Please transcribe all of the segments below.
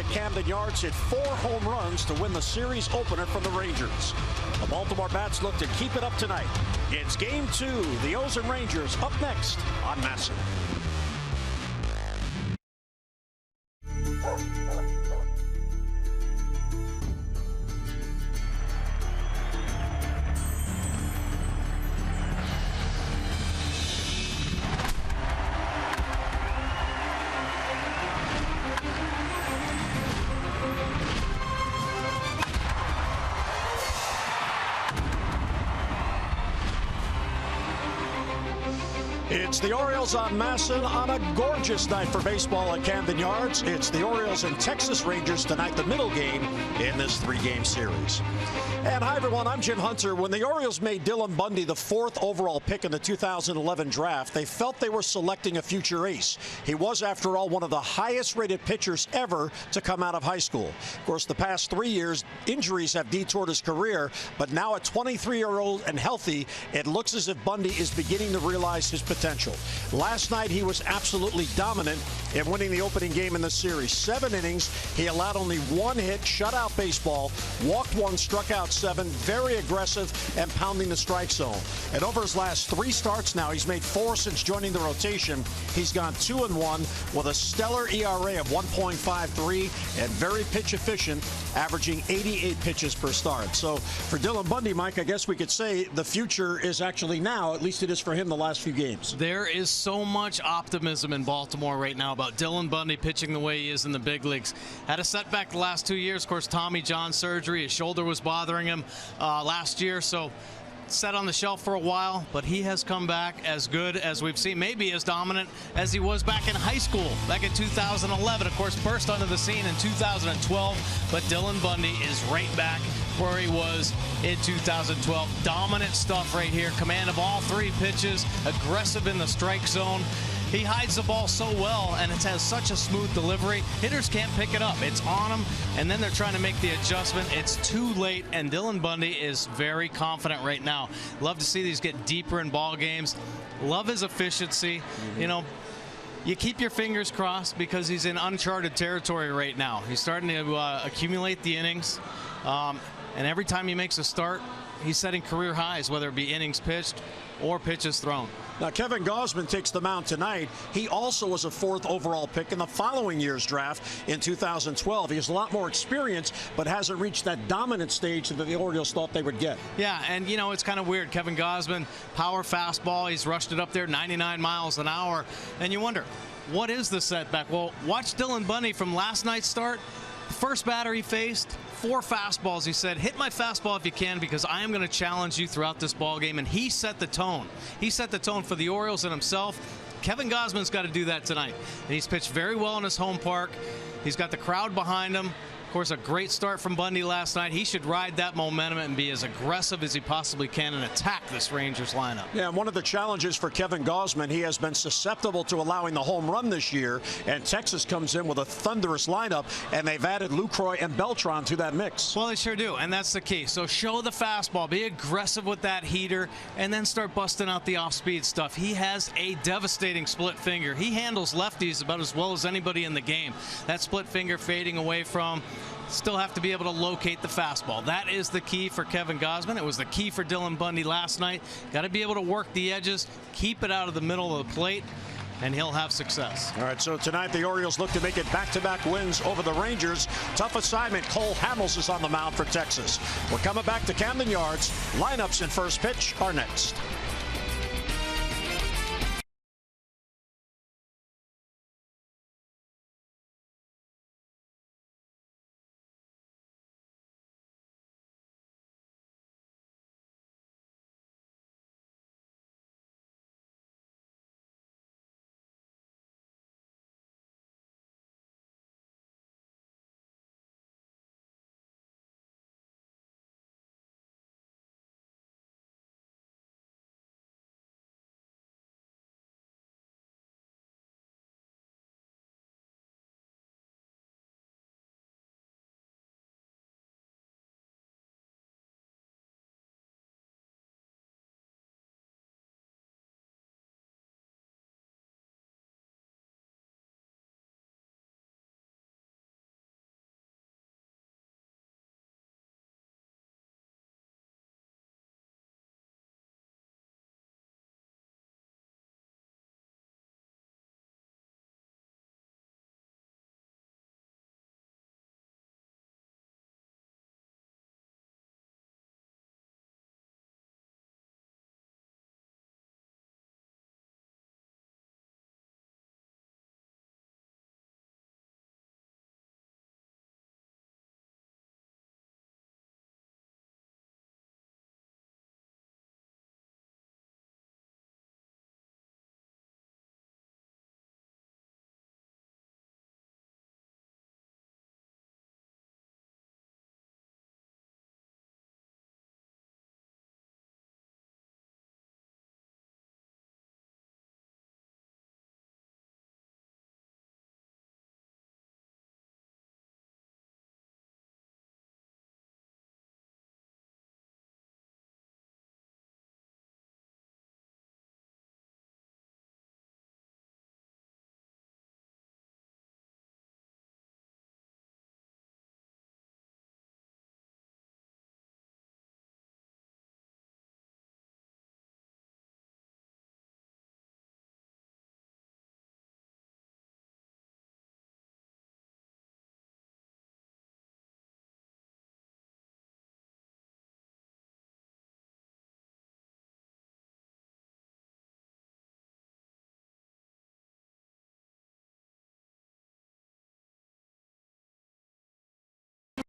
at Camden Yards hit 4 home runs to win the series opener from the Rangers. The Baltimore Bats look to keep it up tonight. It's Game 2. The O's and Rangers up next on MAZARA. It's the Orioles on MAZARA on a gorgeous night for baseball at Camden Yards. It's the Orioles and Texas Rangers tonight, the middle game in this 3-game series. And hi, everyone. I'm Jim Hunter. When the Orioles made Dylan Bundy the 4th overall pick in the 2011 draft, they felt they were selecting a future ace. He was, after all, one of the highest-rated pitchers ever to come out of high school. Of course, the past 3 years, injuries have detoured his career, but now at 23-year-old and healthy, it looks as if Bundy is beginning to realize his potential. Last night, he was absolutely dominant in winning the opening game in the series. 7 innings, he allowed only 1 hit, shutout baseball, walked 1, struck out 7, very aggressive and pounding the strike zone. And over his last 3 starts now, he's made 4 since joining the rotation. He's gone 2-1 with a stellar ERA of 1.53 and very pitch efficient, averaging 88 pitches per start. So for Dylan Bundy, Mike, I guess we could say the future is actually now, at least it is for him the last few games. There is so much optimism in Baltimore right now about Dylan Bundy pitching the way he is in the big leagues. Had a setback the last 2 years. Of course, Tommy John surgery. His shoulder was bothering him last year, so set on the shelf for a while, but he has come back as good as we've seen, maybe as dominant as he was back in high school, back in 2011. Of course, burst onto the scene in 2012, but Dylan Bundy is right back where he was in 2012. Dominant stuff right here, command of all 3 pitches, aggressive in the strike zone. He hides the ball so well, and it has such a smooth delivery. Hitters can't pick it up. It's on him, and then they're trying to make the adjustment. It's too late, and Dylan Bundy is very confident right now. Love to see these get deeper in ball games. Love his efficiency. You know, you keep your fingers crossed because he's in uncharted territory right now. He's starting to accumulate the innings, and every time he makes a start, he's setting career highs, whether it be innings pitched or pitches thrown. Now, Kevin Gausman takes the mound tonight. He also was a 4th overall pick in the following year's draft in 2012. He has a lot more experience, but hasn't reached that dominant stage that the Orioles thought they would get. Yeah, and, you know, it's kind of weird. Kevin Gausman, power fastball. He's rushed it up there 99 miles an hour. And you wonder, what is the setback? Well, watch Dylan Bundy from last night's start. First batter he faced, 4 fastballs. He said, hit my fastball if you can, because I am going to challenge you throughout this ball game. And he set the tone. He set the tone for the Orioles and himself. Kevin Gausman's got to do that tonight. And he's pitched very well in his home park. He's got the crowd behind him. Of course, a great start from Bundy last night. He should ride that momentum and be as aggressive as he possibly can and attack this Rangers lineup. Yeah, and one of the challenges for Kevin Gausman, he has been susceptible to allowing the home run this year, and Texas comes in with a thunderous lineup, and they've added LUCROY and BELTRAN to that mix. Well, they sure do, and that's the key. So show the fastball, be aggressive with that heater, and then start busting out the off-speed stuff. He has a devastating split finger. He handles lefties about as well as anybody in the game. That split finger fading away from. Still have to be able to locate the fastball. That is the key for Kevin Gausman. It was the key for Dylan Bundy last night. Got to be able to work the edges, keep it out of the middle of the plate, and he'll have success. All right, so tonight the Orioles look to make it back-to-back wins over the Rangers. Tough assignment. Cole Hamels is on the mound for Texas. We're coming back to Camden Yards. Lineups and first pitch are next.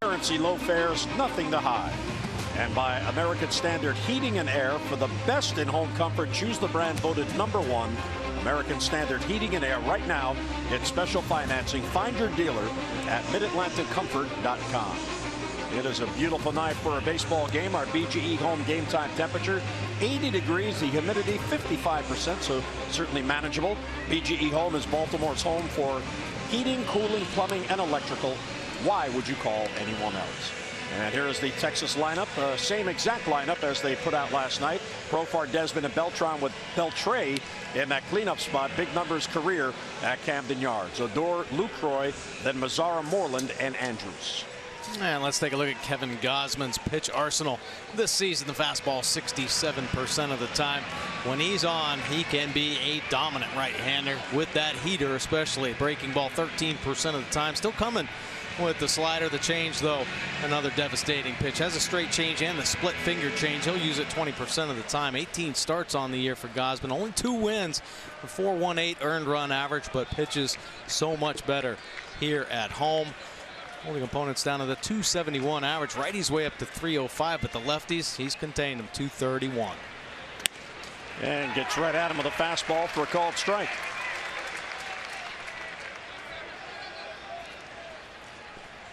Transparency, low fares, nothing to hide. And by American Standard Heating and Air, for the best in home comfort, choose the brand voted #1. American Standard Heating and Air right now. Get special financing. Find your dealer at midatlanticcomfort.com. It is a beautiful night for a baseball game. Our BGE home game time temperature 80 degrees, the humidity 55%, so certainly manageable. BGE home is Baltimore's home for heating, cooling, plumbing, and electrical. Why would you call anyone else? And here is the Texas lineup, same exact lineup as they put out last night. Profar, Desmond, and BELTRAN with BELTRE in that cleanup spot. Big numbers career at Camden Yards. Odor, LUCROY, then MAZARA, Moreland, and Andrews. And let's take a look at Kevin Gausman's pitch arsenal this season. The fastball 67% of the time. When he's on, he can be a dominant right-hander with that heater, especially. Breaking ball 13% of the time. Still coming with the slider. The change, though, another devastating pitch. Has a straight change and the split finger change. He'll use it 20% of the time. 18 starts on the year for Gausman. Only 2 wins, a 4.18 earned run average, but pitches so much better here at home. Holding opponents down to the 271 average. Righties way up to 305, but the lefties, he's contained them 231. And gets right at him with a fastball for a called strike.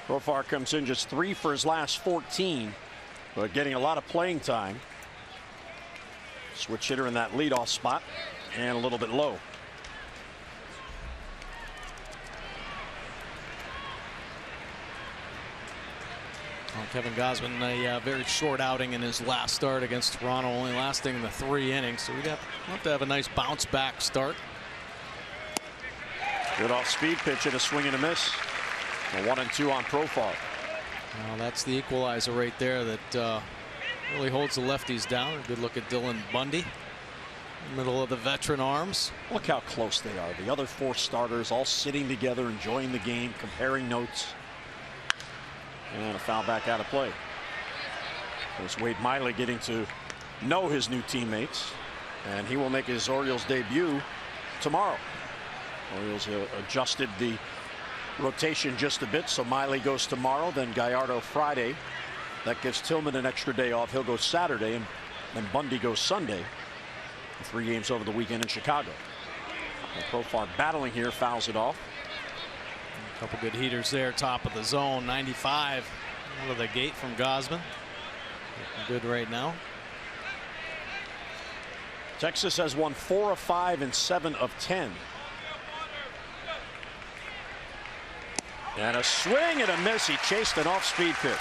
Profar comes in just 3 for his last 14, but getting a lot of playing time. Switch hitter in that leadoff spot and a little bit low. Well, Kevin Gausman, a very short outing in his last start against Toronto, only lasting the 3 innings. So we have to have a nice bounce back start. Good off speed pitch and a swing and a miss. A 1-2 on Profar. Well, that's the equalizer right there that really holds the lefties down. A good look at Dylan Bundy, middle of the veteran arms. Look how close they are. The other 4 starters all sitting together, enjoying the game, comparing notes. And a foul back out of play. There's Wade Miley getting to know his new teammates, and he will make his Orioles debut tomorrow. Orioles adjusted the rotation just a bit, so Miley goes tomorrow, then Gallardo Friday. That gives Tillman an extra day off. He'll go Saturday, and then Bundy goes Sunday. 3 games over the weekend in Chicago. And Profar battling here, fouls it off. A couple good heaters there, top of the zone. 95 out of the gate from Gausman. Looking good right now. Texas has won 4 of 5 and 7 of 10. And a swing and a miss. He chased an off-speed pitch.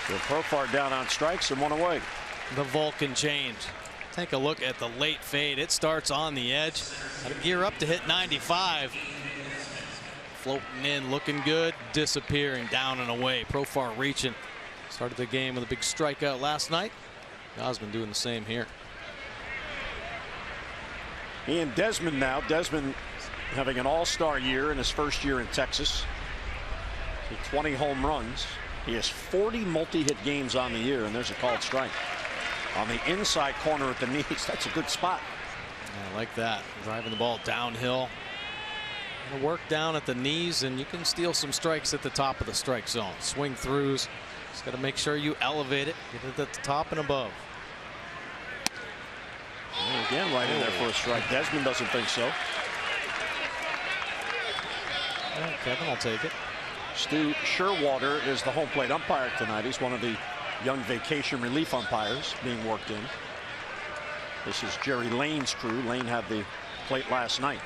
So Profar down on strikes and 1 away. The Vulcan change. Take a look at the late fade. It starts on the edge. Got to gear up to hit 95. Floating in, looking good, disappearing down and away. Profar reaching. Started the game with a big strikeout last night. Gausman doing the same here. Ian Desmond now. Desmond having an all-star year in his first year in Texas. 20 home runs. He has 40 multi-hit games on the year, and there's a called strike. On the inside corner at the knees. That's a good spot. Yeah, I like that. Driving the ball downhill. Work down at the knees, and you can steal some strikes at the top of the strike zone. Swing throughs. Just got to make sure you elevate it. Get it at the top and above. And again, right in there for a strike. Desmond doesn't think so. Well, Kevin will take it. Stu Sherwater is the home plate umpire tonight. He's one of the young vacation relief umpires being worked in. This is Jerry Lane's crew. Lane had the plate last night.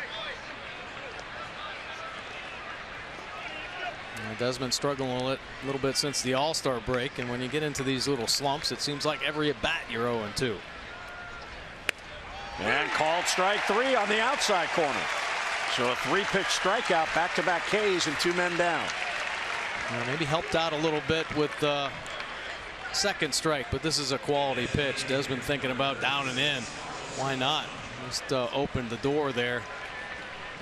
Desmond struggling a little bit since the All-Star break, and when you get into these little slumps, it seems like every at bat you're 0-2. And called strike 3 on the outside corner. So a 3-pitch strikeout, back-to-back Ks and 2 men down. Maybe helped out a little bit with the second strike, but this is a quality pitch. Desmond thinking about down and in. Why not? Just opened the door there.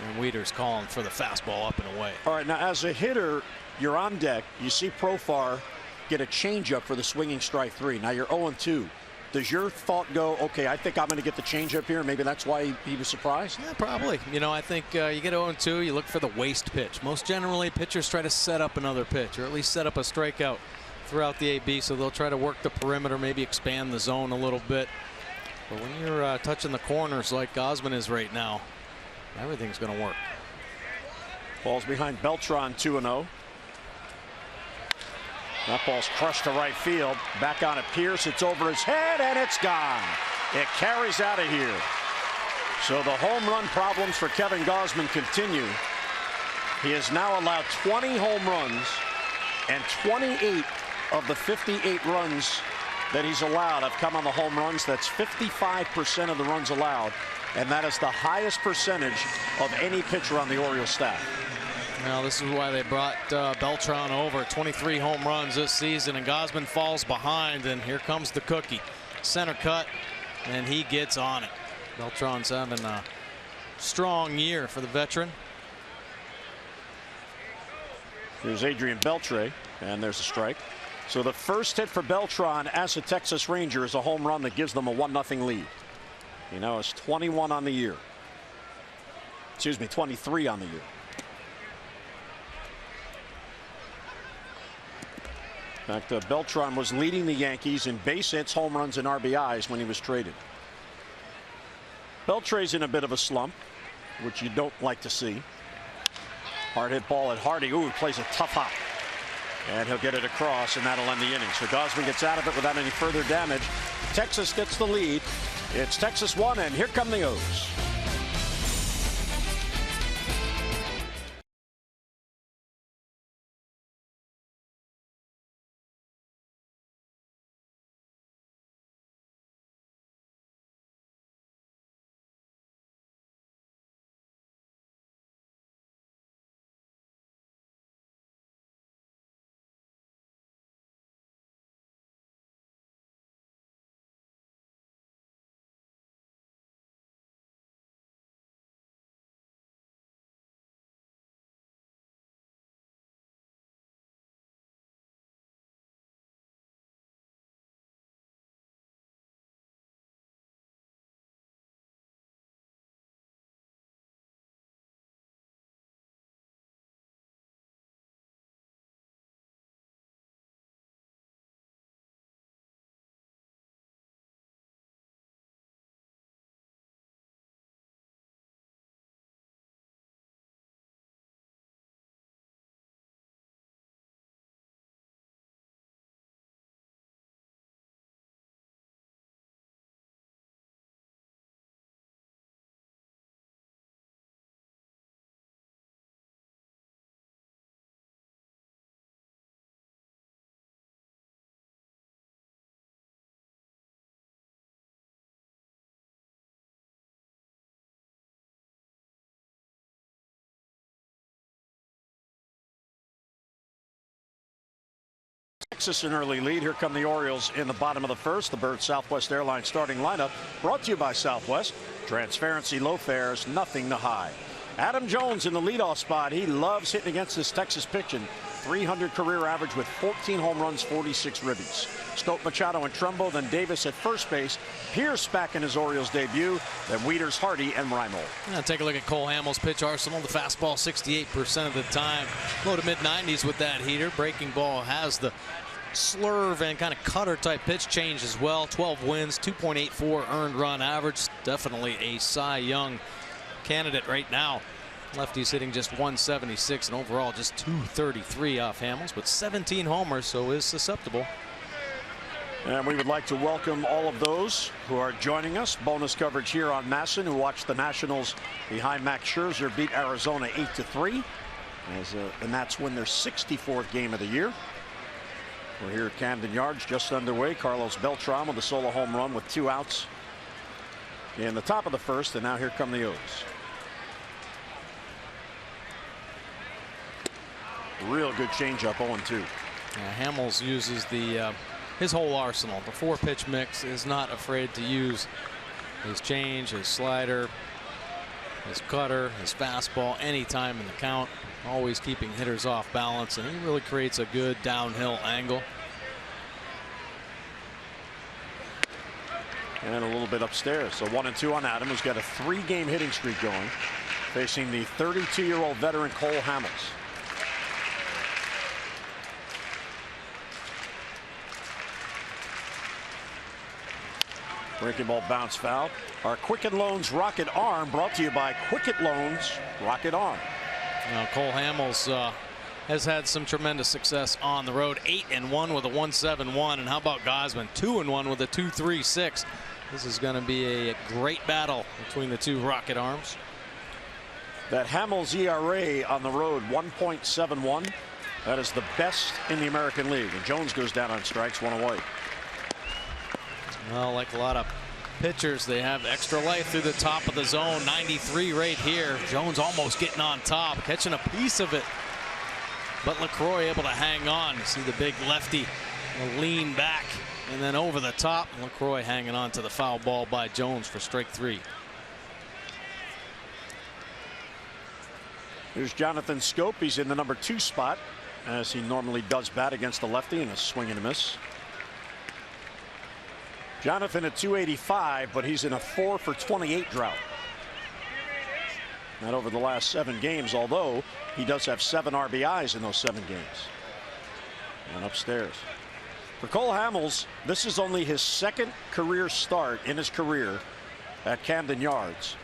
And WIETERS calling for the fastball up and away. All right, now as a hitter, you're on deck. You see Profar get a changeup for the swinging strike 3. Now you're 0-2. does your thought go, okay, I think I'm going to get the changeup here? Maybe that's why he was surprised? Yeah, probably. You know, I think you get 0-2, you look for the waste pitch. Most generally, pitchers try to set up another pitch, or at least set up a strikeout throughout the AB, so they'll try to work the perimeter, maybe expand the zone a little bit. But when you're touching the corners like Gausman is right now, everything's going to work. Ball's behind BELTRAN, 2-0. That ball's crushed to right field. Back on it, Pierce. It's over his head, and it's gone. It carries out of here. So the home run problems for Kevin Gausman continue. He has now allowed 20 home runs, and 28 of the 58 runs that he's allowed have come on the home runs. That's 55% of the runs allowed, and that is the highest percentage of any pitcher on the Orioles staff. Well, this is why they brought BELTRAN over. 23 home runs this season, and Gausman falls behind, and here comes the cookie. Center cut, and he gets on it. BELTRAN's having a strong year for the veteran. Here's ADRIAN BELTRE, and there's a strike. So the first hit for BELTRAN as a Texas Ranger is a home run that gives them a 1-0 lead. He now has 21 on the year. Excuse me, 23 on the year. In fact, BELTRAN was leading the Yankees in base hits, home runs, and RBIs when he was traded. Beltre's in a bit of a slump, which you don't like to see. Hard hit ball at Hardy. Ooh, he plays a tough hop. And he'll get it across, and that'll end the inning. So Gausman gets out of it without any further damage. Texas gets the lead. It's Texas 1, and here come the O's. Texas an early lead. Here come the Orioles in the bottom of the first. The Bird Southwest Airlines starting lineup brought to you by Southwest. Transparency, low fares, nothing to hide. Adam Jones in the leadoff spot. He loves hitting against this Texas pitching. 300 career average with 14 home runs, 46 ribbies. Stope, Machado, and Trumbo. Then Davis at first base. Pierce back in his Orioles debut. Then WIETERS, Hardy, and Reimold. Now take a look at Cole Hamels' pitch arsenal. The fastball 68% of the time. Low to mid-90s with that heater. Breaking ball has the slurve and kind of cutter type pitch change as well. 12 wins, 2.84 earned run average. Definitely a Cy Young candidate right now. Lefty's hitting just 176 and overall just 233 off Hamels, but 17 homers, so is susceptible. And we would like to welcome all of those who are joining us. Bonus coverage here on MASN, who watched the Nationals behind Max Scherzer beat Arizona 8-3 as the Nats win their 64th game of the year. We're here at Camden Yards, just underway. Carlos Beltran with a solo home run with 2 outs in the top of the first, and now here come the O's. Real good changeup, 0-2. Hamels uses the his whole arsenal. The 4-pitch mix, is not afraid to use his change, his slider, his cutter, his fastball anytime in the count. Always keeping hitters off balance, and he really creates a good downhill angle. And a little bit upstairs. So 1-2 on Adam, who's got a 3-game hitting streak going, facing the 32-year-old veteran Cole Hamels. Breaking ball bounce foul. Our Quicken Loans Rocket Arm brought to you by Quicken Loans Rocket Arm. Now Cole Hamels has had some tremendous success on the road. 8-1 with a 1.71, and how about Gausman? 2-1 with a 2.36. This is going to be a great battle between the two Rocket Arms. That Hamels ERA on the road 1.71. That is the best in the American League. And Jones goes down on strikes, 1 away. Well, like a lot of pitchers, they have extra life through the top of the zone. 93 right here. Jones almost getting on top, catching a piece of it. But LUCROY able to hang on. You see the big lefty lean back and then over the top. LUCROY hanging on to the foul ball by Jones for strike 3. Here's Jonathan Schoop. He's in the number 2 spot, as he normally does bat against the lefty, and a swing and a miss. Jonathan at 285, but he's in a 4 for 28 drought. Not over the last 7 games, although he does have 7 RBIs in those 7 games. And upstairs. For Cole Hamels, this is only his 2nd career start in his career at Camden Yards.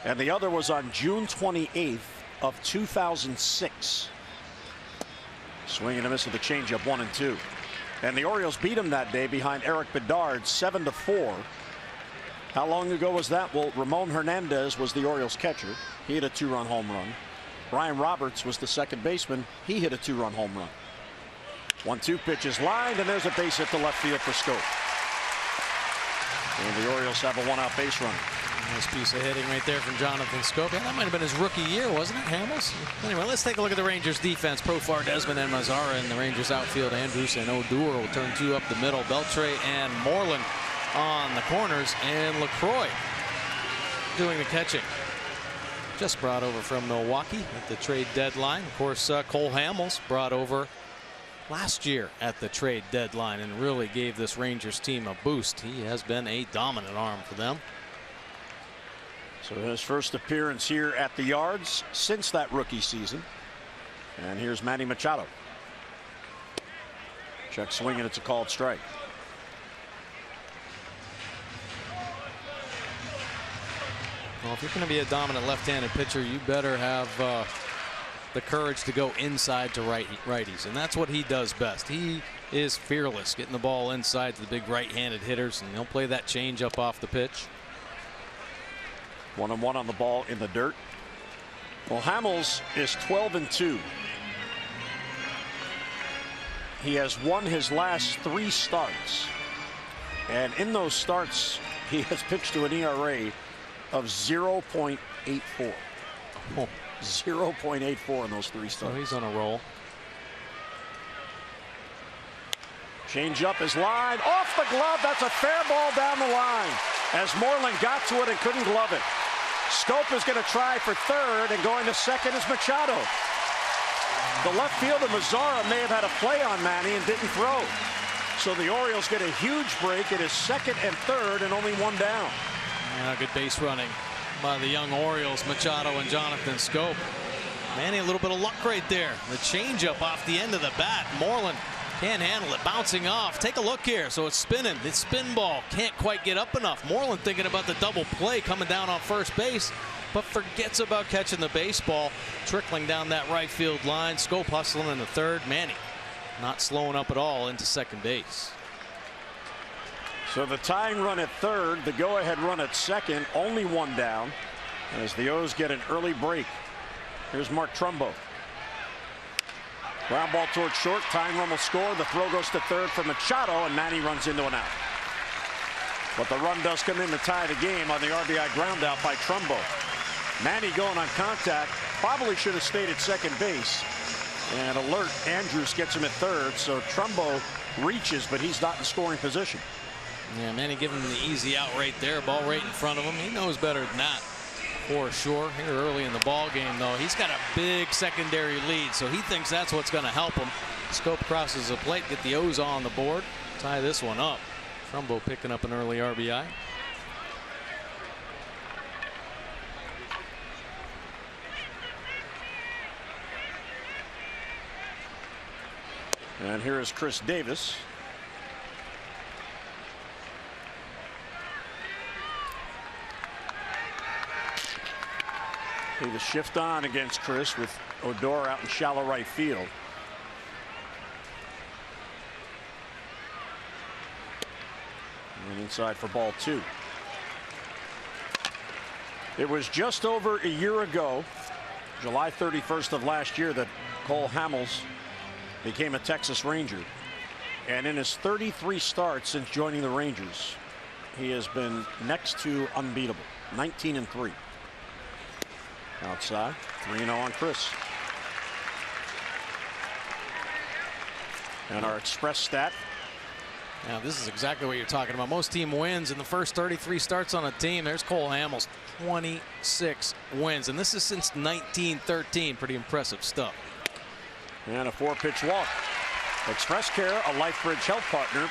And the other was on June 28th of 2006. Swing and a miss with the changeup, 1-2. And the Orioles beat him that day behind Eric Bedard 7-4. How long ago was that? Well, Ramon Hernandez was the Orioles catcher. He hit a 2-run home run. Brian Roberts was the second baseman. He hit a 2-run home run. 1-2 pitch is lined, and there's a base hit to left field for Schoop. And the Orioles have a 1-out base runner. Nice piece of hitting right there from Jonathan Schoop. Yeah, that might have been his rookie year, wasn't it, Hamels? Anyway, let's take a look at the Rangers defense. Profar, Desmond, and MAZARA in the Rangers outfield. Andrews and Odor will turn 2 up the middle. Beltre and Moreland on the corners, and LUCROY doing the catching. Just brought over from Milwaukee at the trade deadline. Of course, Cole Hamels brought over last year at the trade deadline and really gave this Rangers team a boost. He has been a dominant arm for them. So his first appearance here at the Yards since that rookie season. And here's Manny Machado. Check swing, and it's a called strike. Well, if you're going to be a dominant left-handed pitcher, you better have the courage to go inside to righties, and that's what he does best. He is fearless, getting the ball inside to the big right-handed hitters, and he'll play that changeup off the pitch. 1-1 on the ball in the dirt. Well, Hamels is 12-2. He has won his last 3 starts, and in those starts he has pitched to an ERA of 0.84. Oh. 0.84 in those 3 starts. So he's on a roll. Change up is lined off the glove. That's a fair ball down the line as Moreland got to it and couldn't glove it. Schoop is going to try for third, and going to second is Machado. The left fielder MAZARA may have had a play on Manny and didn't throw. So the Orioles get a huge break. It is second and third and only 1 down. Yeah, good base running by the young Orioles, Machado and Jonathan Schoop. Manny, a little bit of luck right there. The changeup off the end of the bat. Moreland can't handle it, bouncing off. Take a look here. So it's spinning. It's spin ball. Can't quite get up enough. Moreland thinking about the double play coming down on first base, but forgets about catching the baseball. Trickling down that right field line. Schoop hustling in the third. Manny not slowing up at all into second base. So the tying run at third, the go-ahead run at second, only 1 down as the O's get an early break. Here's Mark Trumbo. Ground ball towards short. Tying run will score. The throw goes to third for Machado, and Manny runs into an out. But the run does come in to tie the game on the RBI ground out by Trumbo. Manny going on contact. Probably should have stayed at second base. And alert, Andrews gets him at third. So Trumbo reaches, but he's not in scoring position. Yeah, Manny giving him the easy out right there. Ball right in front of him. He knows better than that, for sure. Here early in the ball game, though, he's got a big secondary lead, so he thinks that's what's going to help him. Schoop crosses the plate, get the O's on the board, tie this one up. Trumbo picking up an early RBI. And here is Chris Davis. Davis shift on against Chris with Odor out in shallow right field. And inside for ball 2. It was just over a year ago, July 31st of last year, that Cole Hamels became a Texas Ranger. And in his 33 starts since joining the Rangers, he has been next to unbeatable. 19-3. Outside, 3-0 on Chris. And our express stat. Now this is exactly what you're talking about. Most team wins in the first 33 starts on a team. There's Cole Hamels, 26 wins, and this is since 1913. Pretty impressive stuff. And a 4-pitch walk. Express Care, a LifeBridge health partner.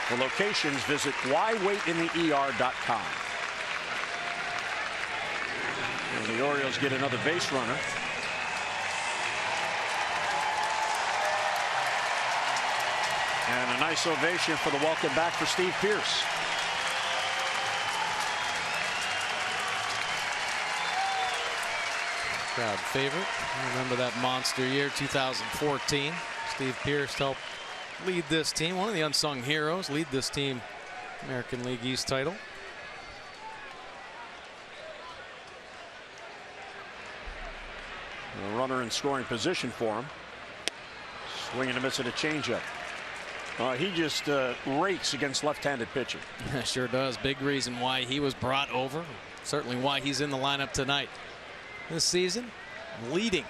For locations, visit whywaitintheer.com. And the Orioles get another base runner. And a nice ovation for the welcome back for Steve Pearce. Crowd favorite. Remember that monster year, 2014. Steve Pearce helped lead this team. One of the unsung heroes. Lead this team American League East title. A runner in scoring position for him. Swing and a miss at a changeup. He just rakes against left-handed pitching. Sure does. Big reason why he was brought over. Certainly why he's in the lineup tonight. This season, leading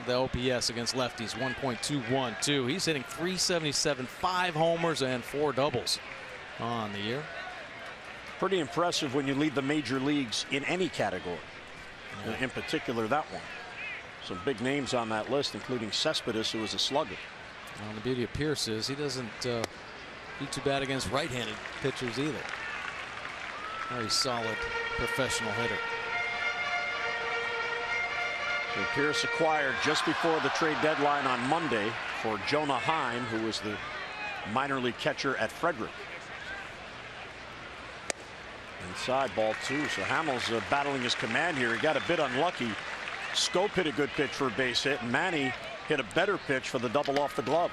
the OPS against lefties, 1.212. He's hitting .377, 5 homers and 4 doubles on the year. Pretty impressive when you lead the major leagues in any category. Yeah. In particular, that one. Some big names on that list, including Cespedes, who was a slugger. Well, the beauty of Pearce is he doesn't do too bad against right-handed pitchers either. Very solid professional hitter. So Pearce acquired just before the trade deadline on Monday for Jonah Heim, who was the minor league catcher at Frederick. Inside, ball 2. So Hamels battling his command here. He got a bit unlucky. Scope hit a good pitch for a base hit, and Manny hit a better pitch for the double off the glove.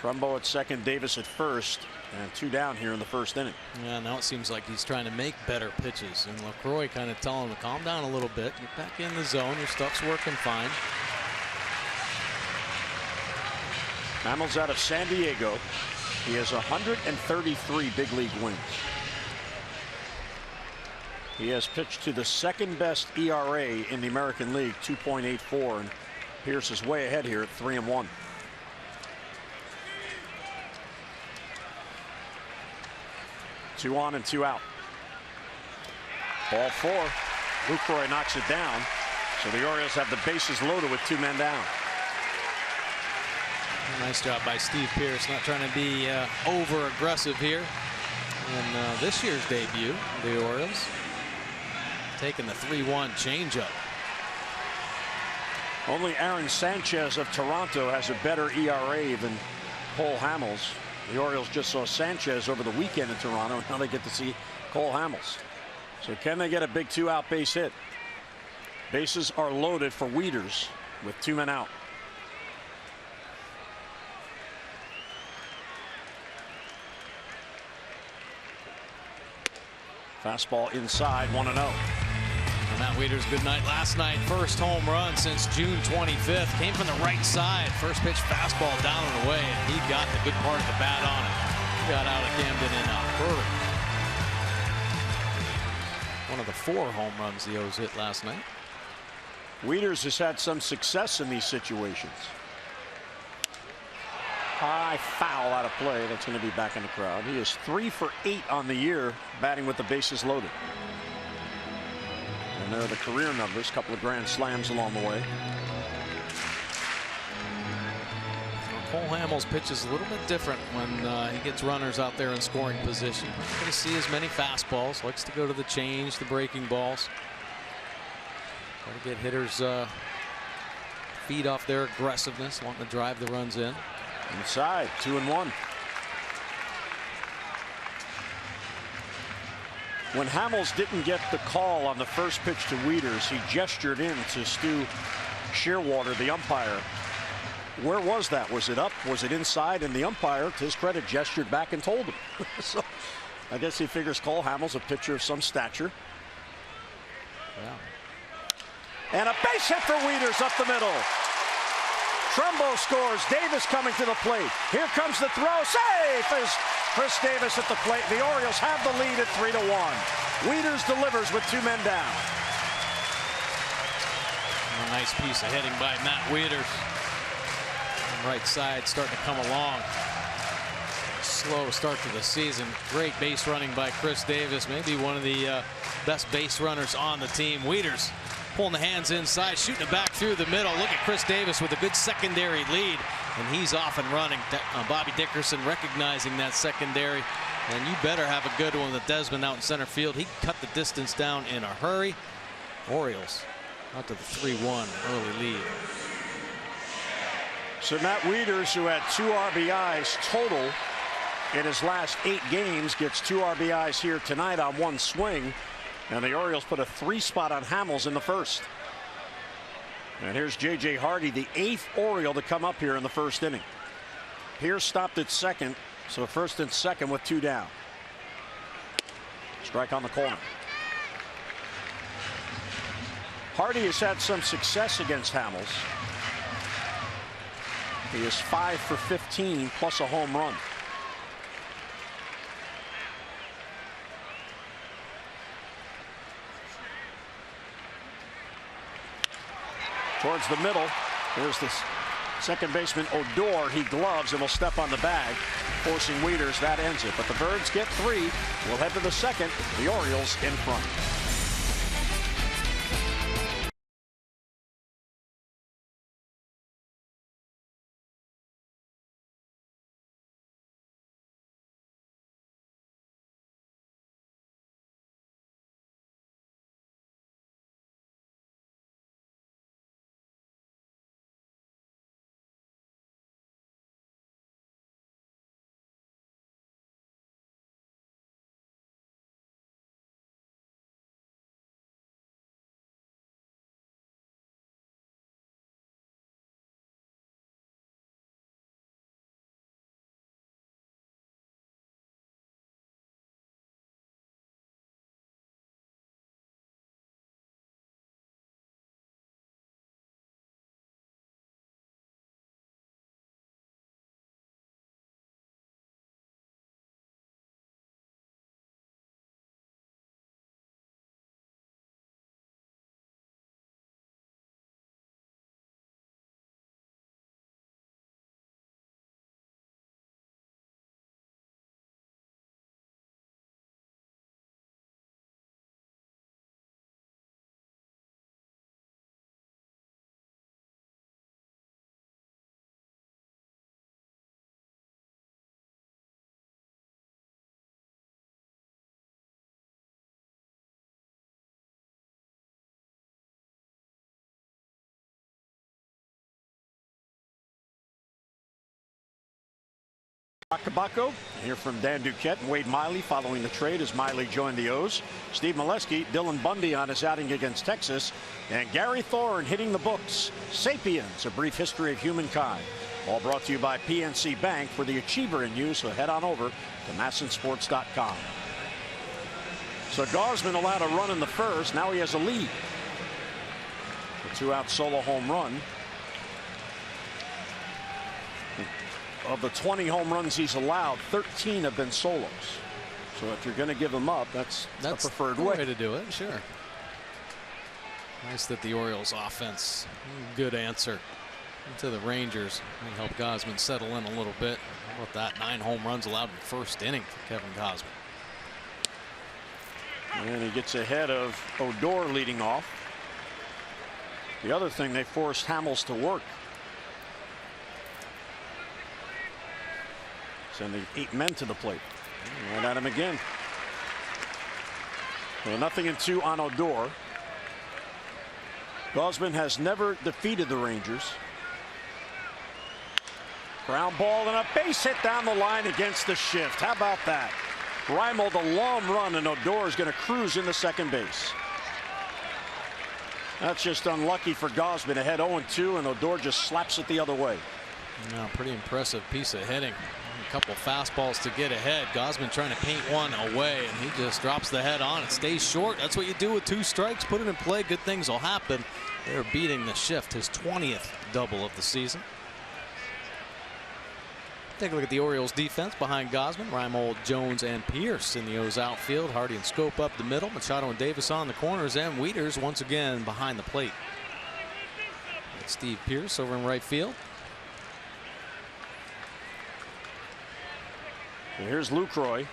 Trumbo at second, Davis at first, and 2 down here in the first inning. Yeah, now it seems like he's trying to make better pitches, and LUCROY kind of telling him to calm down a little bit. Get back in the zone. Your stuff's working fine. Hamels out of San Diego. He has 133 big league wins. He has pitched to the second best ERA in the American League, 2.84, and Pearce is way ahead here at 3-1. Two on and 2 out. Ball 4. LUCROY knocks it down. So the Orioles have the bases loaded with 2 men down. Nice job by Steve Pearce, not trying to be over aggressive here in this year's debut. The Orioles taking the 3-1 changeup. Only Aaron Sanchez of Toronto has a better ERA than Cole Hamels. The Orioles just saw Sanchez over the weekend in Toronto, and now they get to see Cole Hamels. So can they get a big 2-out base hit? Bases are loaded for WIETERS with 2 men out. Fastball inside, 1-0. Matt WIETERS, good night last night. First home run since June 25th. Came from the right side. First pitch fastball down and away, and he got the good part of the bat on it. He got out of Camden in a hurry. One of the 4 home runs the O's hit last night. WIETERS has had some success in these situations. High foul out of play. That's going to be back in the crowd. He is 3 for 8 on the year, batting with the bases loaded. And there are the career numbers. A couple of grand slams along the way. Cole Hamels pitches a little bit different when he gets runners out there in scoring position. Not going to see as many fastballs. Likes to go to the change, the breaking balls. Try to get hitters feed off their aggressiveness, wanting to drive the runs in. Inside, 2-1. When Hamels didn't get the call on the first pitch to Wieters, he gestured in to Stu Shearwater, the umpire. Where was that? Was it up? Was it inside? And the umpire, to his credit, gestured back and told him. So I guess he figures Cole Hamels a pitcher of some stature. Yeah. And a base hit for Wieters up the middle. Trumbo scores. Davis coming to the plate. Here comes the throw. Safe is Chris Davis at the plate. The Orioles have the lead at 3-1. Wieters delivers with 2 men down. A nice piece of hitting by Matt Wieters. Right side starting to come along. Slow start to the season. Great base running by Chris Davis. Maybe one of the best base runners on the team. Wieters pulling the hands inside, shooting it back through the middle. Look at Chris Davis with a good secondary lead, and he's off and running. Bobby Dickerson recognizing that secondary, and you better have a good one with Desmond out in center field. He cut the distance down in a hurry. Orioles out to the 3-1 early lead. So Matt Wieters, who had 2 RBIs total in his last 8 games, gets 2 RBIs here tonight on 1 swing. And the Orioles put a 3 spot on Hamels in the first. And here's J.J. Hardy, the 8th Oriole to come up here in the first inning. Pierce stopped at second, so first and second with 2 down. Strike on the corner. Hardy has had some success against Hamels. He is 5 for 15 plus a home run. Towards the middle, there's this second baseman Odor. He gloves and will step on the bag, forcing Wieters. That ends it. But the Birds get 3. We'll head to the second. The Orioles in front. Kabako. Hear from Dan Duquette and Wade Miley following the trade as Miley joined the O's. Steve Molesky, Dylan Bundy on his outing against Texas, and Gary Thorne hitting the books. Sapiens, a brief history of humankind. All brought to you by PNC Bank. For the achiever in you, so head on over to MASSonsports.com. So Gausman allowed a run in the first. Now he has a lead. A 2-out solo home run. Of the 20 home runs he's allowed, 13 have been solos. So if you're going to give them up, that's the preferred way to do it. Sure. Nice that the Orioles offense, good answer to the Rangers. May help Gausman settle in a little bit. How about that? 9 home runs allowed in the first inning for Kevin Gausman. And he gets ahead of Odor leading off. The other thing, they forced Hamels to work. Sending 8 men to the plate. Right at him again. Well, 0-2 on Odor. Gausman has never defeated the Rangers. Ground ball and a base hit down the line against the shift. How about that? Reimold a long run, and Odor is going to cruise into second base. That's just unlucky for Gausman. Ahead 0-2, and Odor just slaps it the other way. No, pretty impressive piece of hitting. A couple fastballs to get ahead. Gausman trying to paint one away, and he just drops the head on. It stays short. That's what you do with 2 strikes. Put it in play. Good things will happen. They're beating the shift, his 20th double of the season. Take a look at the Orioles defense behind Gausman. Reimold, Jones, and Pierce in the O's outfield. Hardy and Scope up the middle. Machado and Davis on the corners, and WIETERS once again behind the plate. That's Steve Pierce over in right field. And here's LUCROY.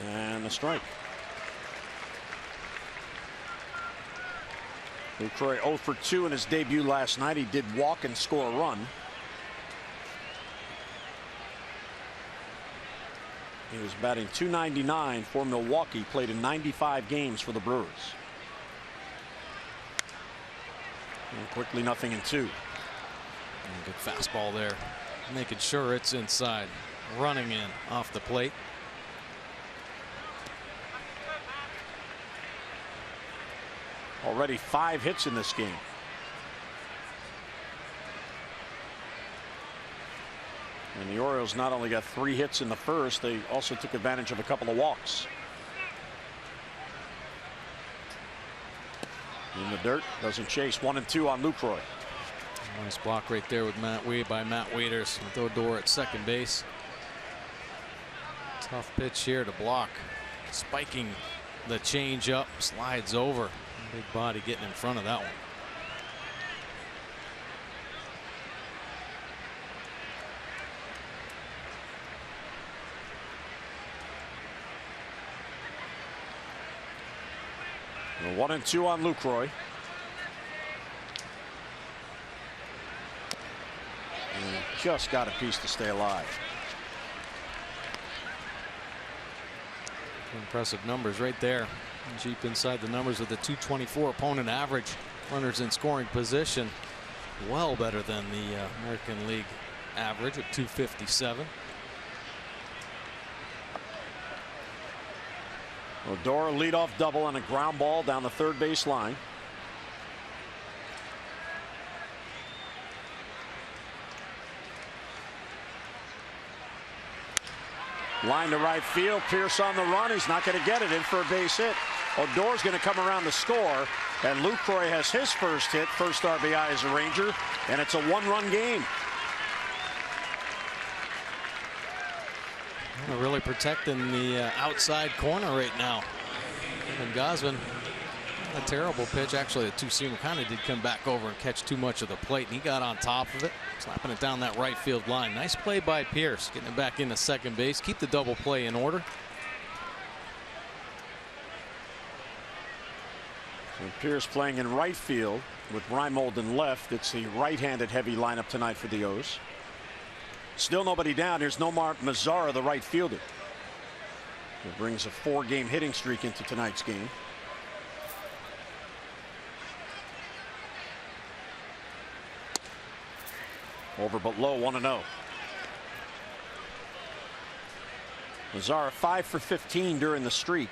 And a strike. LUCROY 0 for 2 in his debut last night. He did walk and score a run. He was batting .299 for Milwaukee, played in 95 games for the Brewers. And quickly 0-2. And good fastball there, making sure it's inside, running in off the plate. Already 5 hits in this game. And the Orioles not only got 3 hits in the first, they also took advantage of a couple of walks. In the dirt, doesn't chase. 1-2 on LUCROY. Nice block right there with Matt WIETERS with Odor at second base. Tough pitch here to block. Spiking the changeup, slides over. Big body getting in front of that one. Well, 1-2 on LUCROY. And just got a piece to stay alive. Impressive numbers right there. Deep inside the numbers with the .224 opponent average. Runners in scoring position. Well better than the American League average at .257. Odor leadoff double and a ground ball down the third base line. Line to right field. Pierce on the run. He's not going to get it. In for a base hit. Odor's going to come around to score. And LUCROY has his first hit. First RBI as a Ranger. And it's a 1-run game. They're really protecting the outside corner right now. And Gausman, a terrible pitch. Actually, the two-seamer kind of did come back over and catch too much of the plate, and he got on top of it, slapping it down that right field line. Nice play by Pierce, getting it back into second base. Keep the double play in order. So Pierce playing in right field with Reimold in left. It's the right-handed heavy lineup tonight for the O's. Still nobody down. Here's NOMAR MAZARA, the right fielder. It brings a 4-game hitting streak into tonight's game. Over but low, 1-0. MAZARA 5 for 15 during the streak.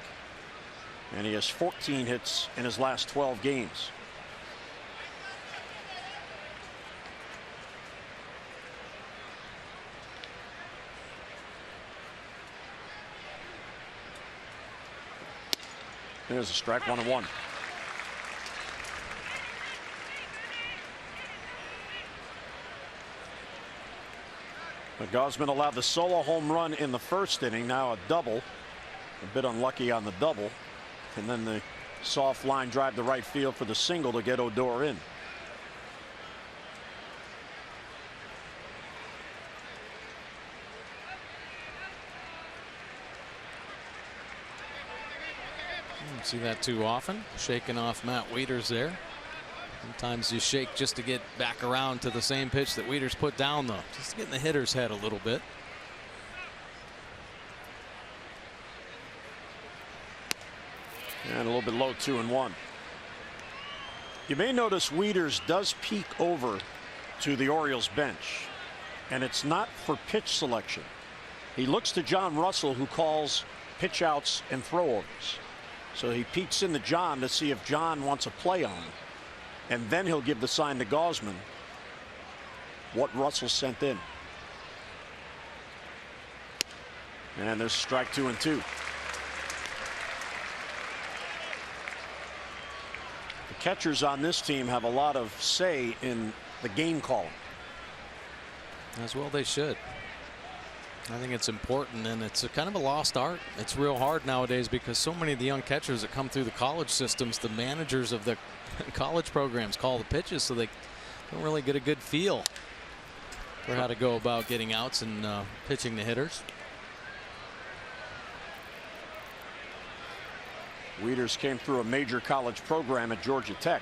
And he has 14 hits in his last 12 games. There's a strike, 1-1. But Gausman allowed the solo home run in the first inning. Now a double. A bit unlucky on the double. And then the soft line drive to right field for the single to get Odor in. See that too often. Shaking off Matt WIETERS there. Sometimes you shake just to get back around to the same pitch that WIETERS put down, though. Just to get in the hitter's head a little bit. And a little bit low, 2-1. You may notice WIETERS does peek over to the Orioles bench, and it's not for pitch selection. He looks to John Russell, who calls pitch outs and throwovers. So he peeks into John to see if John wants a play on, and then he'll give the sign to Gausman what Russell sent in. And there's strike 2 and 2. The catchers on this team have a lot of say in the game calling. As well they should. I think it's important, and it's a kind of a lost art. It's real hard nowadays because so many of the young catchers that come through the college systems, the managers of the college programs call the pitches, so they don't really get a good feel for how to go about getting outs and pitching the hitters. WIETERS came through a major college program at Georgia Tech.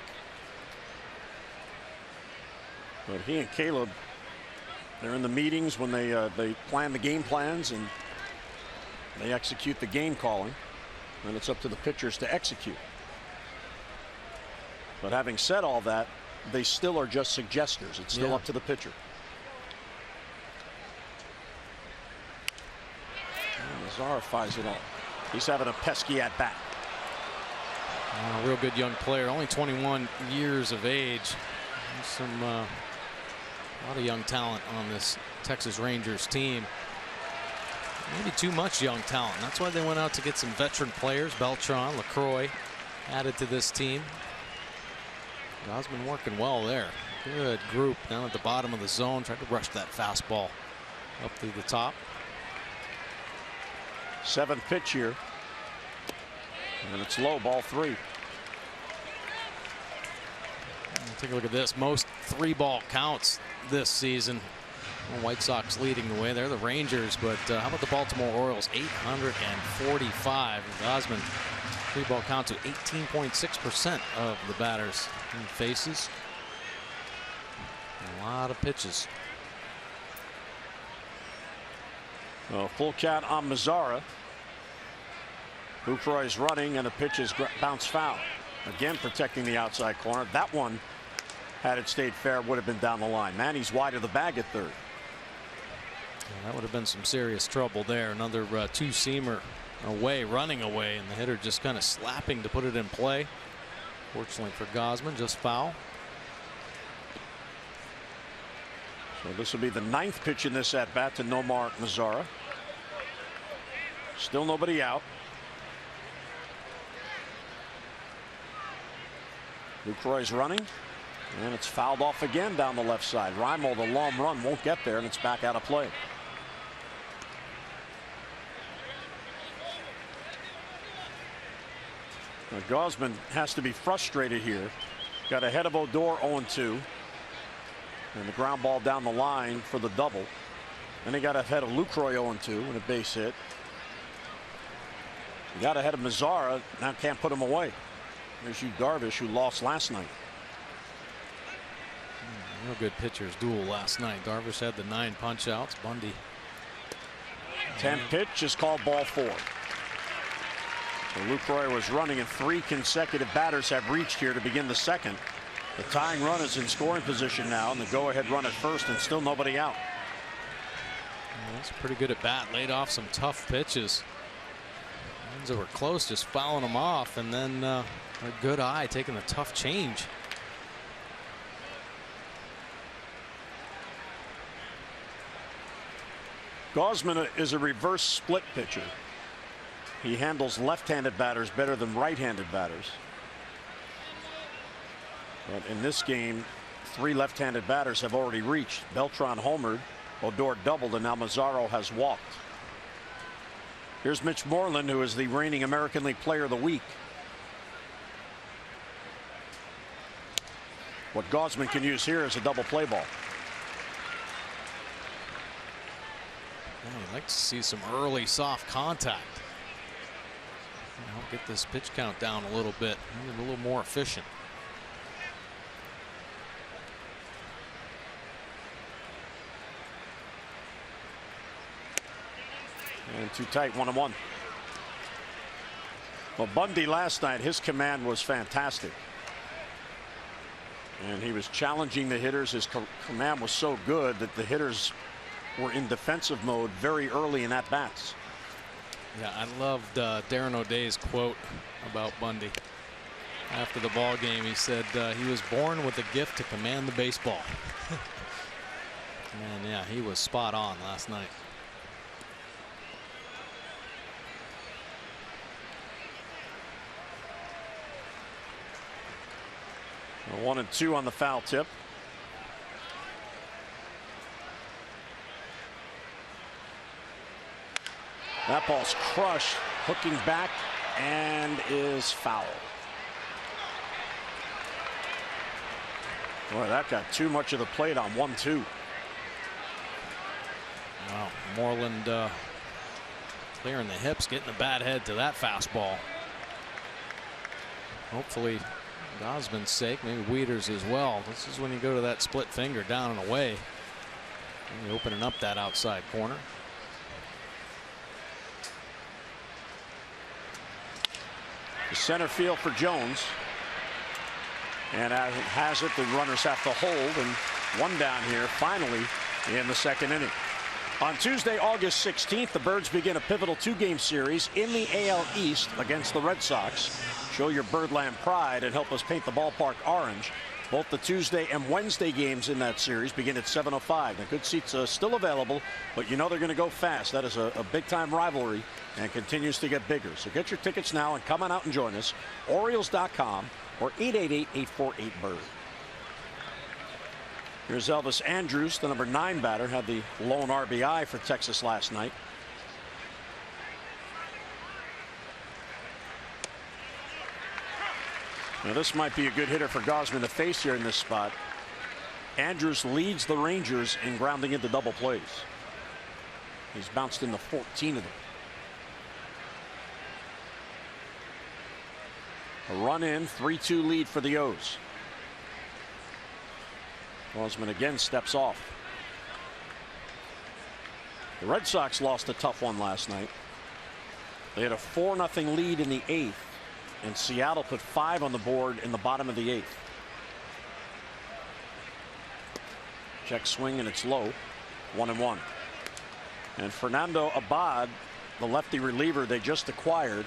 But he and Caleb, they're in the meetings when they plan the game plans and they execute the game calling, and it's up to the pitchers to execute. But having said all that, they still are just suggesters. It's still up to the pitcher. MAZARA fires it off. He's having a pesky at bat. A real good young player, only 21 years of age. There's a lot of young talent on this Texas Rangers team. Maybe too much young talent. That's why they went out to get some veteran players. BELTRAN, LUCROY added to this team. Gausman working well there. Good group down at the bottom of the zone. Tried to rush that fastball up through the top. 7th pitch here. And it's low, ball 3. Take a look at this. Most 3-ball counts this season. The White Sox leading the way. They're the Rangers, but how about the Baltimore Orioles? 845. Gausman 3-ball count to 18.6% of the batters he faces. A lot of pitches. Well, full count on MAZARA. LUCROY is running, and the pitch is bounced foul. Again, protecting the outside corner. That one, had it stayed fair, would have been down the line. Manny's wide of the bag at third. Yeah, that would have been some serious trouble there. Another two-seamer away, running away, and the hitter just kind of slapping to put it in play. Fortunately for Gausman, just foul. So this will be the 9th pitch in this at bat to NOMAR MAZARA. Still nobody out. LUCROY's running, and it's fouled off again down the left side. Reimel, the long run, won't get there, and it's back out of play. Now, Gausman has to be frustrated here. Got ahead of Odor 0-2, and the ground ball down the line for the double. Then he got ahead of LUCROY 0-2 and a base hit. He got ahead of MAZARA, now can't put him away. There's Darvish, who lost last night. Real good pitchers duel last night. Darvish had the 9 punch outs. Bundy. 10th pitch is called ball 4. So LUCROY was running, and 3 consecutive batters have reached here to begin the 2nd. The tying run is in scoring position now, and the go-ahead run at first, and still nobody out. Well, that's pretty good at bat. Laid off some tough pitches. Ones that were close, just fouling them off, and then a good eye taking a tough change. Gausman is a reverse split pitcher. He handles left-handed batters better than right-handed batters. But in this game, 3 left-handed batters have already reached. BELTRAN homered, Odor doubled, and now MAZARA has walked. Here's Mitch Moreland, who is the reigning American League Player of the Week. What Gausman can use here is a double play ball. I'd like to see some early soft contact. Help get this pitch count down a little bit. Make it a little more efficient. And too tight, 1-1. Well, Bundy last night, his command was fantastic. And he was challenging the hitters. His command was so good that the hitters were in defensive mode very early in at-bats. Yeah, I loved Darren O'Day's quote about Bundy. After the ball game, he said he was born with a gift to command the baseball. And yeah, he was spot on last night. A 1-2 on the foul tip. That ball's crushed, hooking back, and is foul. Boy, that got too much of the plate on 1-2. Wow, Moreland clearing the hips, getting the bad head to that fastball. Hopefully, Gosman's sake, maybe WIETERS as well. This is when you go to that split finger down and away. And you're opening up that outside corner. The center field for Jones. And as it has it, the runners have to hold, and one down here finally in the second inning. On Tuesday, August 16th, the Birds begin a pivotal 2-game series in the AL East against the Red Sox. Show your Birdland pride and help us paint the ballpark orange. Both the Tuesday and Wednesday games in that series begin at 7:05. The good seats are still available, but you know they're going to go fast. That is a big-time rivalry and continues to get bigger. So get your tickets now and come on out and join us. Orioles.com or 888-848-BIRD. Here's Elvis Andrus, the number 9 batter, had the lone RBI for Texas last night. Now this might be a good hitter for Gosman to face here in this spot. Andrus leads the Rangers in grounding into double plays. He's bounced into 14 of them. A run in, 3-2 lead for the O's. Gosman again steps off. The Red Sox lost a tough one last night. They had a 4-0 lead in the 8th, and Seattle put 5 on the board in the bottom of the 8th. Check swing, and it's low. 1-1. And Fernando Abad, the lefty reliever they just acquired,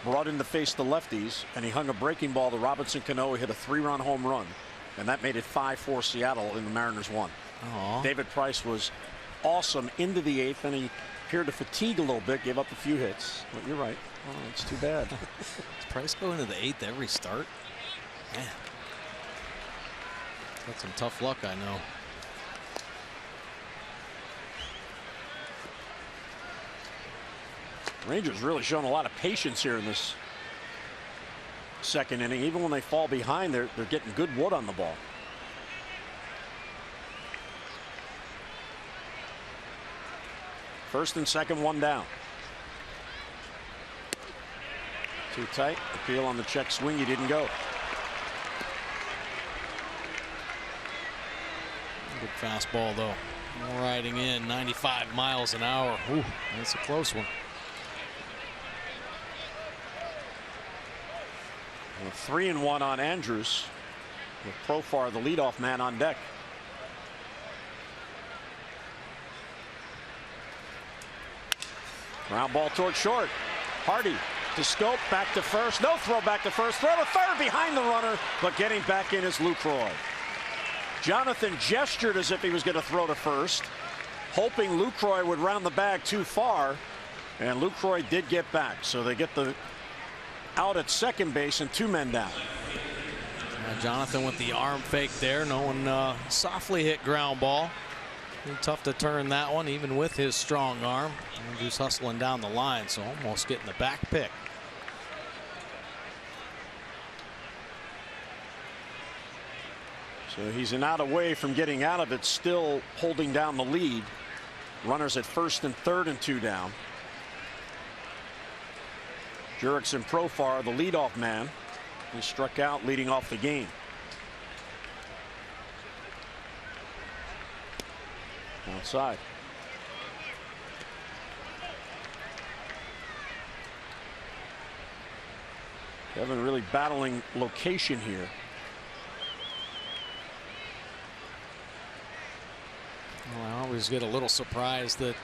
brought in to face the lefties, and he hung a breaking ball to Robinson Cano. He hit a 3-run home run, and that made it 5-4 Seattle, and the Mariners won. Aww. David Price was awesome into the 8th, and he appeared to fatigue a little bit, gave up a few hits. But you're right. Oh, it's too bad. Does Price go into the 8th every start? Man, got some tough luck, I know. Rangers really showing a lot of patience here in this second inning. Even when they fall behind, they're getting good wood on the ball. First and second, one down. Too tight. Appeal on the check swing. He didn't go. Good fastball, though. Riding in 95 miles an hour. Ooh, that's a close one. 3-1 on Andrus, with Profar, the leadoff man, on deck. Ground ball toward short. Hardy to Scope, back to first. No throw back to first. Throw to third behind the runner, but getting back in is LUCROY. Jonathan gestured as if he was going to throw to first, hoping LUCROY would round the bag too far, and LUCROY did get back. So they get the out at second base and 2 men down. Jonathan with the arm fake there. No one softly hit ground ball. Tough to turn that one, even with his strong arm. Andrus hustling down the line, so almost getting the back pick. So he's an out away from getting out of it, still holding down the lead. Runners at first and third and 2 down. JURICKSON Profar, the leadoff man, he struck out leading off the game. Outside. Kevin really battling location here. always get a little surprised that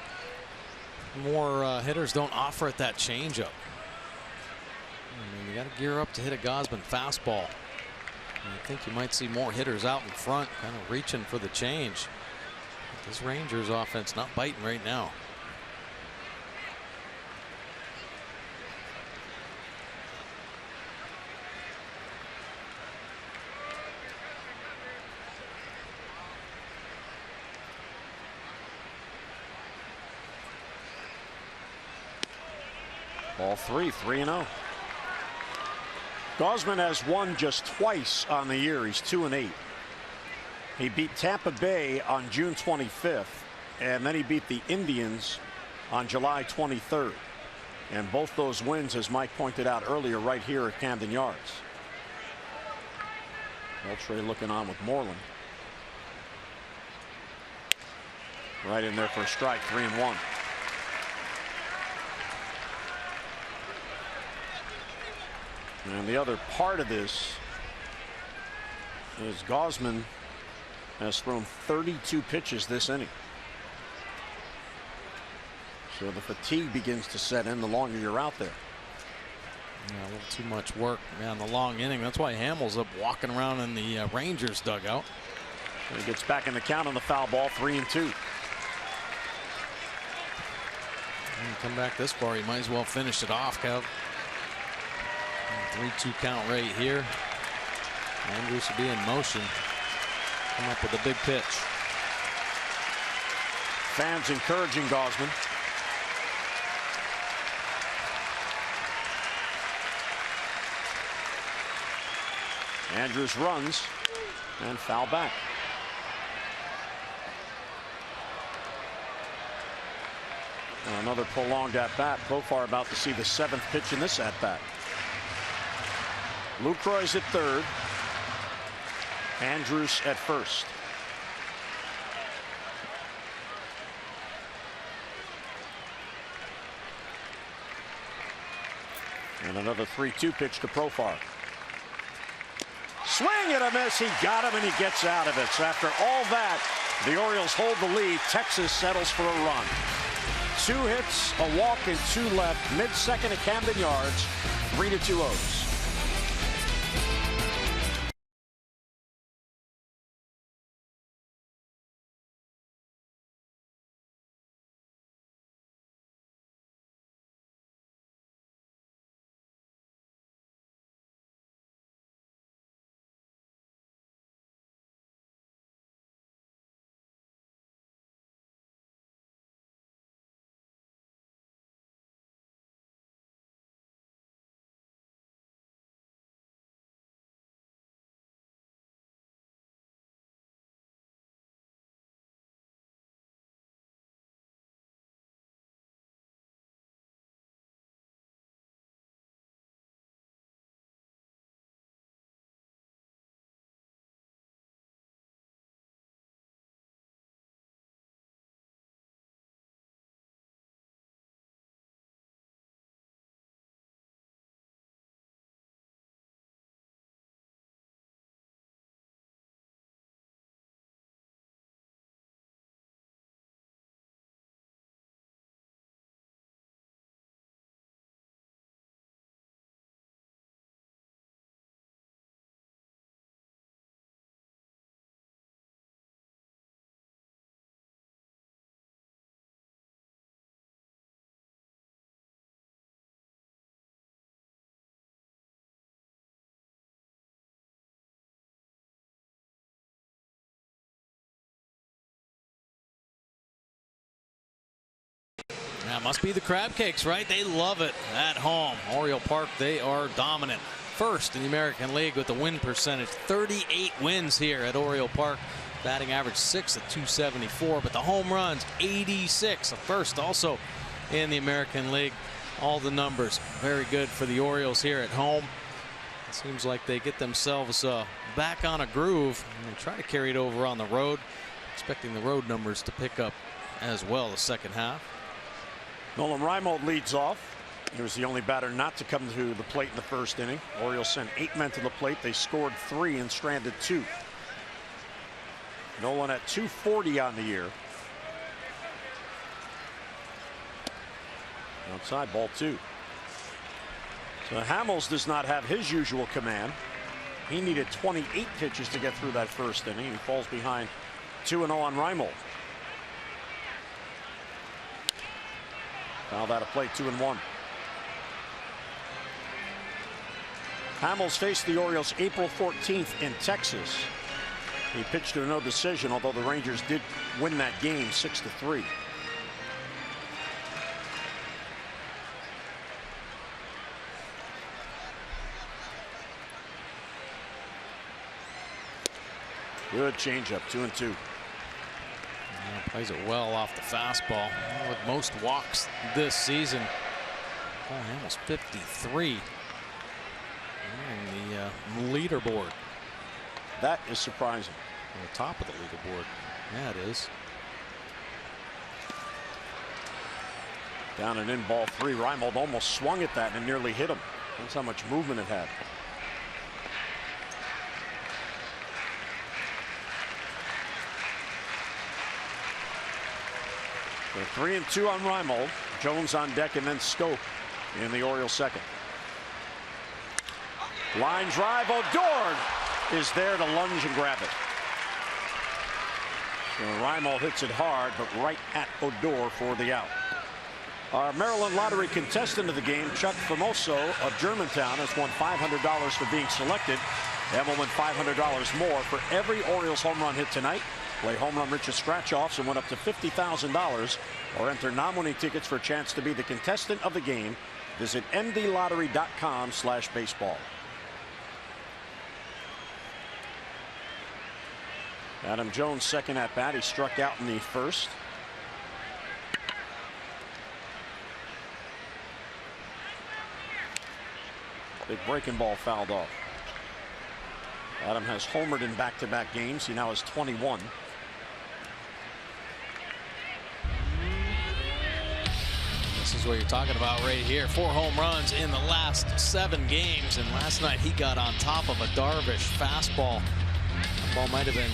more hitters don't offer at that changeup. I mean, you got to gear up to hit a Gausman fastball. I think you might see more hitters out in front, kind of reaching for the change. But this Rangers offense not biting right now. Ball 3-0. Gausman has won just twice on the year. He's 2-8. He beat Tampa Bay on June 25th, and then he beat the Indians on July 23rd. And both those wins, as Mike pointed out earlier, right here at Camden Yards. Beltre looking on with Moreland. Right in there for a strike, 3-1. And the other part of this is Gausman has thrown 32 pitches this inning. So the fatigue begins to set in the longer you're out there. Yeah, a little too much work on the long inning. That's why Hamill's up walking around in the Rangers dugout. And he gets back in the count on the foul ball, 3-2. You come back this far, you might as well finish it off, Kev. 3-2 count right here. Andrews will be in motion. Come up with a big pitch. Fans encouraging Gausman. Andrews runs and foul back. Another prolonged at bat. Profar about to see the 7th pitch in this at bat. LUCROY's at third. Andrews at first. And another 3-2 pitch to Profar. Swing and a miss. He got him and he gets out of it. So after all that, the Orioles hold the lead. Texas settles for a run. 2 hits, a walk, and 2 left. Mid-second at Camden Yards. 3-2 O's. Yeah, must be the crab cakes, right? They love it at home. Oriole Park, they are dominant. First in the American League with the win percentage. 38 wins here at Oriole Park. Batting average 6 at .274, but the home runs 86. First also in the American League. All the numbers very good for the Orioles here at home. It seems like they get themselves back on a groove and they try to carry it over on the road. Expecting the road numbers to pick up as well the second half. Nolan Reimold leads off. He was the only batter not to come to the plate in the first inning. Orioles sent 8 men to the plate. They scored 3 and stranded 2. Nolan at .240 on the year. Outside, ball 2. So Hamels does not have his usual command. He needed 28 pitches to get through that first inning. He falls behind 2-0 on Reimold. Fouled out of play, 2-1. Hamels faced the Orioles April 14th in Texas. He pitched to no decision, although the Rangers did win that game 6-3. Good changeup, 2-2. Yeah, plays it well off the fastball. With most walks this season. Oh, almost 53. And the leaderboard. That is surprising. On the top of the leaderboard. Yeah, it is. Down and in, ball 3. Reimold almost swung at that and nearly hit him. That's how much movement it had. So 3-2 on Reimold. Jones on deck, and then Scope in the Orioles second. Line drive. Odor is there to lunge and grab it. So Reimold hits it hard, but right at Odor for the out. Our Maryland lottery contestant of the game, Chuck Famoso of Germantown, has won $500 for being selected and will win $500 more for every Orioles home run hit tonight. Play home run Rich's scratch-offs and win up to $50,000, or enter non-winning tickets for a chance to be the contestant of the game. Visit mdlottery.com/baseball. Adam Jones second at bat. He struck out in the first. Big breaking ball fouled off. Adam has homered in back-to-back games. He now has 21. This is what you're talking about right here. 4 home runs in the last 7 games, and last night he got on top of a Darvish fastball. That ball might have been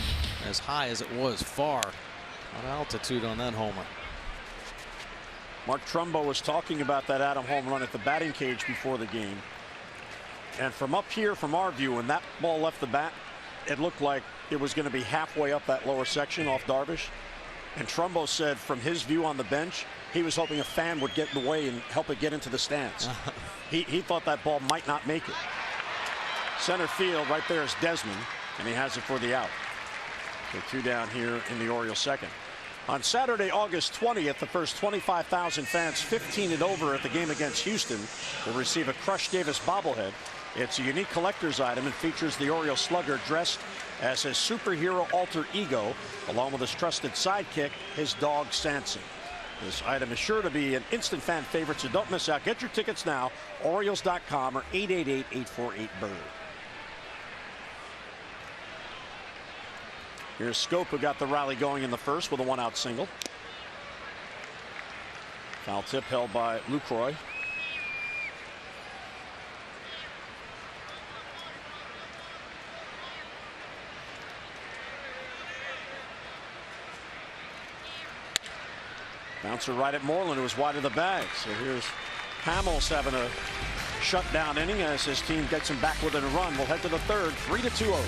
as high as it was far. What altitude on that homer. Mark Trumbo was talking about that Adam home run at the batting cage before the game. And from up here, from our view, when that ball left the bat, it looked like it was going to be halfway up that lower section off Darvish. And Trumbo said from his view on the bench, he was hoping a fan would get in the way and help it get into the stands. He thought that ball might not make it. Center field, right there is Desmond, and he has it for the out. So 2 down here in the Orioles second. On Saturday, August 20th, the first 25,000 fans 15 and over at the game against Houston will receive a Crush Davis bobblehead. It's a unique collector's item and features the Orioles slugger dressed as his superhero alter ego, along with his trusted sidekick, his dog Sanson. This item is sure to be an instant fan favorite, so don't miss out. Get your tickets now, Orioles.com or 888-848-BIRD. Here's Scope, who got the rally going in the first with a 1-out single. Foul tip held by LUCROY. Bouncer right at Moreland, who was wide of the bag. So here's Hamels having a shutdown inning as his team gets him back within a run. We'll head to the third, 3-2 O's.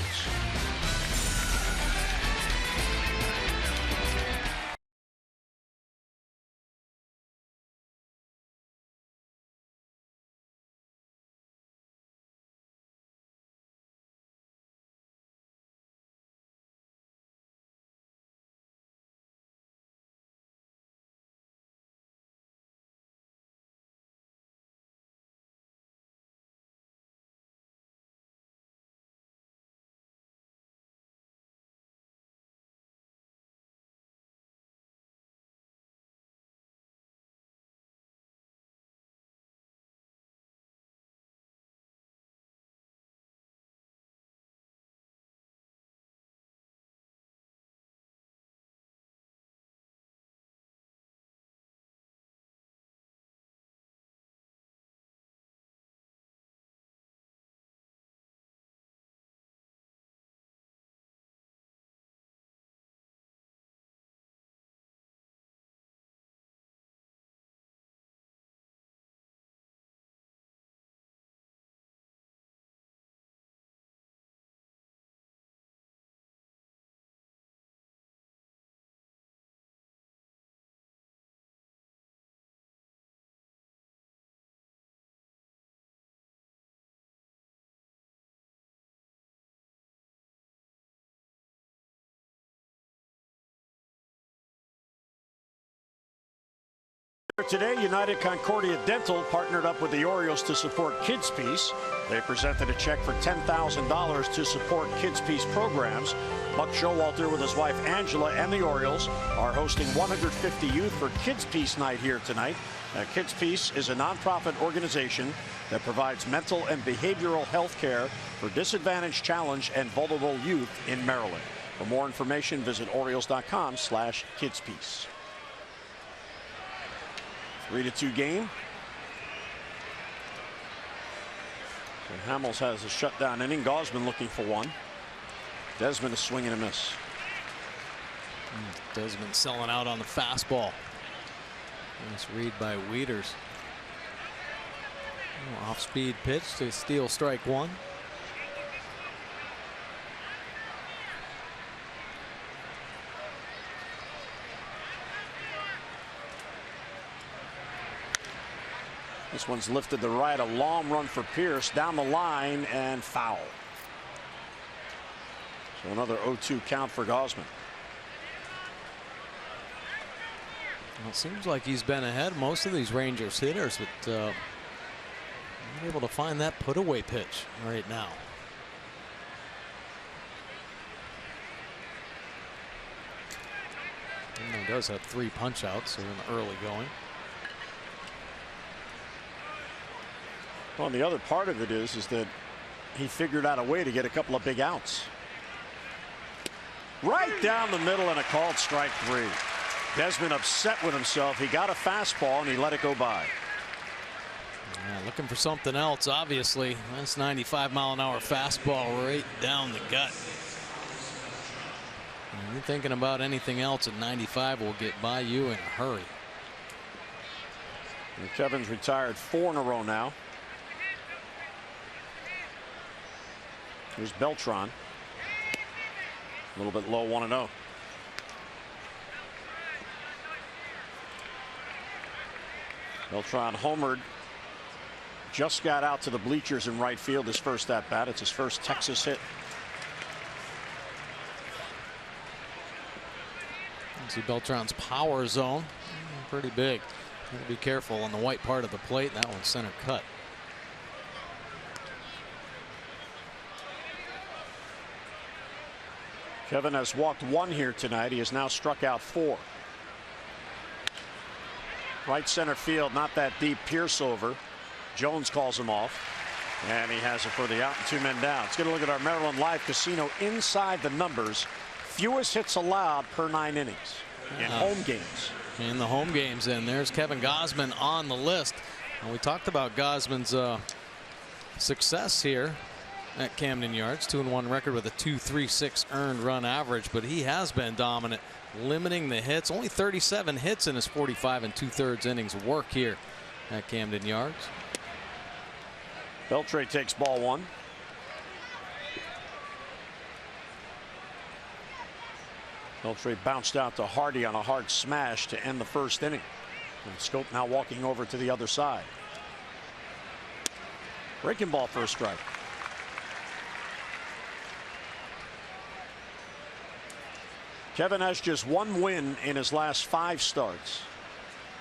Today, United Concordia Dental partnered up with the Orioles to support Kids Peace. They presented a check for $10,000 to support Kids Peace programs. Buck Showalter with his wife Angela and the Orioles are hosting 150 youth for Kids Peace night here tonight. Kids Peace is a nonprofit organization that provides mental and behavioral health care for disadvantaged, challenged, and vulnerable youth in Maryland. For more information, visit Orioles.com/kidspeace. 3-2 game. And Hamels has a shutdown inning. Gausman looking for one. Desmond is swinging a miss. Desmond selling out on the fastball. Nice read by WIETERS. Off-speed pitch to steal strike one. This one's lifted to right. A long run for Pierce down the line and foul. So another 0-2 count for Gausman. Well, it seems like he's been ahead most of these Rangers hitters, but not able to find that put-away pitch right now. And he does have 3 punch-outs, so in the early going. Well, the other part of it is that he figured out a way to get a couple of big outs. Right down the middle and a called strike 3. Desmond upset with himself. He got a fastball and he let it go by. Yeah, looking for something else, obviously. That's 95-mile-an-hour fastball right down the gut. And you're thinking about anything else at 95 will get by you in a hurry. And Kevin's retired 4 in a row now. Here's Beltran. A little bit low, 1-0. Beltran homered. Just got out to the bleachers in right field his first at bat. It's his first Texas hit. See Beltran's power zone. Pretty big. Gotta be careful on the white part of the plate. That one's center cut. Kevin has walked 1 here tonight. He has now struck out 4. Right center field, not that deep. Pierce over. Jones calls him off. And he has it for the out and 2 men down. Let's get a look at our Maryland Live Casino inside the numbers. Fewest hits allowed per 9 innings in home games. In the home games, and there's Kevin Gausman on the list. And we talked about Gausman's success here at Camden Yards. 2-1 record with a 2.36 earned run average, but he has been dominant, limiting the hits. Only 37 hits in his 45 2/3 innings of work here at Camden Yards. Beltre takes ball 1. Beltre bounced out to Hardy on a hard smash to end the first inning. And Scope now walking over to the other side. Breaking ball for a strike. Kevin has just 1 win in his last 5 starts.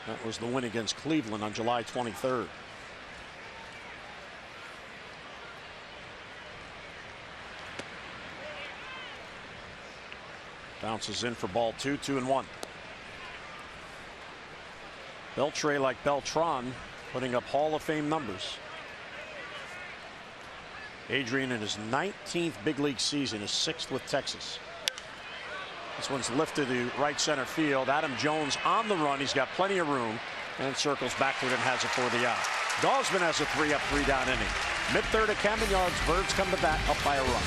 That was the win against Cleveland on July 23rd. Bounces in for ball 2, 2-1. Beltre, like Beltran, putting up Hall of Fame numbers. Adrian in his 19th big league season, his 6th with Texas. This one's lifted to right center field. Adam Jones on the run. He's got plenty of room and circles backward and has it for the out. Gausman has a 3-up, 3-down inning. Mid-third at Camden Yards. Birds come to bat up by a run.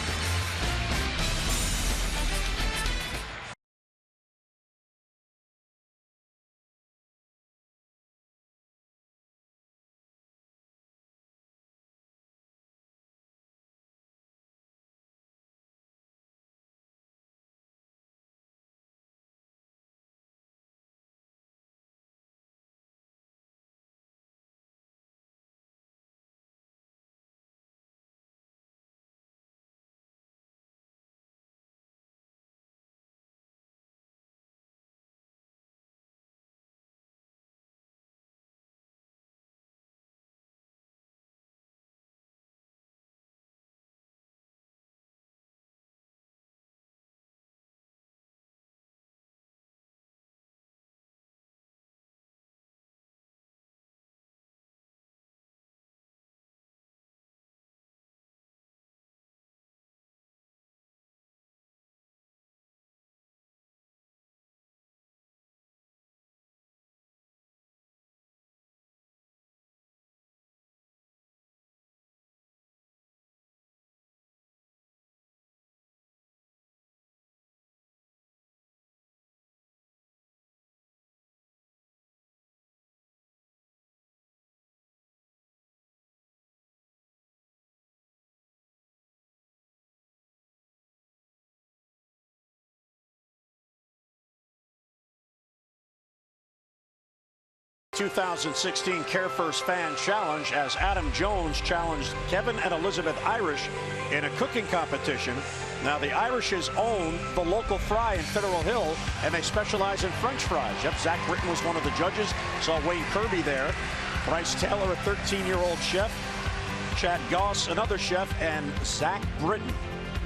2016 Care First Fan Challenge as Adam Jones challenged Kevin and Elizabeth Irish in a cooking competition. Now, the Irishes own the local fry in Federal Hill, and they specialize in French fries. Yep, Zach Britton was one of the judges. Saw Wayne Kirby there. Bryce Taylor, a 13-year-old chef. Chad Goss, another chef, and Zach Britton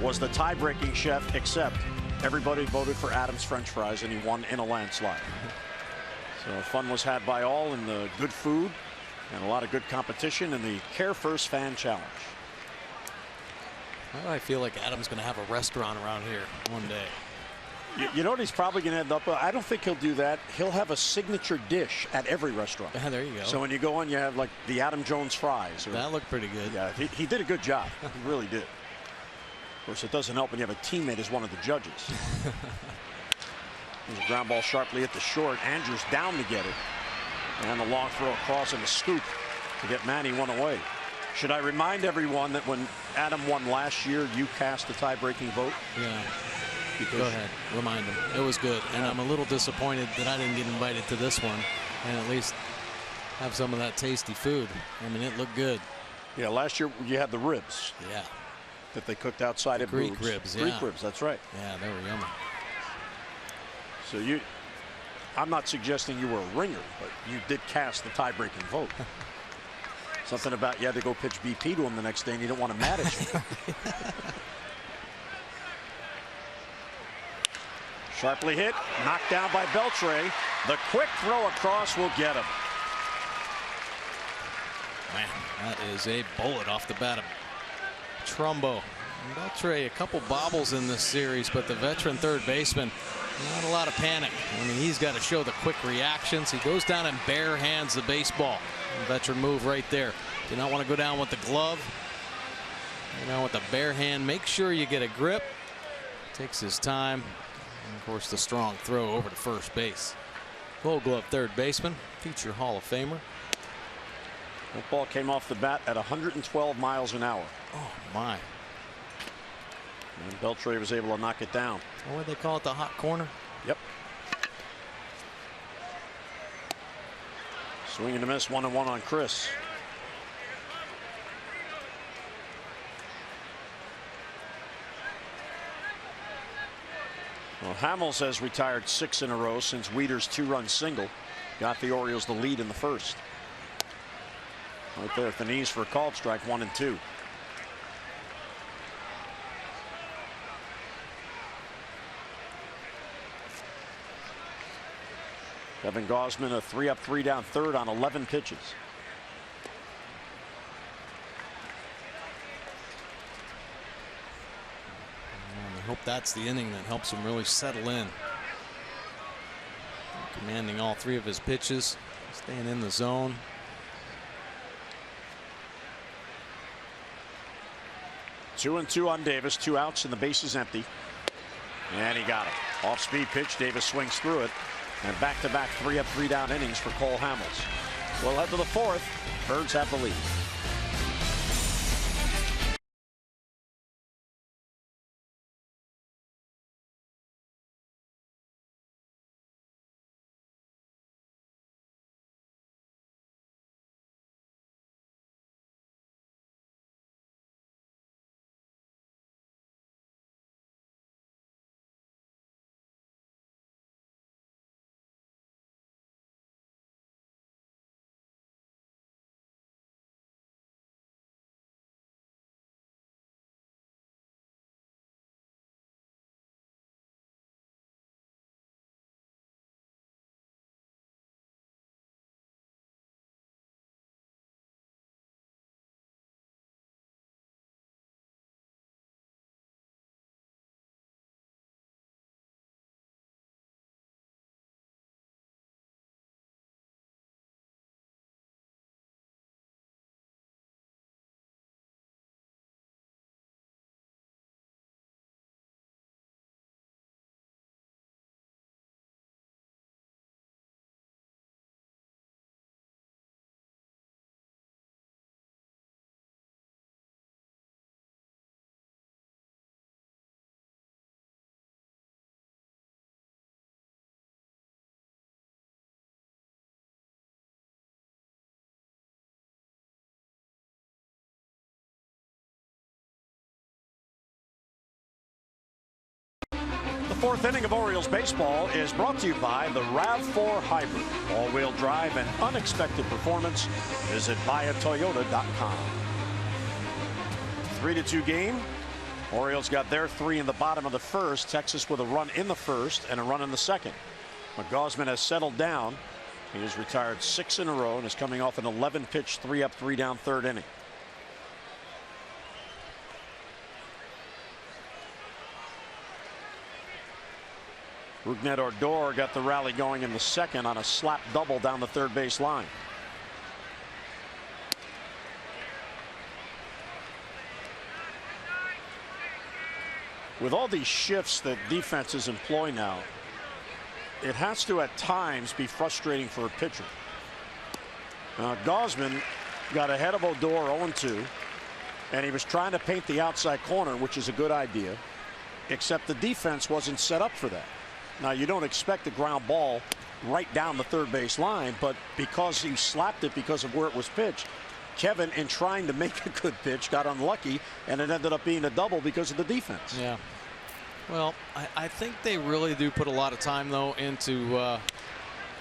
was the tie-breaking chef, except everybody voted for Adam's French fries, and he won in a landslide. So fun was had by all in the good food and a lot of good competition in the Care First Fan Challenge. I feel like Adam's going to have a restaurant around here one day. You know what he's probably going to end up with? I don't think he'll do that. He'll have a signature dish at every restaurant. Yeah, there you go. So when you go in, you have like the Adam Jones fries. Or, that looked pretty good. Yeah, he did a good job. He really did. Of course, it doesn't help when you have a teammate as one of the judges. There's a ground ball sharply at the short. Andrews down to get it. And the long throw across and the scoop to get Manny one away. Should I remind everyone that when Adam won last year, you cast the tie-breaking vote? Yeah. Go ahead. Remind him. It was good. And I'm a little disappointed that I didn't get invited to this one and at least have some of that tasty food. I mean, it looked good. Yeah, last year you had the ribs. Yeah. That they cooked outside at Greek Boobs. ribs, yeah. Greek ribs, that's right. Yeah, they were yummy. So I'm not suggesting you were a ringer, but you did cast the tie-breaking vote. Something about you had to go pitch BP to him the next day and you didn't want to mad at you. Sharply hit, knocked down by Beltre. The quick throw across will get him. Man, that is a bullet off the bat of Trumbo. Beltre, a couple bobbles in this series, but the veteran third baseman, not a lot of panic. I mean, he's got to show the quick reactions. He goes down and bare hands the baseball. Veteran move right there. Do not want to go down with the glove. You know, with the bare hand, make sure you get a grip. Takes his time. And of course, the strong throw over to first base. Gold Glove third baseman, future Hall of Famer. That ball came off the bat at 112 miles an hour. Oh, my. And Beltre was able to knock it down. What do they call it, the hot corner? Yep. Swing and a miss, 1-1 on Chris. Well, Hamels has retired 6 in a row since WIETERS' 2-run single got the Orioles the lead in the first. Right there at the knees for a called strike, 1 and 2. Kevin Gausman, a 3-up, 3-down third on 11 pitches. I hope that's the inning that helps him really settle in. Commanding all 3 of his pitches, staying in the zone. Two and 2 on Davis, 2 outs and the base is empty. And he got it. Off speed pitch, Davis swings through it. And back-to-back 3-up, 3-down innings for Cole Hamels. We'll head to the 4th. Birds have the lead. fourth inning of Orioles baseball is brought to you by the RAV4 Hybrid. All-wheel drive and unexpected performance. Visit buyatoyota.com. 3-2 game. Orioles got their 3 in the bottom of the first. Texas with a run in the first and a run in the second. Gaussman has settled down. He has retired 6 in a row and is coming off an 11-pitch, 3-up, 3-down third inning. Rougned Odor got the rally going in the second on a slap double down the third base line. With all these shifts that defenses employ now, it has to at times be frustrating for a pitcher. Gaussman got ahead of Odor 0-2, and he was trying to paint the outside corner, which is a good idea, except the defense wasn't set up for that. Now, you don't expect a ground ball right down the third base line, but because he slapped it because of where it was pitched, Kevin, in trying to make a good pitch, got unlucky, and it ended up being a double because of the defense. Yeah. Well, I think they really do put a lot of time, though, into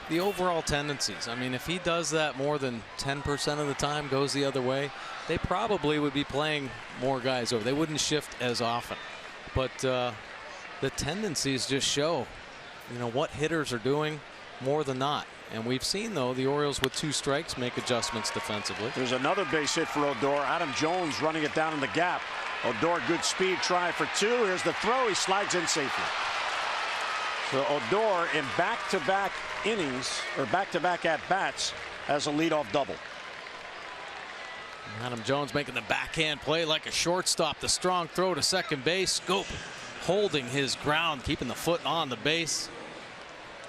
the overall tendencies. I mean, if he does that more than 10% of the time, goes the other way, they probably would be playing more guys over. They wouldn't shift as often. But the tendencies just show, you know, what hitters are doing more than not. And we've seen, though, the Orioles with 2 strikes make adjustments defensively. There's another base hit for Odor. Adam Jones running it down in the gap. Odor, good speed, trying for 2. Here's the throw. He slides in safely. So Odor, in back-to-back innings, or back-to-back at-bats, has a leadoff double. Adam Jones making the backhand play like a shortstop. The strong throw to second base. Scope holding his ground, keeping the foot on the base.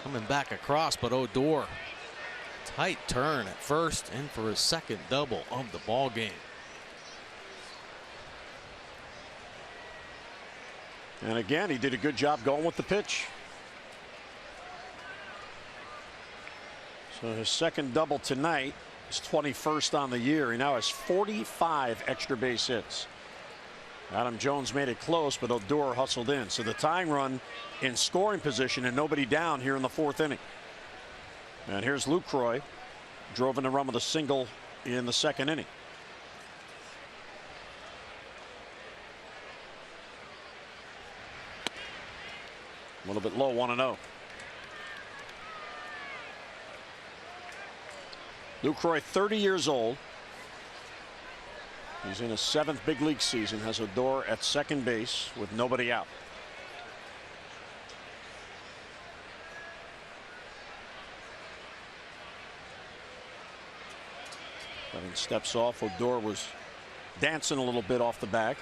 Coming back across, but Odor, tight turn at first, and for his second double of the ball game. And again, he did a good job going with the pitch. So his second double tonight, his 21st on the year. He now has 45 extra base hits. Adam Jones made it close, but Odor hustled in. So the tying run in scoring position and nobody down here in the 4th inning. And here's LUCROY, drove in the run with a single in the 2nd inning. A little bit low, 1-0. LUCROY, 30 years old. He's in his 7th big league season, has Odor at second base with nobody out. Kevin steps off. Odor was dancing a little bit off the bag.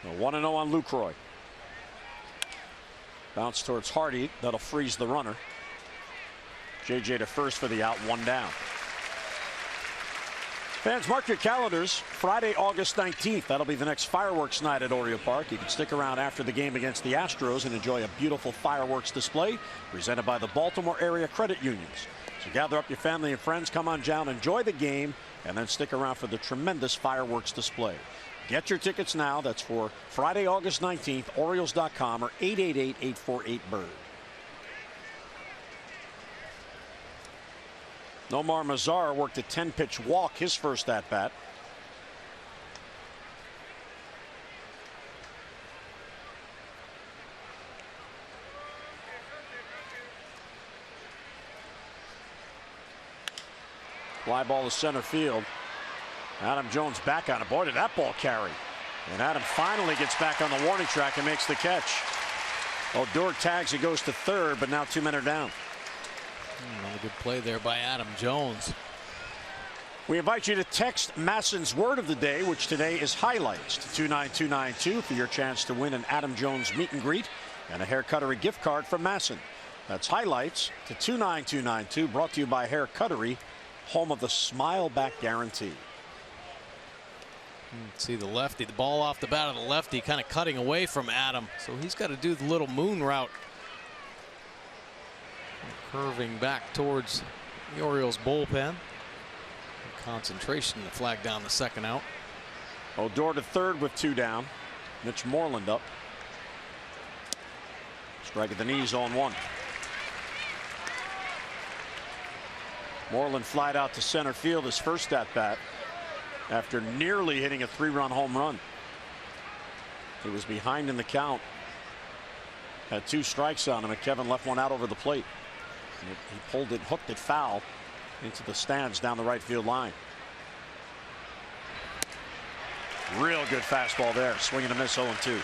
A 1-0 on LUCROY. Bounce towards Hardy. That'll freeze the runner. JJ to first for the out, 1 down. Fans, mark your calendars. Friday, August 19th. That'll be the next fireworks night at Oriole Park. You can stick around after the game against the Astros and enjoy a beautiful fireworks display presented by the Baltimore area credit unions. So gather up your family and friends, come on down, enjoy the game, and then stick around for the tremendous fireworks display. Get your tickets now. That's for Friday, August 19th, Orioles.com or 888-848-BIRD. Nomar Mazara worked a 10-pitch walk his first at-bat. Fly ball to center field. Adam Jones back on it. Boy, did that ball carry. And Adam finally gets back on the warning track and makes the catch. Odor tags. He goes to third, but now 2 men are down. Another good play there by Adam Jones. We invite you to text Masson's word of the day, which today is highlights, to 29292 for your chance to win an Adam Jones meet and greet and a Hair Cuttery gift card from Masson. That's highlights to 29292, brought to you by Hair Cuttery, home of the Smile Back Guarantee. See the lefty, the ball off the bat of the lefty, kind of cutting away from Adam. So he's got to do the little moon route curving back towards the Orioles bullpen. Concentration to flag down the second out. Odor to third with 2 down. Mitch Moreland up. Strike at the knees on 1. Moreland flied out to center field his first at bat after nearly hitting a 3-run home run. He was behind in the count. Had 2 strikes on him, and Kevin left one out over the plate. He pulled it, hooked it foul into the stands down the right field line. Real good fastball there. Swing and a miss, 0-2.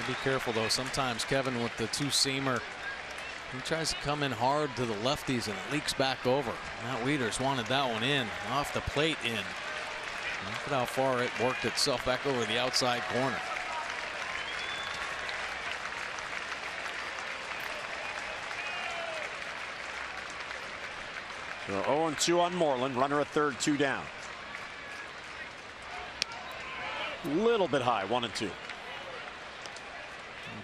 Be careful though. Sometimes Kevin with the 2-seamer, he tries to come in hard to the lefties and it leaks back over. Matt Wieters wanted that one in, off the plate in. Look at how far it worked itself back over the outside corner. So 0-2 on Moreland. Runner at third, 2 down. Little bit high, 1-2.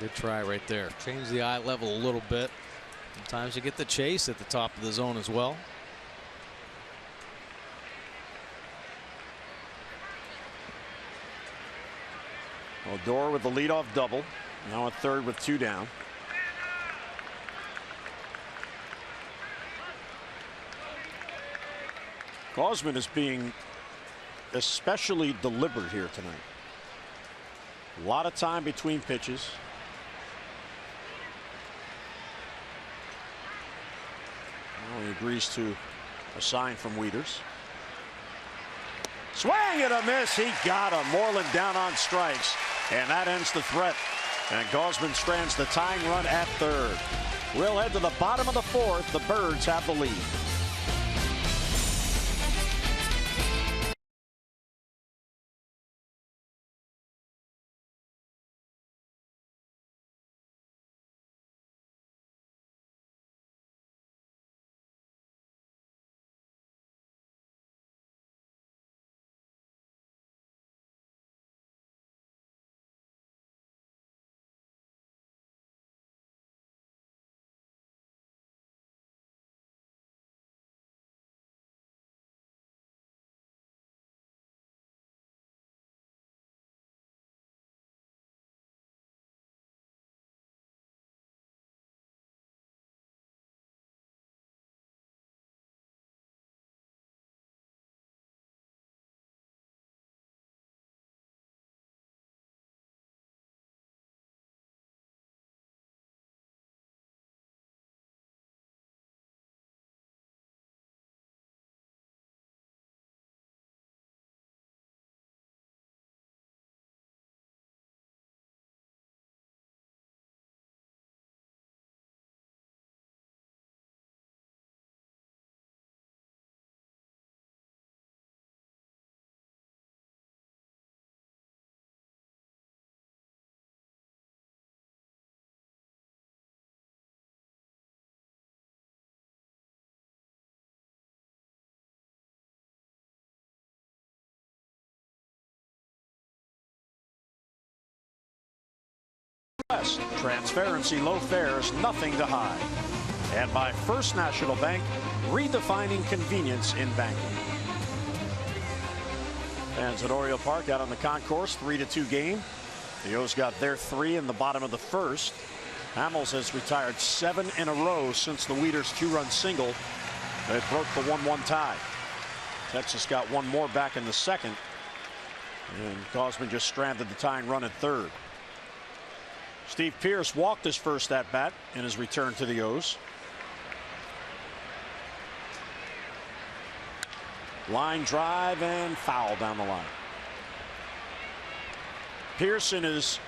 Good try right there. Change the eye level a little bit. Sometimes you get the chase at the top of the zone as well. Odor with the leadoff double. Now at third with 2 down. Gausman is being especially deliberate here tonight. A lot of time between pitches. Well, he agrees to a sign from Wieters. Swing and a miss. He got him. Moreland down on strikes. And that ends the threat. And Gausman strands the tying run at third. We'll head to the bottom of the 4th. The Birds have the lead. Transparency, low fares, nothing to hide. And by First National Bank, redefining convenience in banking. Fans at Oriole Park out on the concourse, 3-2 game. The O's got their 3 in the bottom of the 1st. Hamels has retired 7 in a row since the Wieters 2-run single that broke the 1-1 tie. Texas got 1 more back in the 2nd. And Gausman just stranded the tying run at 3rd. Steve Pearce walked his first at bat in his return to the O's. Line drive and foul down the line. Pearce in his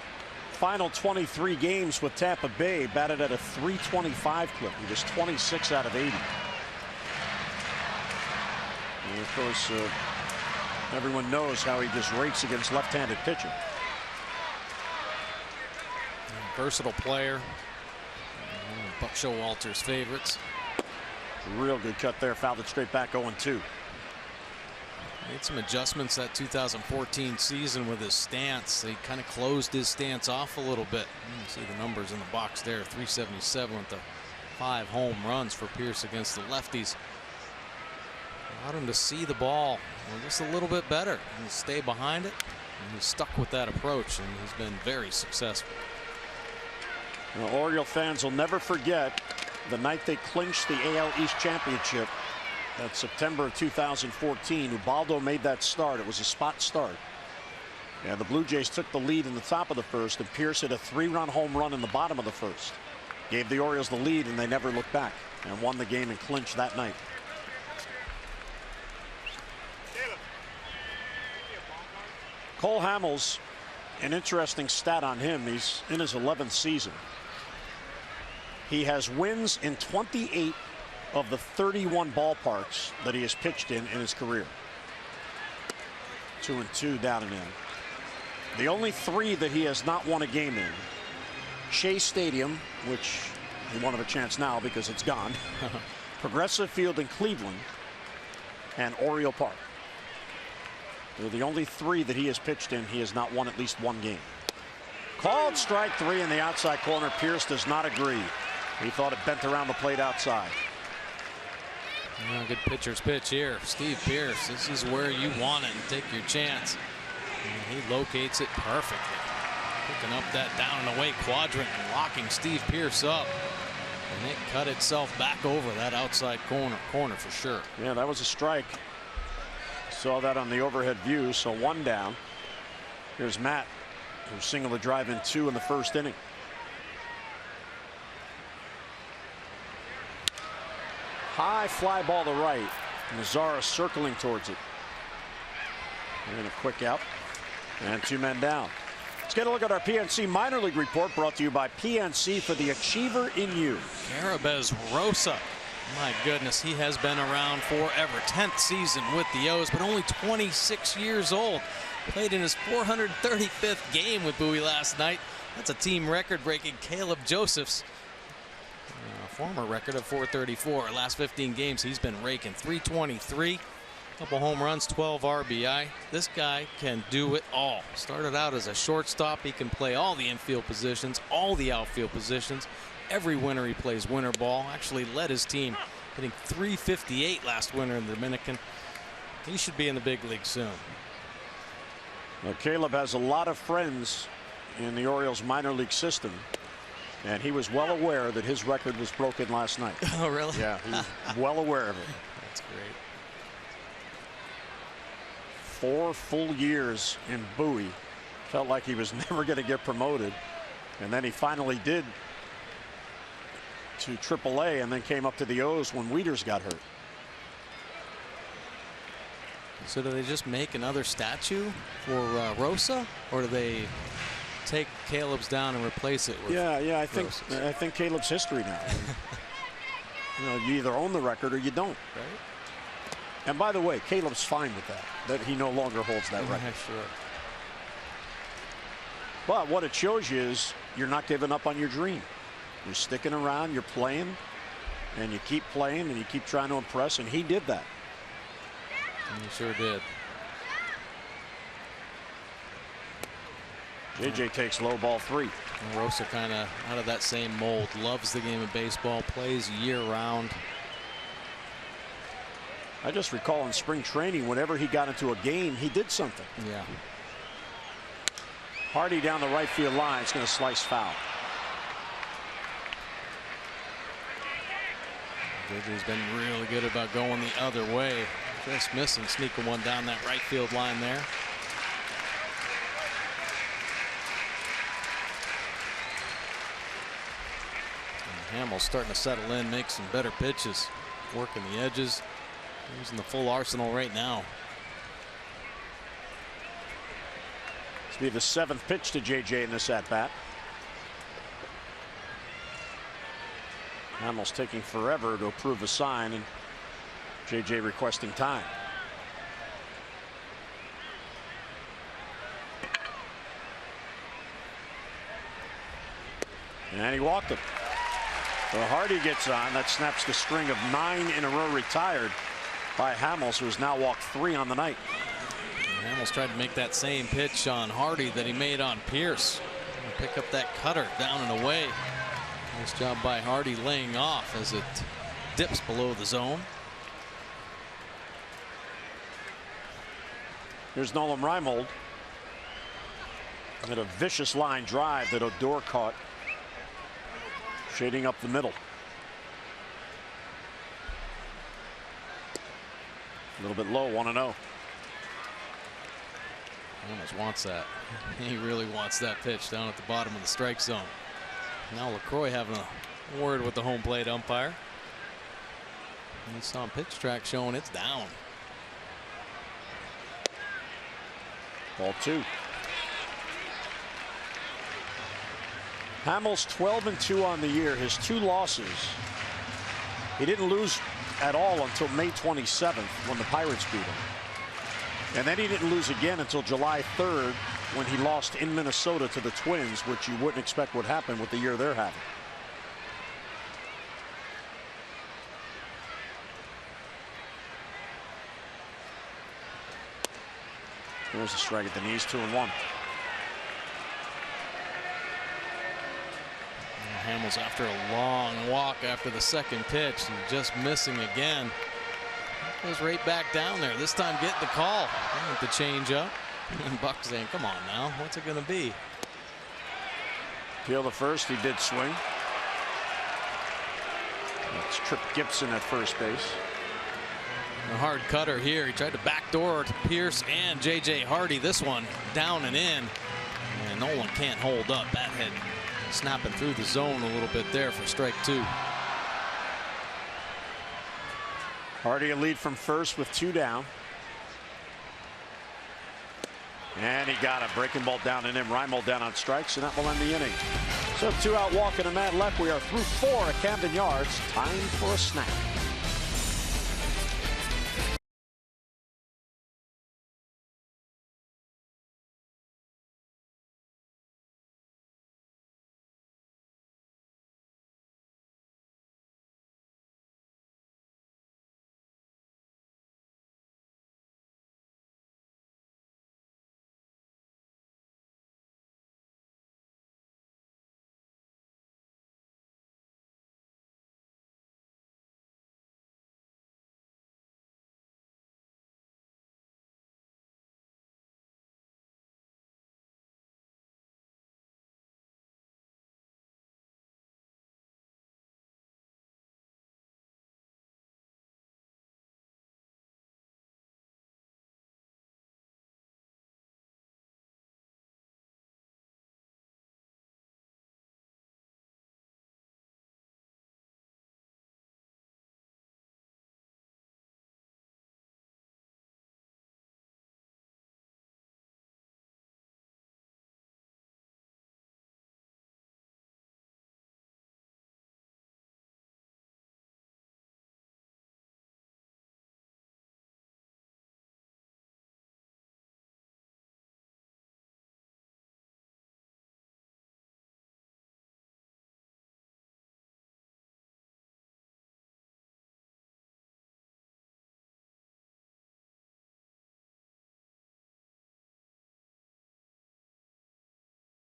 final 23 games with Tampa Bay batted at a .325 clip. He was 26 out of 80. And of course, everyone knows how he just rakes against left-handed pitching. Versatile player. Buck Showalter's favorites. Real good cut there. Fouled it straight back 0-2. Made some adjustments that 2014 season with his stance. He kind of closed his stance off a little bit. You see the numbers in the box there. 377 with the 5 home runs for Pierce against the lefties. Allowed him to see the ball just a little bit better and stay behind it. And he's stuck with that approach, and he's been very successful. Well, Oriole fans will never forget the night they clinched the AL East Championship. That's September of 2014. Ubaldo made that start. It was a spot start. And the Blue Jays took the lead in the top of the first, and Pierce hit a 3-run home run in the bottom of the first. Gave the Orioles the lead, and they never looked back and won the game and clinched that night. Cole Hamels, an interesting stat on him. He's in his 11th season. He has wins in 28 of the 31 ballparks that he has pitched in his career. 2-2 down and in. The only 3 that he has not won a game in: Shea Stadium, which he won't have a chance now because it's gone, Progressive Field in Cleveland, and Oriole Park. They're the only 3 that he has pitched in. He has not won at least 1 game. Called strike 3 in the outside corner. Pierce does not agree. He thought it bent around the plate outside. Good pitcher's pitch here. Steve Pierce, this is where you want it and take your chance. And he locates it perfectly. Picking up that down and away quadrant and locking Steve Pierce up. And it cut itself back over that outside corner for sure. Yeah, that was a strike. Saw that on the overhead view. So 1 down. Here's Matt, who singled a drive in 2 in the first inning. High fly ball to right. MAZARA circling towards it. And a quick out. And 2 men down. Let's get a look at our PNC minor league report, brought to you by PNC for the achiever in you. Garabez Rosa. My goodness, he has been around forever. 10th season with the O's, but only 26 years old. Played in his 435th game with Bowie last night. That's a team record breaking Caleb Joseph's former record of 434. Last 15 games he's been raking. 323, couple home runs, 12 RBI. This guy can do it all. Started out as a shortstop. He can play all the infield positions, all the outfield positions. Every winter he plays winter ball. Actually led his team, hitting 358 last winter in the Dominican. He should be in the big league soon. Well, Caleb has a lot of friends in the Orioles minor league system, and he was well aware that his record was broken last night. Oh, really? Yeah, he was well aware of it. That's great. 4 full years in Bowie. Felt like he was never going to get promoted, and then he finally did to AAA, and then came up to the O's when WIETERS got hurt. So do they just make another statue for Rosa, or do they take Caleb's down and replace it with I think Caleb's history now. You either own the record or you don't. Right. And by the way, Caleb's fine with that he no longer holds that record. Sure. But what it shows you is you're not giving up on your dream. You're sticking around, you're playing, and you keep playing, and you keep trying to impress, and he did that. And he sure did. JJ takes low ball 3. And Rosa kind of out of that same mold. Loves the game of baseball, plays year round. I just recall in spring training, whenever he got into a game, he did something. Yeah. Hardy down the right field line. It's going to slice foul. JJ's been really good about going the other way. Just missing, sneaking one down that right field line there. And Hamels starting to settle in, make some better pitches, working the edges, using the full arsenal right now. This will be the 7th pitch to JJ in this at bat. Hamels taking forever to approve a sign, and JJ requesting time. And he walked him. So Hardy gets on. That snaps the string of 9 in a row retired by Hamels, who has now walked 3 on the night. And Hamels tried to make that same pitch on Hardy that he made on Pierce. Pick up that cutter down and away. Nice job by Hardy laying off as it dips below the zone. Here's Nolan Reimold. And a vicious line drive that Odor caught. Shading up the middle. A little bit low, 1-0. Almost wants that. He really wants that pitch down at the bottom of the strike zone. Now LUCROY having a word with the home plate umpire. And he saw pitch track showing it's down. Ball 2. Hamels 12-2 on the year. His 2 losses. He didn't lose at all until May 27th when the Pirates beat him. And then he didn't lose again until July 3rd when he lost in Minnesota to the Twins, which you wouldn't expect would happen with the year they're having. There's a strike at the knees, 2-1. Hamels after a long walk after the second pitch and just missing again. Goes right back down there. This time getting the call. The change up. And Buck saying, come on now. What's it going to be? Peel the first. He did swing. That's Tripp Gibson at first base. A hard cutter here. He tried to backdoor to Pierce and J.J. Hardy. This one down and in. And Nolan can't hold up. Bat head snapping through the zone a little bit there for strike 2. Hardy a lead from first with 2 down. And he got a breaking ball down in him. Reimold down on strikes, and that will end the inning. So 2 out walking a man left. We are through 4 at Camden Yards. Time for a snack.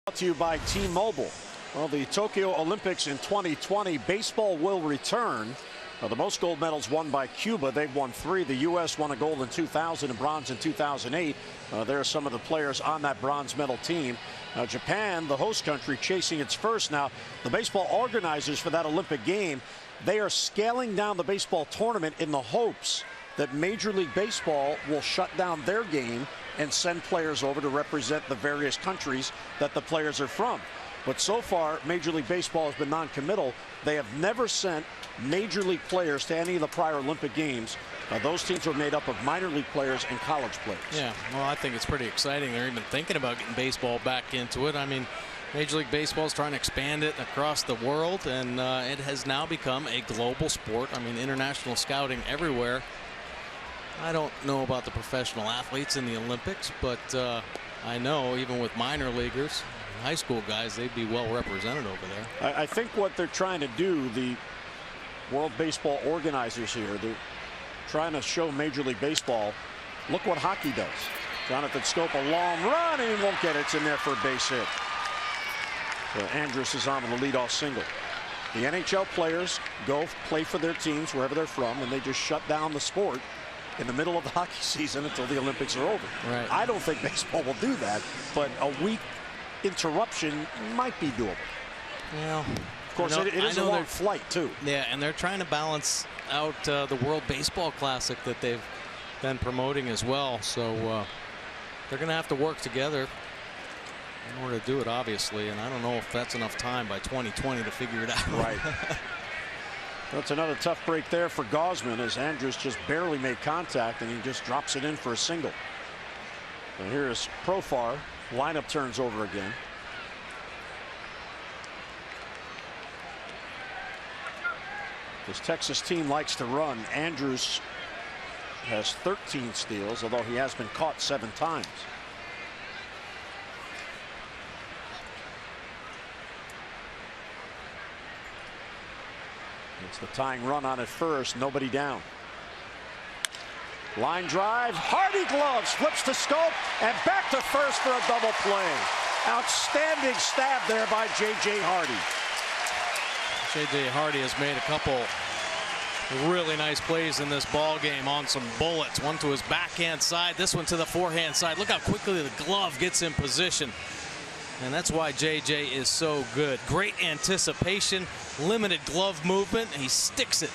Brought to you by T-Mobile. Well, the Tokyo Olympics in 2020, baseball will return. The most gold medals won by Cuba. They've won 3. The U.S. won a gold in 2000 and bronze in 2008. There are some of the players on that bronze medal team. Japan, the host country, chasing its first. Now, the baseball organizers for that Olympic game, they are scaling down the baseball tournament in the hopes that Major League Baseball will shut down their game and send players over to represent the various countries that the players are from. But so far, Major League Baseball has been non-committal. They have never sent Major League players to any of the prior Olympic games. Those teams are made up of minor league players and college players. Yeah, well, I think it's pretty exciting. They're even thinking about getting baseball back into it. I mean, Major League Baseball is trying to expand it across the world, and it has now become a global sport. I mean, international scouting everywhere. I don't know about the professional athletes in the Olympics, but I know even with minor leaguers, high school guys, they'd be well represented over there. I think what they're trying to do, the World Baseball organizers here, they're trying to show Major League Baseball, look what hockey does. Jonathan Scope, a long run, and he won't get it. It's in there for a base hit. So Andrus is on with a leadoff single. The NHL players go play for their teams wherever they're from, and they just shut down the sport in the middle of the hockey season until the Olympics are over. Right. I don't think baseball will do that, but a week interruption might be doable. Well, of course, it is a long flight too. Yeah, and they're trying to balance out the World Baseball Classic that they've been promoting as well. So they're going to have to work together in order to do it, obviously. And I don't know if that's enough time by 2020 to figure it out. Right. That's another tough break there for Gausman, as Andrus just barely made contact and he just drops it in for a single. And here's Profar. Lineup turns over again. This Texas team likes to run. Andrus has 13 steals, although he has been caught 7 times. It's the tying run on at first. Nobody down. Line drive. Hardy gloves. Flips to Scope. And back to first for a double play. Outstanding stab there by J.J. Hardy. J.J. Hardy has made a couple really nice plays in this ball game on some bullets. One to his backhand side. This one to the forehand side. Look how quickly the glove gets in position. And that's why J.J. is so good. Great anticipation, limited glove movement. He sticks it.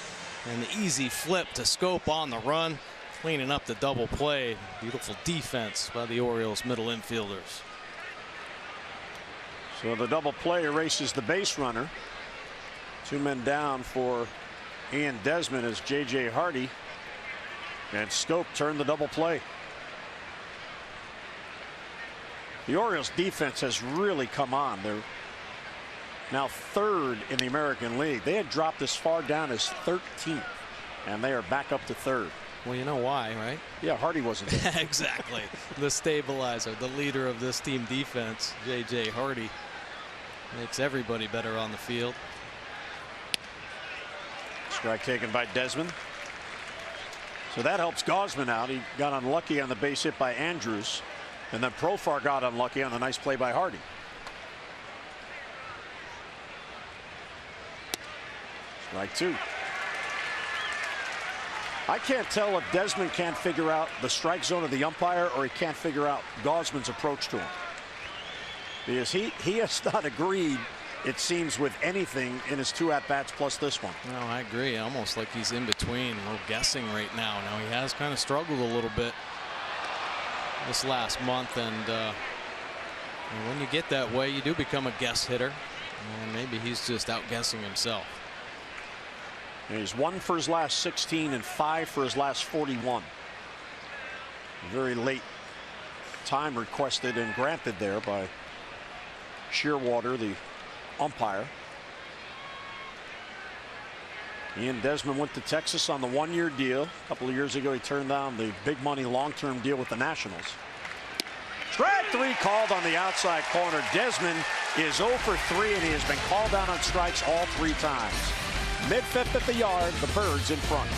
And the easy flip to Scope on the run, cleaning up the double play. Beautiful defense by the Orioles middle infielders. So the double play erases the base runner. 2 men down for Ian Desmond as J.J. Hardy and Scope turn the double play. The Orioles defense has really come on. They're now 3rd in the American League. They had dropped as far down as 13th, and they are back up to 3rd. Well, you know why, right? Yeah, Hardy wasn't there. Exactly. The stabilizer, the leader of this team defense, J.J. Hardy, makes everybody better on the field. Strike taken by Desmond. So that helps Gausman out. He got unlucky on the base hit by Andrus. And then Profar got unlucky on the nice play by Hardy. Strike 2. I can't tell if Desmond can't figure out the strike zone of the umpire or he can't figure out Gausman's approach to him. Because he has not agreed, it seems, with anything in his 2 at-bats plus this one. No, I agree. Almost like he's in between. We're guessing right now. Now he has kind of struggled a little bit this last month, and when you get that way, you do become a guess hitter, and maybe he's just outguessing himself. And he's 1 for his last 16 and 5 for his last 41. Very late time requested and granted there by Shearwater, the umpire. Ian Desmond went to Texas on the 1-year deal. A couple of years ago, he turned down the big money long-term deal with the Nationals. Strike 3 called on the outside corner. Desmond is 0 for 3, and he has been called down on strikes all 3 times. Mid-5th at the yard, the Birds in front.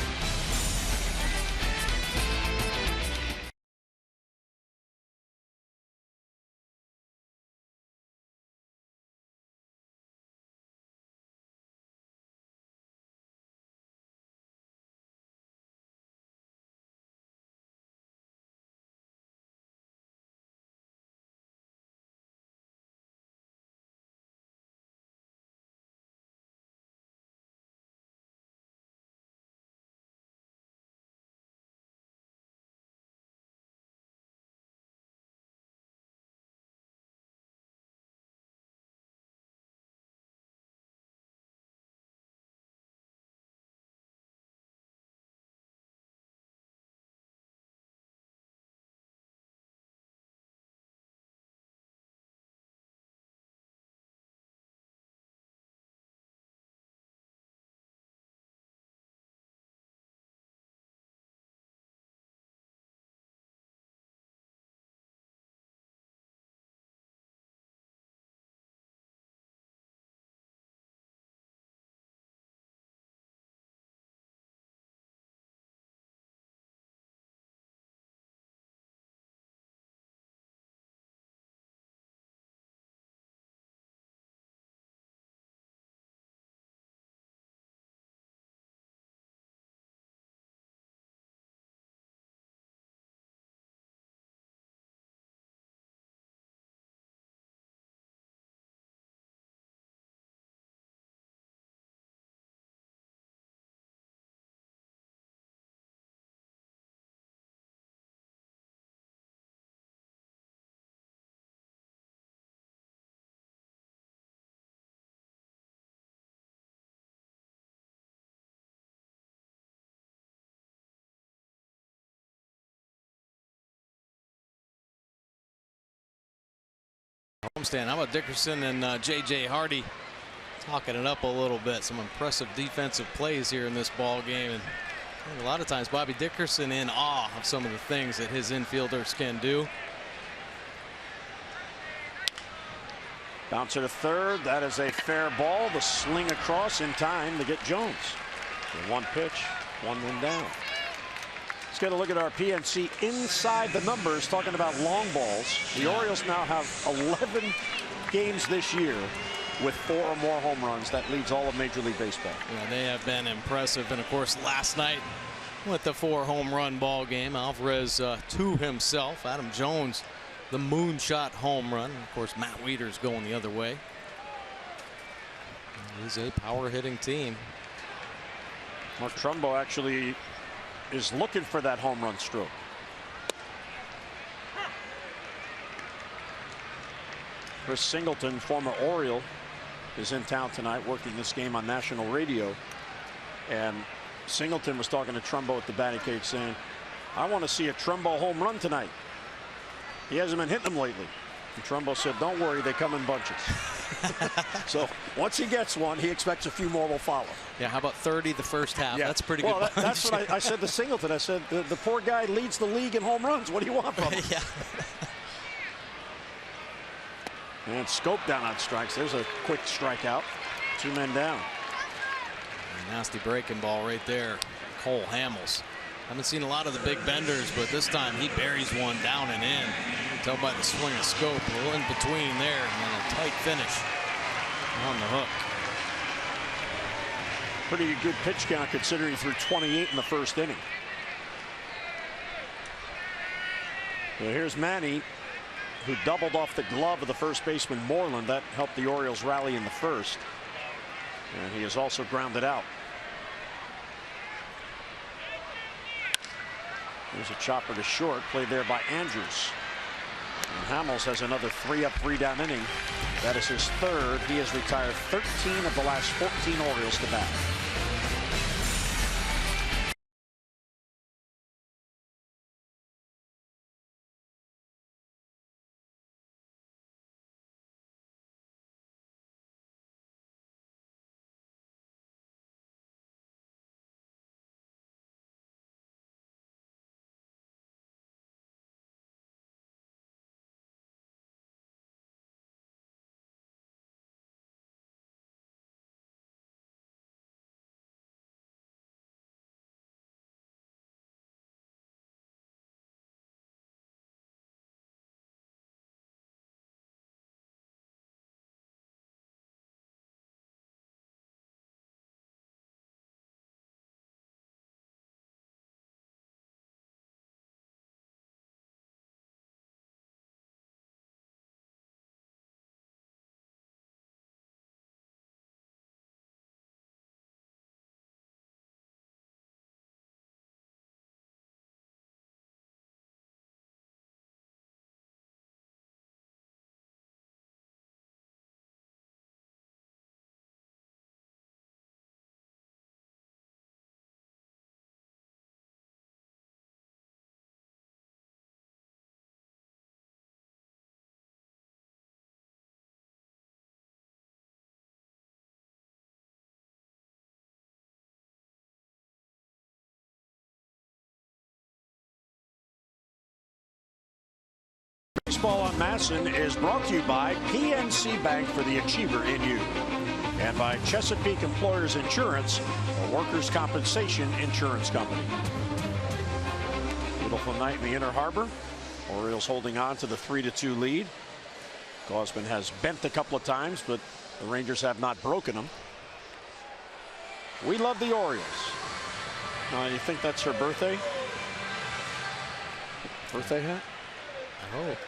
homestand. How about Dickerson and J.J. Hardy talking it up a little bit? Some impressive defensive plays here in this ball game, and a lot of times Bobby Dickerson in awe of some of the things that his infielders can do. Bouncer to third. That is a fair ball. The sling across in time to get Jones. So one pitch, one down. Let's get a look at our PNC inside the numbers, talking about long balls. The Orioles now have 11 games this year with 4 or more home runs. That leads all of Major League Baseball. Yeah, they have been impressive. And of course, last night with the 4 home run ball game, Alvarez to himself. Adam Jones, the moonshot home run. Of course, Matt Wieters going the other way. It is a power hitting team. Mark Trumbo actually is looking for that home run stroke. Chris Singleton, former Oriole, is in town tonight working this game on national radio. And Singleton was talking to Trumbo at the batting cage saying, I want to see a Trumbo home run tonight. He hasn't been hitting them lately. And Trumbo said, don't worry, they come in bunches. So once he gets one, he expects a few more will follow. Yeah, how about 30 the first half? Yeah. That's pretty well, good. That's what I said to Singleton. I said, the poor guy leads the league in home runs. What do you want from him? Yeah. And Scope down on strikes. There's a quick strikeout. 2 men down. A nasty breaking ball right there. Cole Hamels. Haven't seen a lot of the big benders, but this time he buries one down and in. You can tell by the swing of Scope. A little in between there, and then a tight finish on the hook. Pretty good pitch count considering he threw 28 in the first inning. So here's Manny, who doubled off the glove of the first baseman Moreland. That helped the Orioles rally in the first. And he is also grounded out. There's a chopper to short, played there by Andrews. And Hamels has another 3-up, 3-down inning. That is his third. He has retired 13 of the last 14 Orioles to bat. Baseball on Masson is brought to you by PNC Bank for the Achiever in you, and by Chesapeake Employers Insurance, a workers' compensation insurance company. Beautiful night in the Inner Harbor. Orioles holding on to the 3-2 lead. Gausman has bent a couple of times, but the Rangers have not broken them. We love the Orioles. You think that's her birthday? Birthday hat? I hope.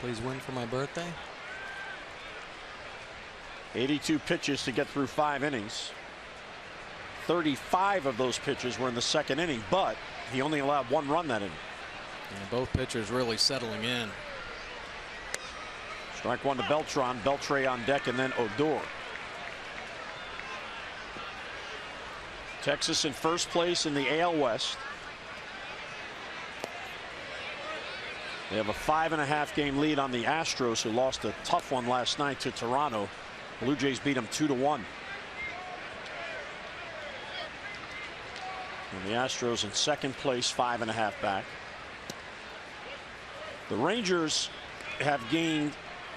Please win for my birthday. 82 pitches to get through 5 innings. 35 of those pitches were in the second inning, but he only allowed 1 run that inning. And both pitchers really settling in. Strike 1 to Beltran. Beltre on deck, and then Odor. Texas in first place in the AL West. They have a 5.5 game lead on the Astros, who lost a tough one last night to Toronto. Blue Jays beat them 2-1. And the Astros in second place, 5.5 back. The Rangers have gained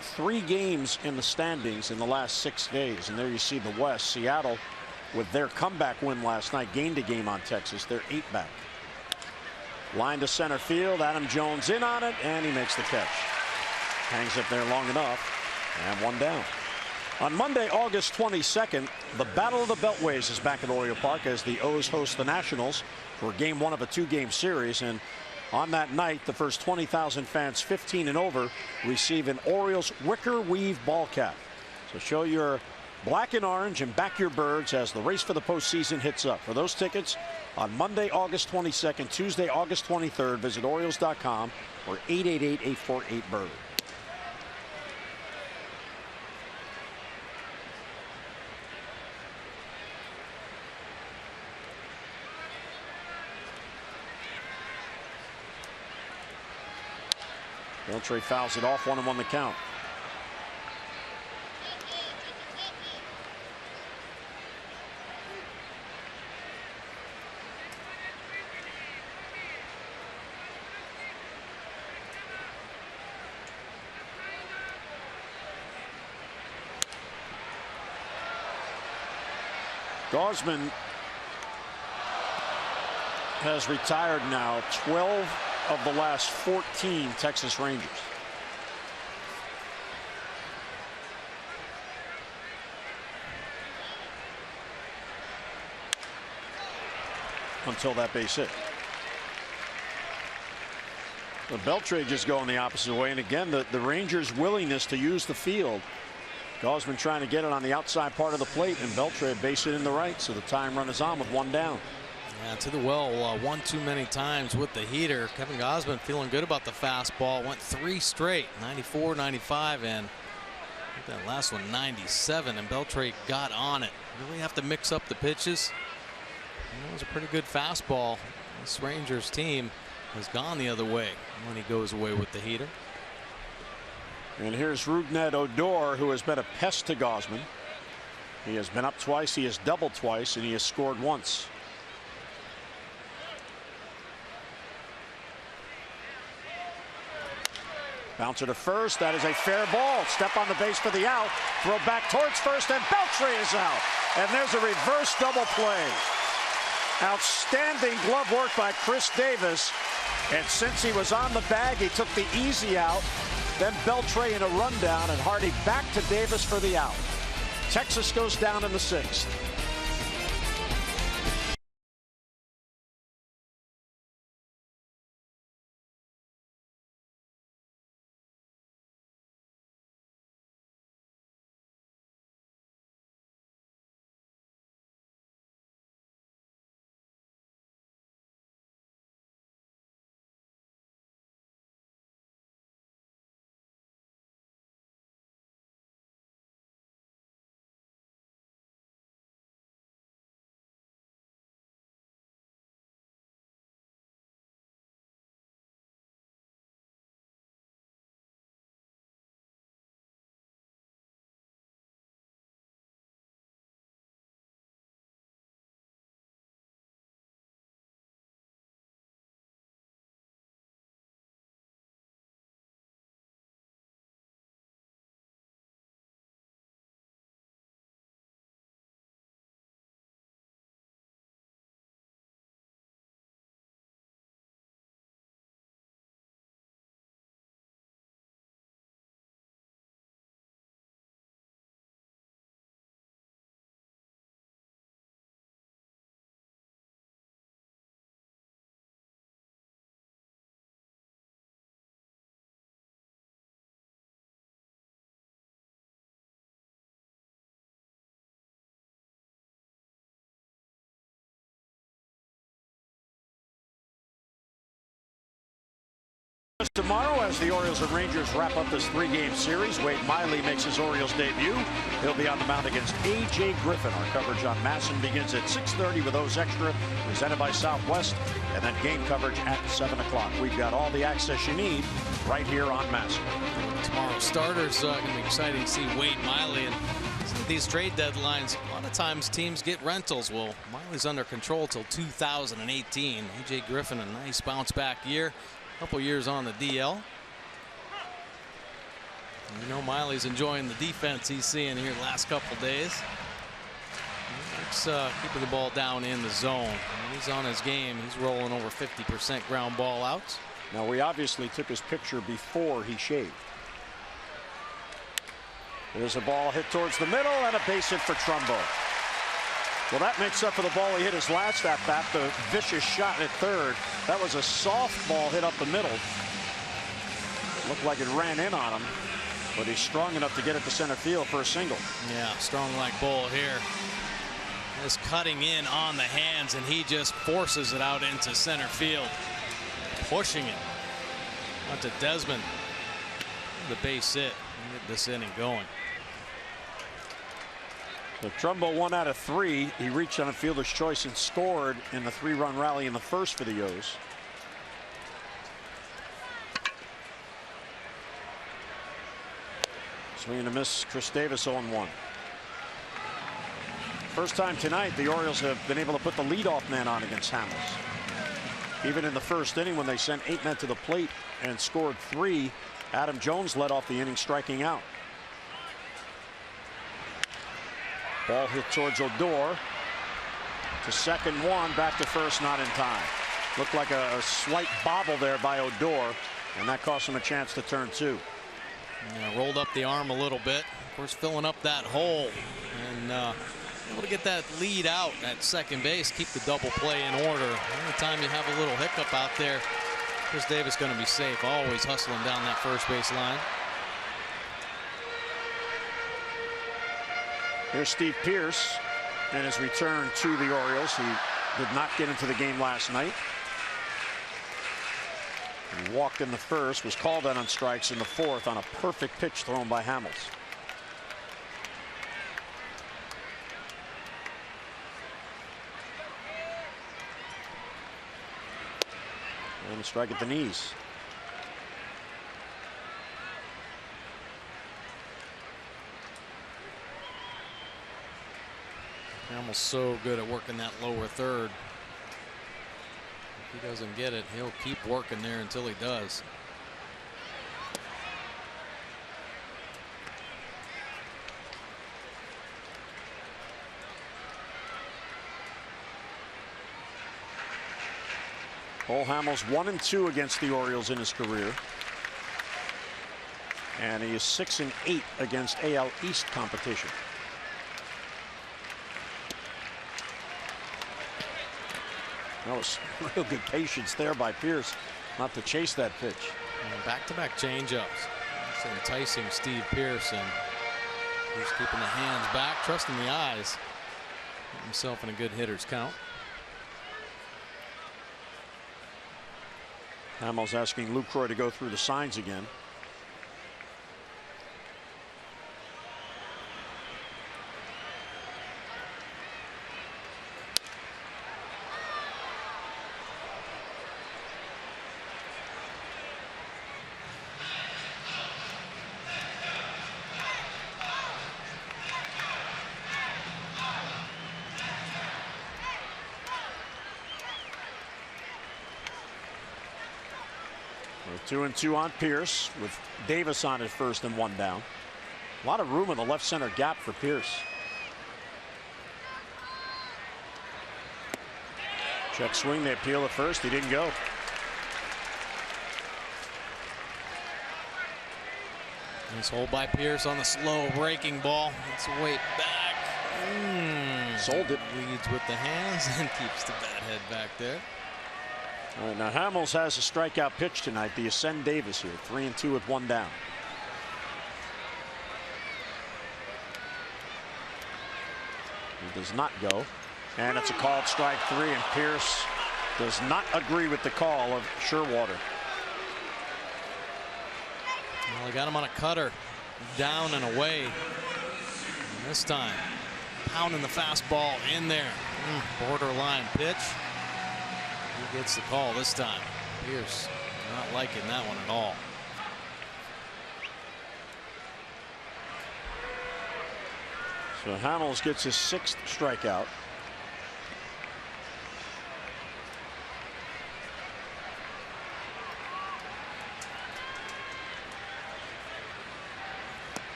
3 games in the standings in the last 6 days. And there you see the West. Seattle, with their comeback win last night, gained a game on Texas. They're 8 back. Line to center field. Adam Jones in on it, and he makes the catch. Hangs up there long enough, and 1 down. On Monday, August 22nd, the Battle of the Beltways is back at Oriole Park as the O's host the Nationals for game 1 of a 2-game series. And on that night, the first 20,000 fans 15 and over receive an Orioles wicker weave ball cap. So show your black and orange and back your birds as the race for the postseason hits up. For those tickets, on Monday, August 22nd, Tuesday, August 23rd, visit Orioles.com or 888-848-BIRD. Beltre fouls it off, 1-1 the count. Gausman has retired now 12 of the last 14 Texas Rangers. Until that base hit. The Beltre just going the opposite way, and again the Rangers' willingness to use the field. Gausman trying to get it on the outside part of the plate, and Beltre base it in the right, so the time run is on with 1 down. Yeah, to the well, 1 too many times with the heater. Kevin Gausman feeling good about the fastball. Went 3 straight, 94, 95, and that last one 97, and Beltre got on it. Really have to mix up the pitches. And it was a pretty good fastball. This Rangers team has gone the other way when he goes away with the heater. And here's Rougned Odor, who has been a pest to Gausman. He has been up twice, he has doubled twice, and he has scored once. Bouncer to first. That is a fair ball. Step on the base for the out. Throw back towards first, and Beltre is out. And there's a reverse double play. Outstanding glove work by Chris Davis. And since he was on the bag, he took the easy out. Then Beltre in a rundown, and Hardy back to Davis for the out. Texas goes down in the 6th. Tomorrow, as the Orioles and Rangers wrap up this 3-game series, Wade Miley makes his Orioles debut. He'll be on the mound against A.J. Griffin. Our coverage on MASN begins at 6:30 with O's Extra, presented by Southwest, and then game coverage at 7 o'clock. We've got all the access you need right here on MASN. Tomorrow's starters going to be exciting to see Wade Miley. And these trade deadlines, a lot of times teams get rentals. Well, Miley's under control till 2018. A.J. Griffin, a nice bounce back year. Couple years on the DL. And you know Miley's enjoying the defense he's seeing here the last couple days. He's keeping the ball down in the zone. When he's on his game, he's rolling over 50% ground ball outs. Now, we obviously took his picture before he shaved. There's a ball hit towards the middle and a base hit for Trumbo. Well, that makes up for the ball he hit his last at bat, the vicious shot at third. That was a soft ball hit up the middle. Looked like it ran in on him, but he's strong enough to get it to center field for a single. Yeah, strong like bull here. Is cutting in on the hands, and he just forces it out into center field, pushing it onto Desmond. The base hit. Get this inning going. So Trumbo 1 out of 3. He reached on a fielder's choice and scored in the 3-run rally in the first for the O's. Swing and a miss. Chris Davis 0-1. First time tonight the Orioles have been able to put the leadoff man on against Hamels. Even in the first inning when they sent 8 men to the plate and scored 3, Adam Jones led off the inning striking out. Ball hit towards Odor. To second one, back to first, not in time. Looked like a slight bobble there by Odor, and that cost him a chance to turn 2. Yeah, rolled up the arm a little bit. Of course, filling up that hole. And able to get that lead out at second base, keep the double play in order. Anytime you have a little hiccup out there, Chris Davis going to be safe, always hustling down that first base line. Here's Steve Pearce and his return to the Orioles. He did not get into the game last night. He walked in the first, was called out on strikes in the fourth on a perfect pitch thrown by Hamels. And a strike at the knees. Hamels so good at working that lower third. If he doesn't get it, he'll keep working there until he does. Cole Hamels 1-2 against the Orioles in his career. And he is 6-8 against AL East competition. That was real good patience there by Pearce not to chase that pitch. Back-to-back changeups. It's enticing Steve Pearce, and he's keeping the hands back, trusting the eyes. Put himself in a good hitter's count. Hamels asking Lucroy to go through the signs again. We're 2-2 on Pearce with Davis on at first and 1 down. A lot of room in the left center gap for Pearce. Check swing, they appeal at first. He didn't go. Nice hold by Pearce on the slow breaking ball. It's way back. Sold it. Leads with the hands and keeps the bat head back there. All right, now Hamels has a strikeout pitch tonight. The Ascend Davis here, 3-2 with 1 down. He does not go, and it's a called strike 3, and Pearce does not agree with the call of Sherwater. Well, he got him on a cutter, down and away. And this time, pounding the fastball in there. Borderline pitch. Who gets the call this time? Pierce not liking that one at all. So Hamels gets his 6th strikeout.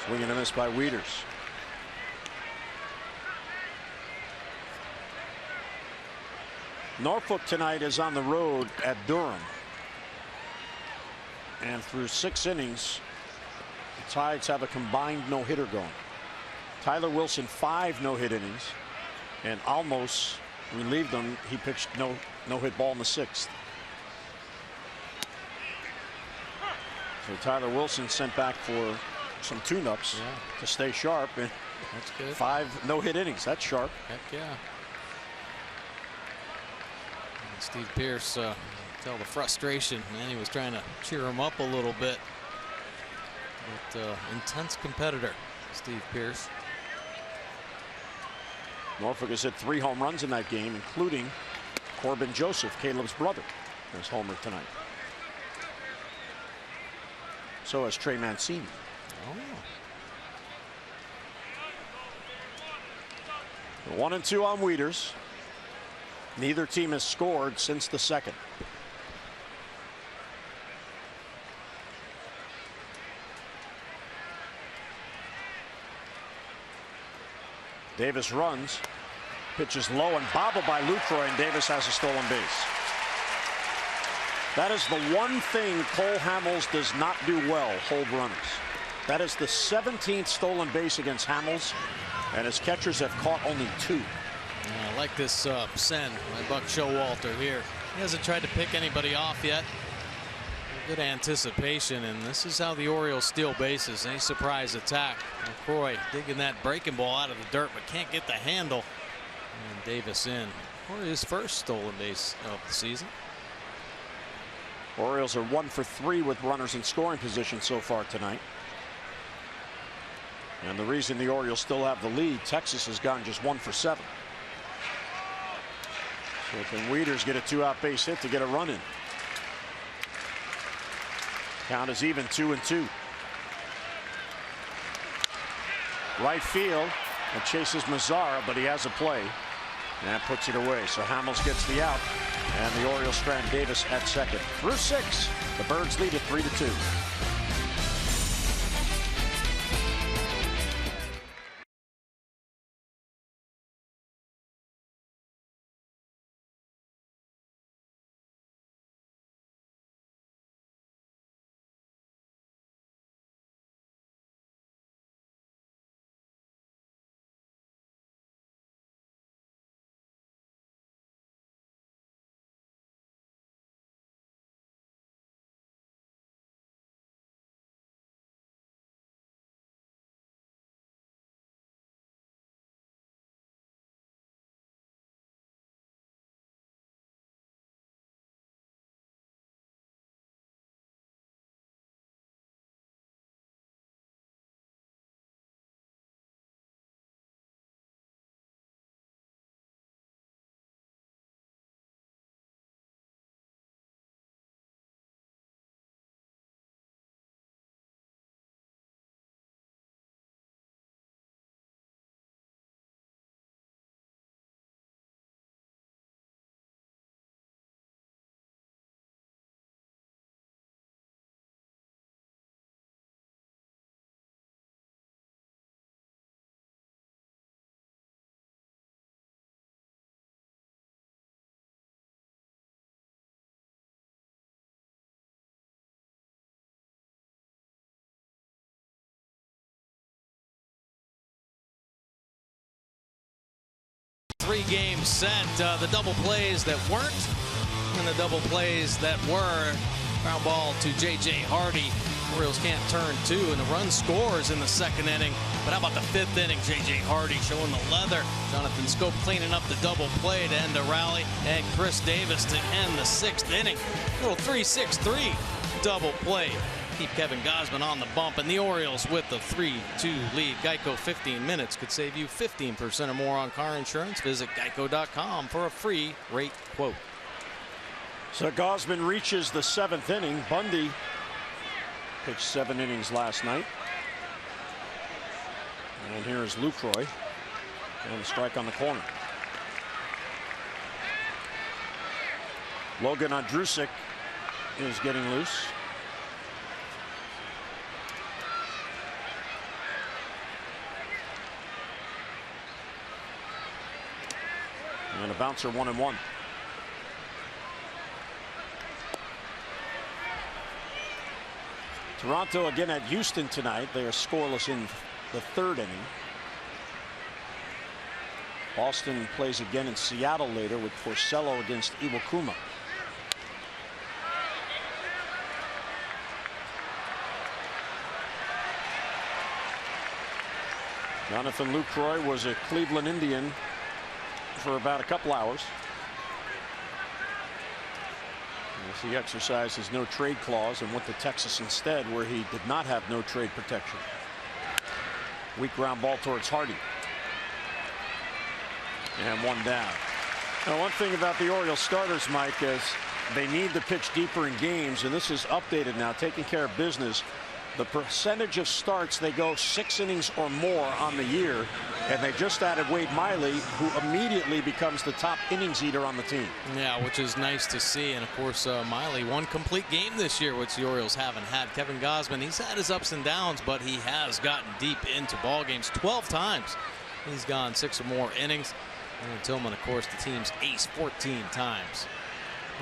Swing and a miss by WIETERS. Norfolk tonight is on the road at Durham. And through 6 innings, the Tides have a combined no-hitter going. Tyler Wilson 5 no-hit innings, and Almos relieved them. He pitched no-hit ball in the 6th. So Tyler Wilson sent back for some tune-ups to stay sharp, and that's good. 5 no-hit innings. That's sharp. Heck yeah. And Steve Pearce, tell the frustration, man. He was trying to cheer him up a little bit. But intense competitor, Steve Pearce. Norfolk has hit 3 home runs in that game, including Corbin Joseph, Caleb's brother, as homer tonight. So has Trey Mancini. Oh. 1-2 on WIETERS. Neither team has scored since the 2nd. Davis runs, pitches low and bobbled by LUCROY, and Davis has a stolen base. That is the one thing Cole Hamels does not do well, hold runners. That is the 17th stolen base against Hamels, and his catchers have caught only 2. Yeah, I like this send by Buck Showalter here. He hasn't tried to pick anybody off yet. Good anticipation, and this is how the Orioles steal bases. A surprise attack. LUCROY digging that breaking ball out of the dirt, but can't get the handle. And Davis in for his first stolen base of the season. Orioles are 1 for 3 with runners in scoring position so far tonight. And the reason the Orioles still have the lead, Texas has gone just 1 for 7. So can WIETERS get a 2-out base hit to get a run in? Count is even, 2-2. Right field, and chases MAZARA, but he has a play and puts it away. So Hamels gets the out, and the Orioles strand Davis at second. Through 6, the Birds lead at 3-2. Three-game set. The double plays that weren't and the double plays that were. Ground ball to J.J. Hardy. Orioles can't turn 2, and the run scores in the 2nd inning. But how about the 5th inning? J.J. Hardy showing the leather. Jonathan Scope cleaning up the double play to end the rally, and Chris Davis to end the 6th inning. Little 3-6-3 double play keep Kevin Gausman on the bump, and the Orioles with the 3-2 lead. Geico 15 minutes could save you 15% or more on car insurance. Visit geico.com for a free rate quote. So Gausman reaches the 7th inning. Bundy pitched 7 innings last night. And here is LUCROY. And a strike on the corner. Logan Ondrusek is getting loose. And a bouncer, 1-1. Toronto again at Houston tonight. They are scoreless in the 3rd inning. Boston plays again in Seattle later with Porcello against Iwakuma. Jonathan Lucroy was a Cleveland Indian for about a couple hours. As he exercised his no trade clause and went to Texas instead, where he did not have no trade protection. Weak ground ball towards Hardy. And 1 down. Now, one thing about the Orioles starters, Mike, is they need to pitch deeper in games, and this is updated now, taking care of business. The percentage of starts, they go 6 innings or more on the year, and they just added Wade Miley, who immediately becomes the top innings eater on the team. Yeah, which is nice to see. And of course, Miley, 1 complete game this year, which the Orioles haven't had. Kevin Gausman, he's had his ups and downs, but he has gotten deep into ball games 12 times. He's gone 6 or more innings. And Tillman, of course, the team's ace 14 times,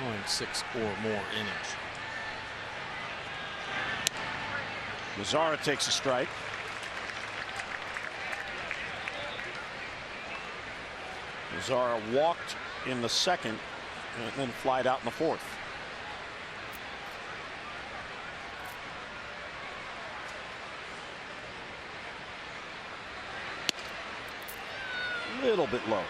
going 6 or more innings. MAZARA takes a strike. MAZARA walked in the 2nd and then flied out in the 4th. A little bit low.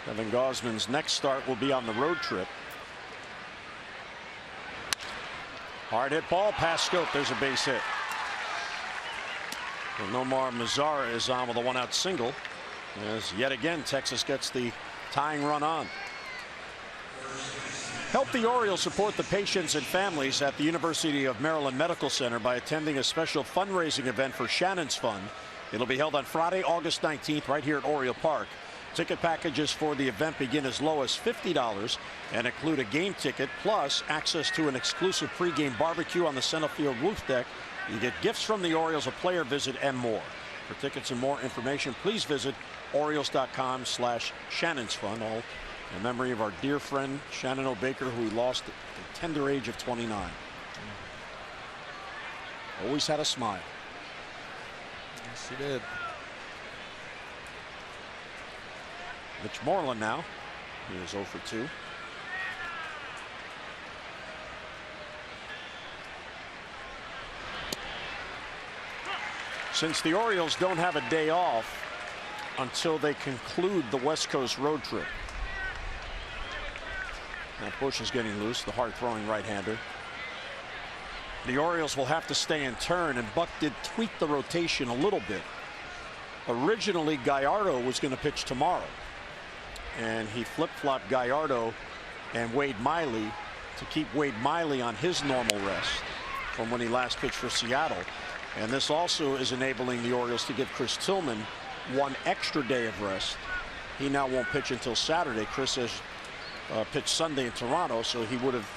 Kevin Gausman's next start will be on the road trip. Hard hit ball past scope. There's a base hit. And Nomar Mazara is on with a 1-out single, as yet again Texas gets the tying run on. Help the Orioles support the patients and families at the University of Maryland Medical Center by attending a special fundraising event for Shannon's Fund. It'll be held on Friday, August 19th, right here at Oriole Park. Ticket packages for the event begin as low as $50 and include a game ticket plus access to an exclusive pregame barbecue on the center field roof deck. You get gifts from the Orioles, a player visit, and more. For tickets and more information, please visit Orioles.com/Shannon's Fund. All in memory of our dear friend Shannon O'Baker, who we lost at the tender age of 29. Always had a smile. Yes, she did. Mitch Moreland now. He is 0 for 2. Since the Orioles don't have a day off until they conclude the West Coast road trip. Now Bush is getting loose, the hard-throwing right-hander. The Orioles will have to stay in turn, and Buck did tweak the rotation a little bit. Originally, Gallardo was going to pitch tomorrow, and he flip-flopped Gallardo and Wade Miley to keep Wade Miley on his normal rest from when he last pitched for Seattle. And this also is enabling the Orioles to give Chris Tillman 1 extra day of rest. He now won't pitch until Saturday. Chris has pitched Sunday in Toronto, so he would have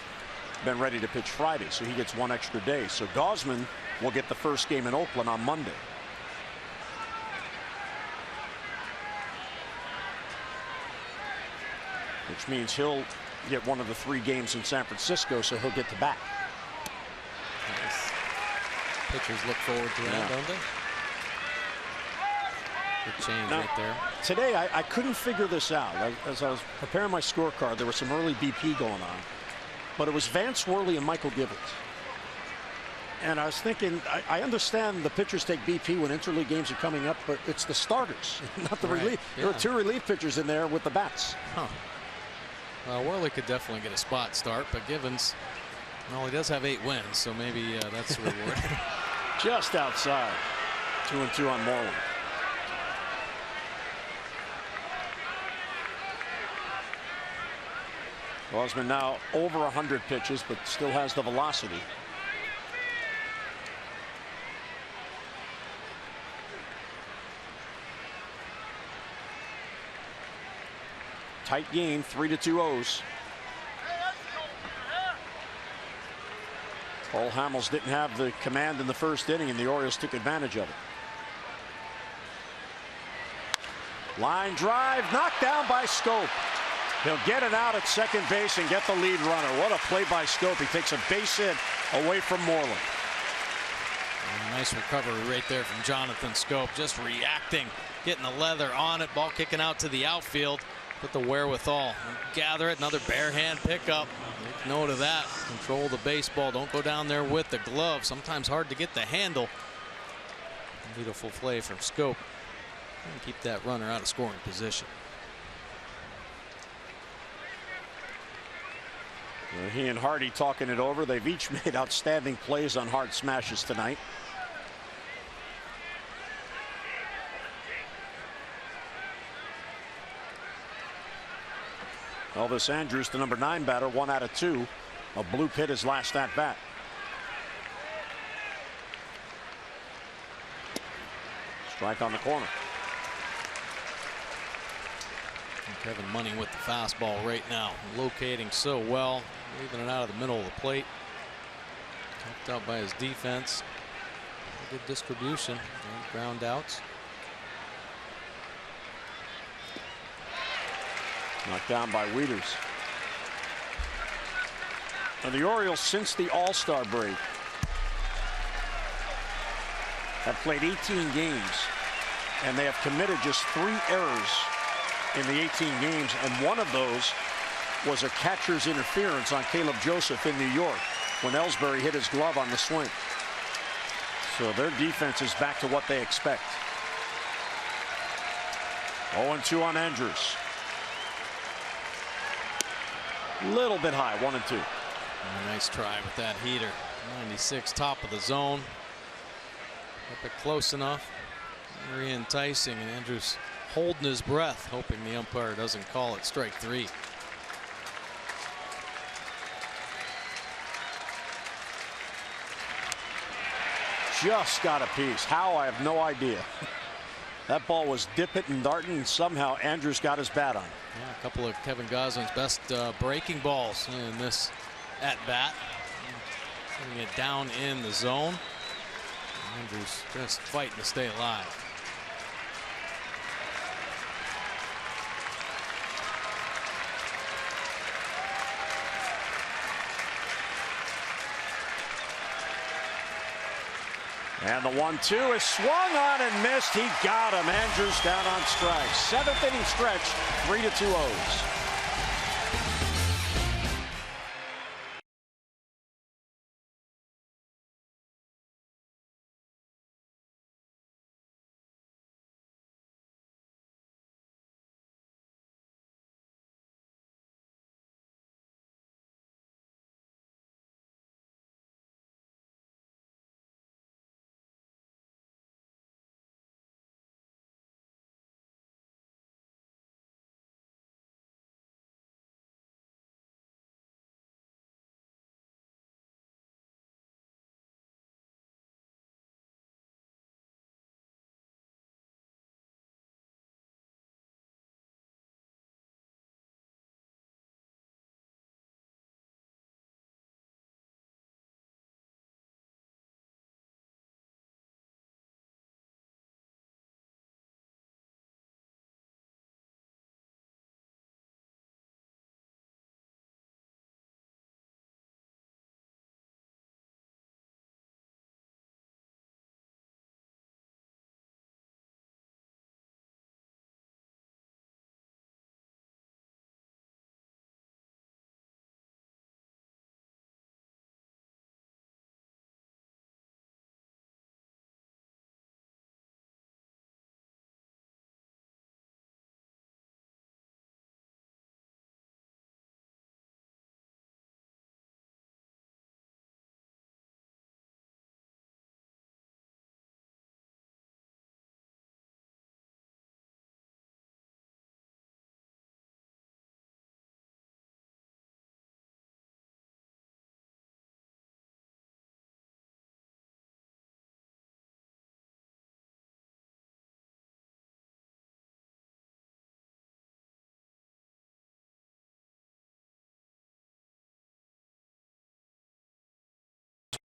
been ready to pitch Friday. So he gets 1 extra day. So Gausman will get the first game in Oakland on Monday. Which means he'll get 1 of the 3 games in San Francisco, so he'll get to bat. Nice. Pitchers look forward to that, don't they? Good change now, right there. Today, I couldn't figure this out. As I was preparing my scorecard, there was some early BP going on. But it was Vance Worley and Michael Givens. And I was thinking, I understand the pitchers take BP when interleague games are coming up, but it's the starters, not the relief. Yeah. There were 2 relief pitchers in there with the bats. Huh. Worley could definitely get a spot start, but Givens, well, he does have 8 wins, so maybe that's the reward. Just outside. 2-2 on Moreland. Osman now over 100 pitches, but still has the velocity. Tight game, 3-2 O's. Cole Hamels didn't have the command in the first inning, and the Orioles took advantage of it. Line drive, knocked down by Scope. He'll get it out at second base and get the lead runner. What a play by Scope. He takes a base hit away from Moreland. Nice recovery right there from Jonathan Scope. Just reacting, getting the leather on it, ball kicking out to the outfield. Put the wherewithal, gather it, another bare hand pickup. Make note of that. Control the baseball. Don't go down there with the glove. Sometimes hard to get the handle. Beautiful play from Scope. And keep that runner out of scoring position. Well, he and Hardy talking it over. They've each made outstanding plays on hard smashes tonight. Elvis Andrus, the number 9 batter, 1 out of 2. A blue pit his last at bat. Strike on the corner. And Kevin Money with the fastball right now, locating so well, leaving it out of the middle of the plate. Helped out by his defense. Good distribution and ground outs. Knocked down by WIETERS. Now the Orioles, since the All-Star break, have played 18 games, and they have committed just 3 errors in the 18 games, and one of those was a catcher's interference on Caleb Joseph in New York when Ellsbury hit his glove on the swing. So their defense is back to what they expect. 0-2 on Andrus. Little bit high, 1-2. Nice try with that heater. 96, top of the zone. Kept it close enough. Very enticing, and Andrus holding his breath, hoping the umpire doesn't call it strike 3. Just got a piece. How, I have no idea. That ball was dipping and darting, and somehow Andrus got his bat on. Yeah, a couple of Kevin Goslin's best breaking balls in this at bat. Putting it down in the zone. Andrus just fighting to stay alive. And the 1-2 is swung on and missed. He got him. Andrus down on strikes. 7th inning stretch, 3-2 O's.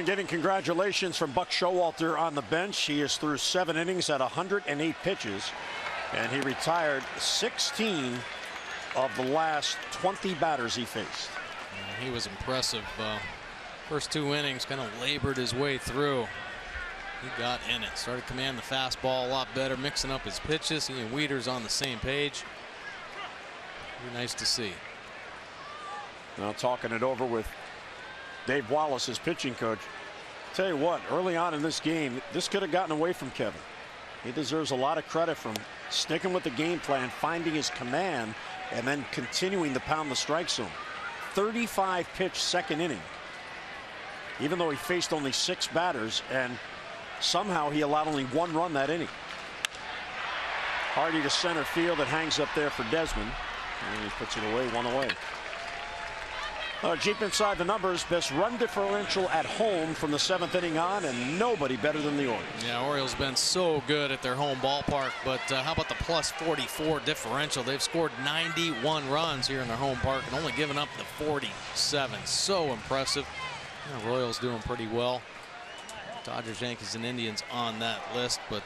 Getting congratulations from Buck Showalter on the bench. He is through 7 innings at 108 pitches, and he retired 16 of the last 20 batters he faced. He was impressive. First 2 innings, kind of labored his way through. He got in it, started to command the fastball a lot better, mixing up his pitches. He and WIETERS on the same page. Pretty nice to see. Now talking it over with Dave Wallace, his pitching coach. Tell you what, early on in this game, this could have gotten away from Kevin. He deserves a lot of credit from sticking with the game plan, finding his command, and then continuing to pound the strike zone. 35 pitch second inning, even though he faced only 6 batters, and somehow he allowed only 1 run that inning. Hardy to center field. It hangs up there for Desmond, and he puts it away, 1 away. Deep inside the numbers, best run differential at home from the 7th inning on, and nobody better than the Orioles. Yeah, Orioles been so good at their home ballpark, but how about the plus 44 differential? They've scored 91 runs here in their home park and only given up the 47. So impressive. Yeah, Royals doing pretty well. Dodgers, Yankees, and Indians on that list, but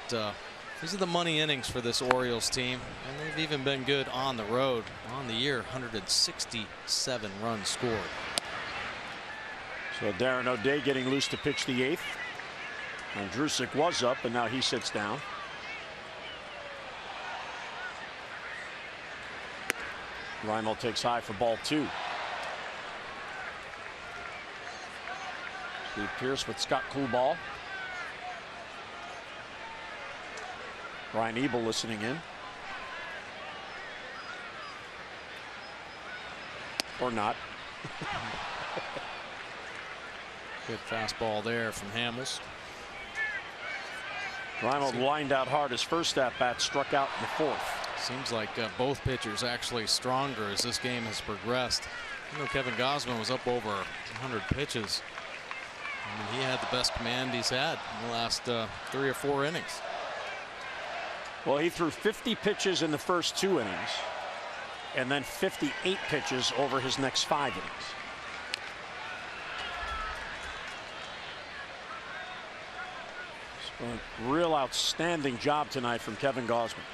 these are the money innings for this Orioles team, and they've even been good on the road. On the year, 167 runs scored. So Darren O'Day getting loose to pitch the 8th. And Jurisik was up, and now he sits down. Rymel takes high for ball 2. Steve Pearce with Scott Coolball. Ryan Ebel listening in. Or not. Good fastball there from Hamels. Rymel lined out hard. His first at bat, struck out in the 4th. Seems like both pitchers actually stronger as this game has progressed. You know, Kevin Gausman was up over 100 pitches. I mean, he had the best command he's had in the last 3 or 4 innings. Well, he threw 50 pitches in the first 2 innings, and then 58 pitches over his next 5 innings. So a real outstanding job tonight from Kevin Gausman.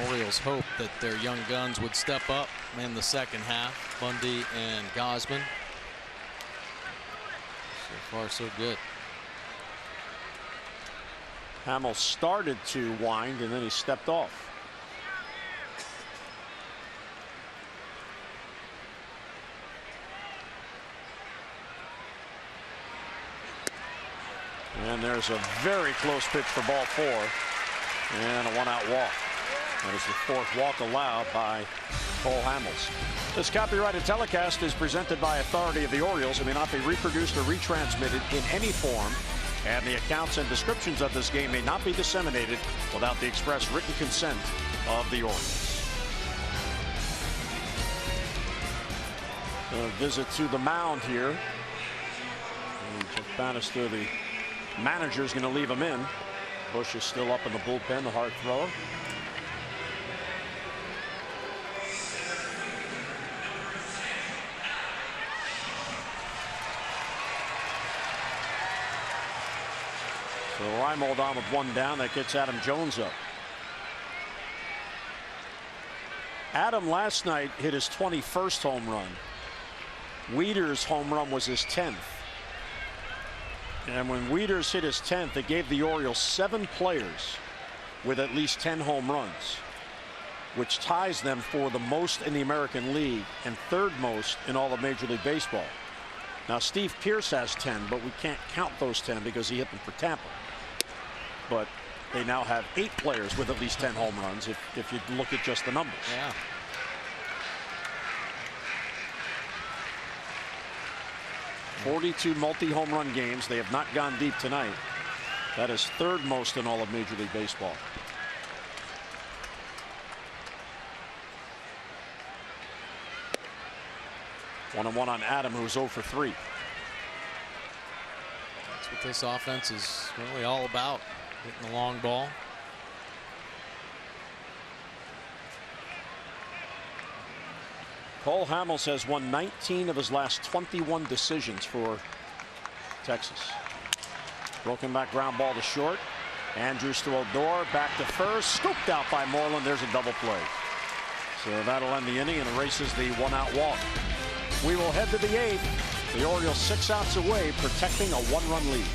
Orioles hope that their young guns would step up in the second half. Bundy and Gausman. So far, so good. Hamels started to wind, and then he stepped off. And there's a very close pitch for ball 4, and a 1-out walk. That is the 4th walk allowed by Cole Hamels. This copyrighted telecast is presented by authority of the Orioles and may not be reproduced or retransmitted in any form, and the accounts and descriptions of this game may not be disseminated without the express written consent of the Orioles. A visit to the mound here. And Jeff Bannister, the manager, is going to leave him in. Bush is still up in the bullpen, the hard thrower. So Rymel on with 1 down. That gets Adam Jones up. Adam last night hit his 21st home run. WIETERS' home run was his 10th. And when WIETERS hit his 10th, it gave the Orioles 7 players with at least 10 home runs, which ties them for the most in the American League and 3rd most in all of Major League Baseball. Now Steve Pearce has 10, but we can't count those 10 because he hit them for Tampa. But they now have 8 players with at least 10 home runs if you look at just the numbers. Yeah. .42 multi-home run games. They have not gone deep tonight. That is 3rd most in all of Major League Baseball. One on Adam, who's 0 for 3. That's what this offense is really all about. Hitting the long ball. Cole Hamels has won 19 of his last 21 decisions for Texas. Broken back ground ball to short. Andrews to Odor, back to first, scooped out by Moreland. There's a double play. So that'll end the inning and erases the one-out walk. We will head to the 8th. The Orioles 6 outs away, protecting a 1-run lead.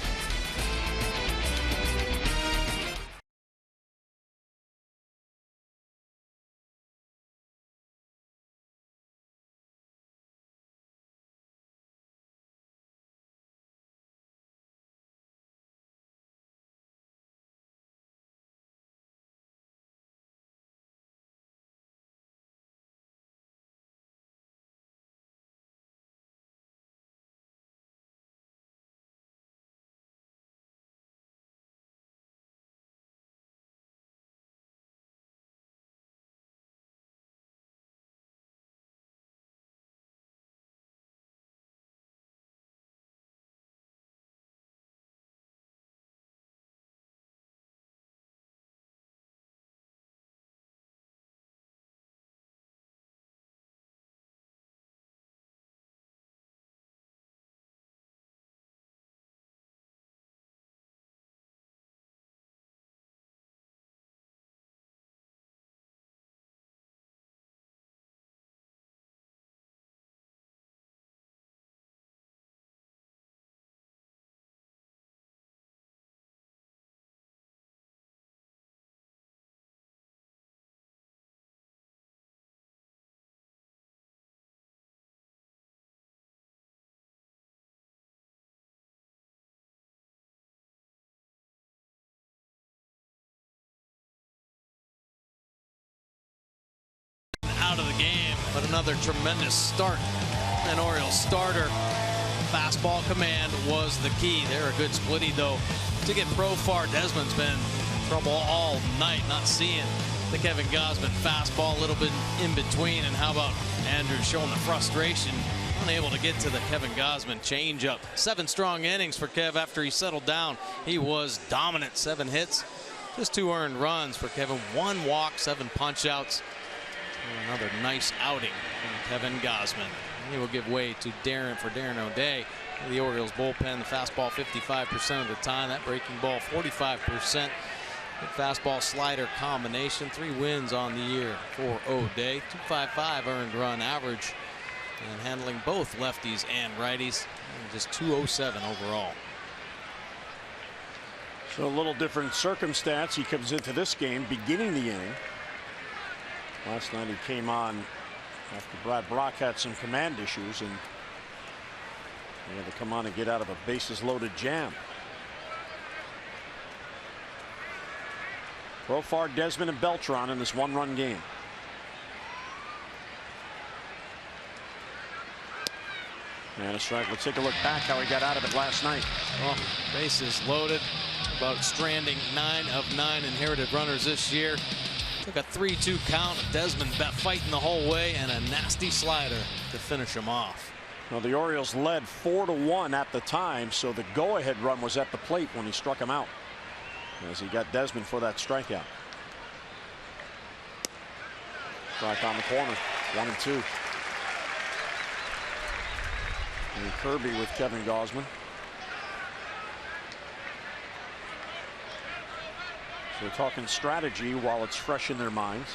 Out of the game, but another tremendous start. An Orioles starter. Fastball command was the key. They're a good splitty though. To get Profar, Desmond's been in trouble all night, not seeing the Kevin Gausman fastball, a little bit in between. And how about Andrews showing the frustration, unable to get to the Kevin Gausman changeup. 7 strong innings for Kev after he settled down. He was dominant. 7 hits, just 2 earned runs for Kevin. 1 walk, 7 punch outs. Another nice outing from Kevin Gausman. He will give way to Darren O'Day. The Orioles bullpen, the fastball 55% of the time, that breaking ball 45%. Good fastball slider combination. 3 wins on the year for O'Day. 2.55 earned run average, and handling both lefties and righties. And just 207 overall. So a little different circumstance. He comes into this game beginning the inning. Last night he came on after Brad Brock had some command issues, and he had to come on and get out of a bases loaded jam. Profar, Desmond, and Beltran in this 1-run game. And a strike. Let's take a look back how he got out of it last night. Well, bases loaded. About stranding 9 of 9 inherited runners this year. Took a 3-2 count. Desmond fighting the whole way, and a nasty slider to finish him off. Well, the Orioles led 4-1 at the time, so the go-ahead run was at the plate when he struck him out, as he got Desmond for that strikeout. Strike on the corner, 1-2. And Kirby with Kevin Gausman. So we're talking strategy while it's fresh in their minds.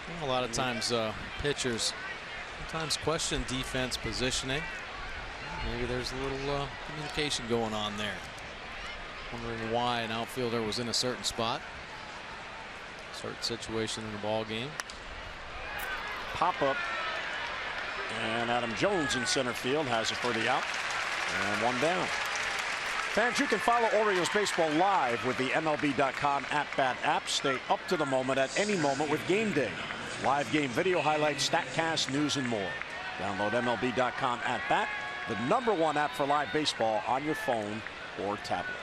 Well, a lot of times pitchers sometimes question defense positioning. Maybe there's a little communication going on there. Wondering why an outfielder was in a certain spot. Certain situation in the ball game. Pop up. And Adam Jones in center field has it for the out. And 1 down. Fans, you can follow Orioles baseball live with the MLB.com at-bat app. Stay up to the moment at any moment with Game Day. Live game video highlights, StatCast, news, and more. Download MLB.com at-bat, the #1 app for live baseball on your phone or tablet.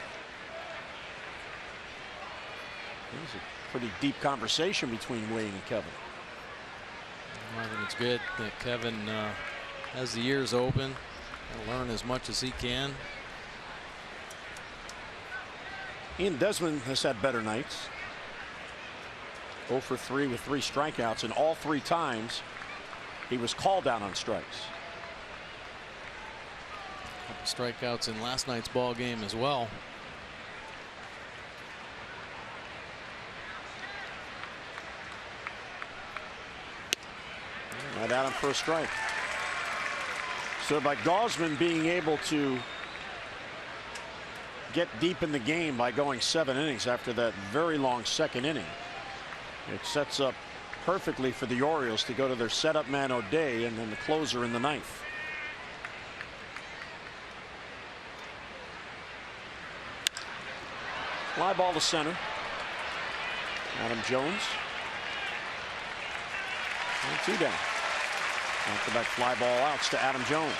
There's a pretty deep conversation between Wayne and Kevin. I think it's good that Kevin has the ears open and learn as much as he can. Ian Desmond has had better nights. 0 for 3 with 3 strikeouts, and all 3 times He was called down on strikes. Strikeouts in last night's ball game as well. Right at him for a strike. So by Gausman being able to get deep in the game by going 7 innings after that very long second inning, it sets up perfectly for the Orioles to go to their setup man O'Day and then the closer in the ninth. Fly ball to center. Adam Jones. And 2 down. Back-to-back fly ball outs to Adam Jones.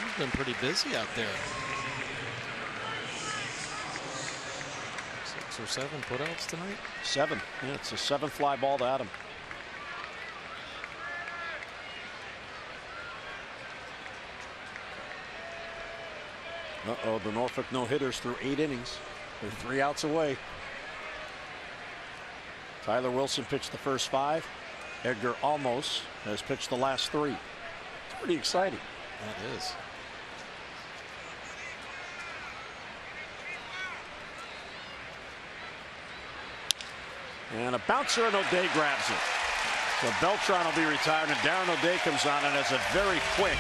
He's been pretty busy out there. 6 or 7 putouts tonight. 7. Yeah, it's a 7th fly ball to Adam. Uh-oh, the Norfolk no-hitters through 8 innings. They're 3 outs away. Tyler Wilson pitched the first 5. Edgar Olmos has pitched the last 3. It's pretty exciting. That is. And a bouncer, and O'Day grabs it. So Beltran will be retired, and Darren O'Day comes on and has a very quick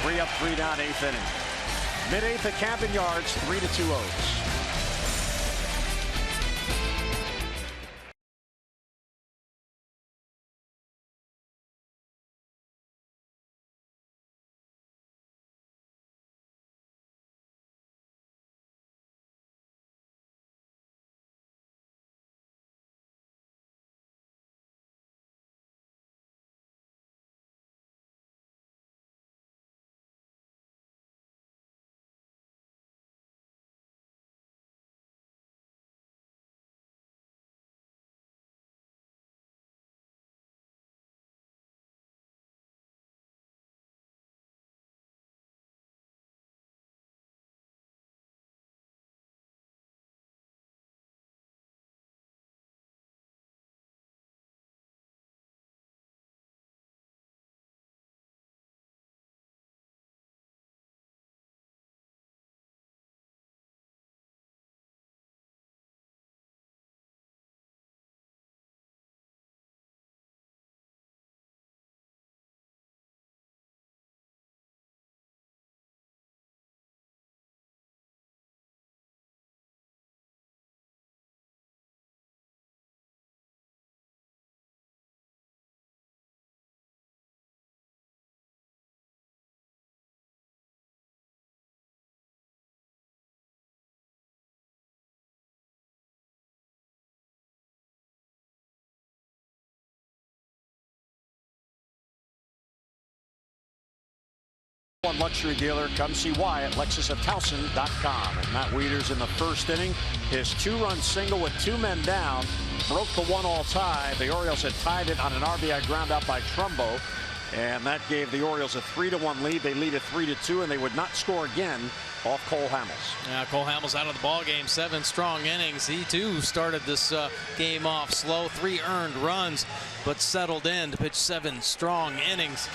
3 up, 3 down 8th inning. Mid-8th at Camden Yards, 3-2 O's. One luxury dealer. Come see why at LexusofTowson.com. And Matt Wieters in the first inning, his 2-run single with 2 men down broke the 1-all tie. The Orioles had tied it on an RBI ground out by Trumbo, and that gave the Orioles a 3-1 lead. They lead at 3-2, and they would not score again off Cole Hamels. Yeah, Cole Hamels out of the ball game. 7 strong innings. He too started this game off slow. 3 earned runs, but settled in to pitch 7 strong innings.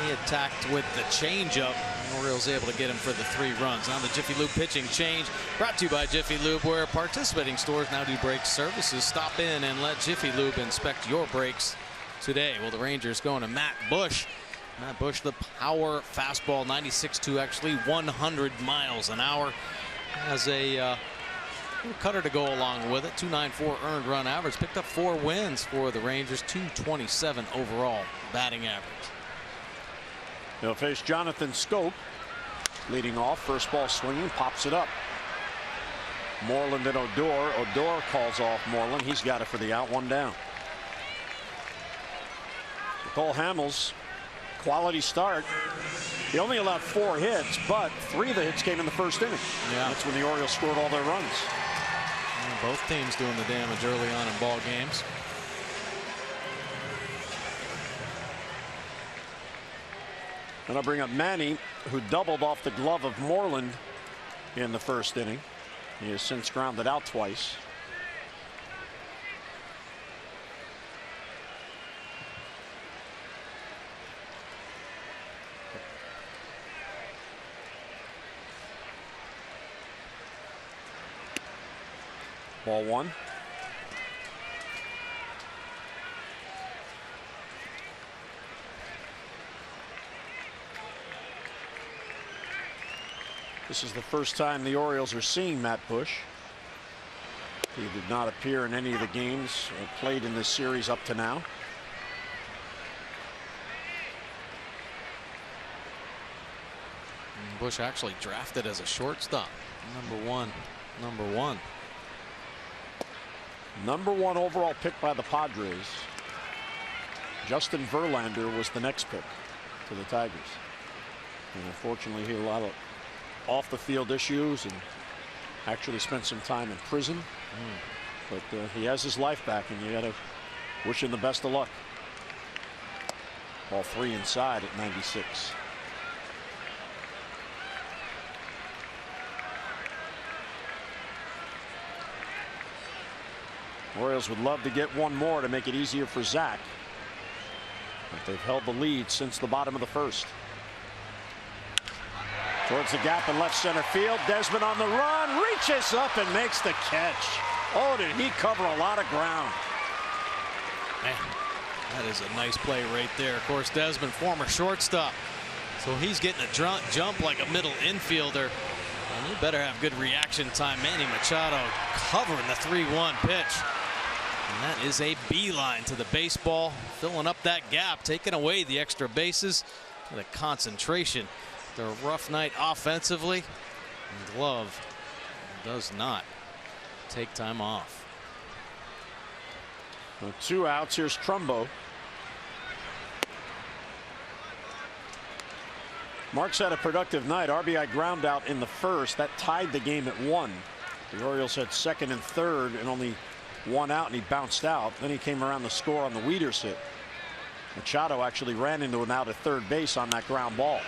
He attacked with the changeup. Orioles able to get him for the 3 runs. Now the Jiffy Lube pitching change, brought to you by Jiffy Lube, where participating stores now do brake services. Stop in and let Jiffy Lube inspect your brakes today. Well, the Rangers going to Matt Bush. Matt Bush, the power fastball, 96 actually 100 miles an hour. Has a cutter to go along with it. 294 earned run average. Picked up 4 wins for the Rangers. 227 overall batting average. He'll face Jonathan Scope leading off. First ball swinging, pops it up. Moreland and Odor. Odor calls off Moreland. He's got it for the out. 1 down. So Cole Hamels, quality start. He only allowed 4 hits, but 3 of the hits came in the first inning. Yeah. That's when the Orioles scored all their runs. And both teams doing the damage early on in ball games. And I'll bring up Manny, who doubled off the glove of Moreland in the first inning. He has since grounded out twice. Ball one. This is the first time the Orioles are seeing Matt Bush. He did not appear in any of the games played in this series up to now. Bush actually drafted as a shortstop. Number one. Number one overall pick by the Padres. Justin Verlander was the next pick to the Tigers. And unfortunately, he had a lot of off the field issues and actually spent some time in prison. But he has his life back, and you got to wish him the best of luck. Ball three inside at 96. Orioles would love to get one more to make it easier for Zach. But they've held the lead since the bottom of the first. Towards the gap in left center field. Desmond on the run, reaches up and makes the catch. Oh, did he cover a lot of ground. Man, that is a nice play right there. Of course, Desmond, former shortstop. So he's getting a jump like a middle infielder. And you better have good reaction time. Manny Machado covering the 3-1 pitch. And that is a beeline to the baseball, filling up that gap, taking away the extra bases. The concentration. The rough night offensively. And Glove does not take time off. Well, 2 outs. Here's Trumbo. Marks had a productive night. RBI ground out in the first. That tied the game at 1. The Orioles had second and third and only 1 out, and he bounced out. Then he came around the score on the WIETERS hit. Machado actually ran into him out at third base on that ground ball.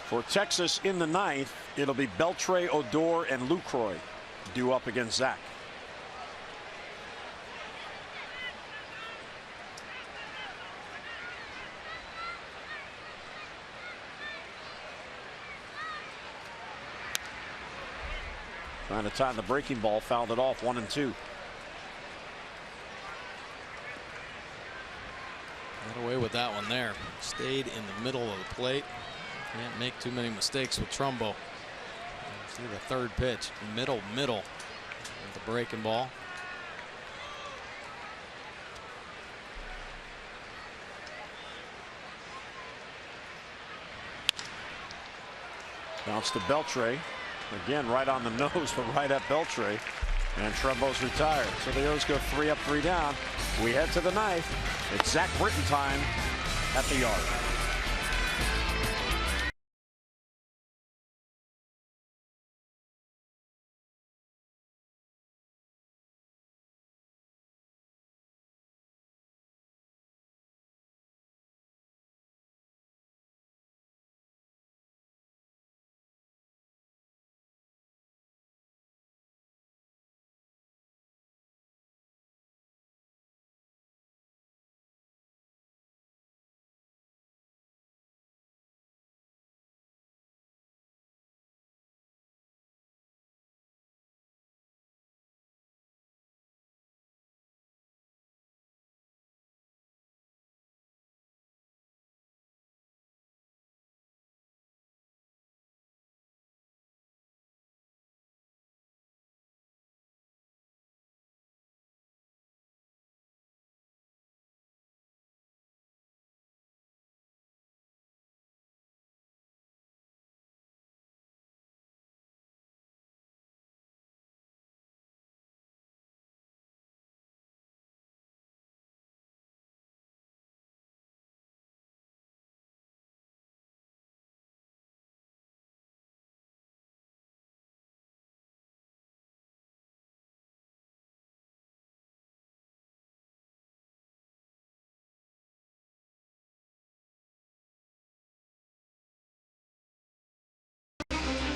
For Texas in the 9th, it'll be Beltre, Odor, and Lucroy due up against Zach. Trying to time the breaking ball, fouled it off. 1-2. Got away with that one there. Stayed in the middle of the plate. Can't make too many mistakes with Trumbo. See the third pitch, middle with the breaking ball. Bounce to Beltre. Again, right on the nose, but right at Beltre. And Trumbo's retired. So the O's go 3 up, 3 down. We head to the 9th. It's Zach Britton time at the yard.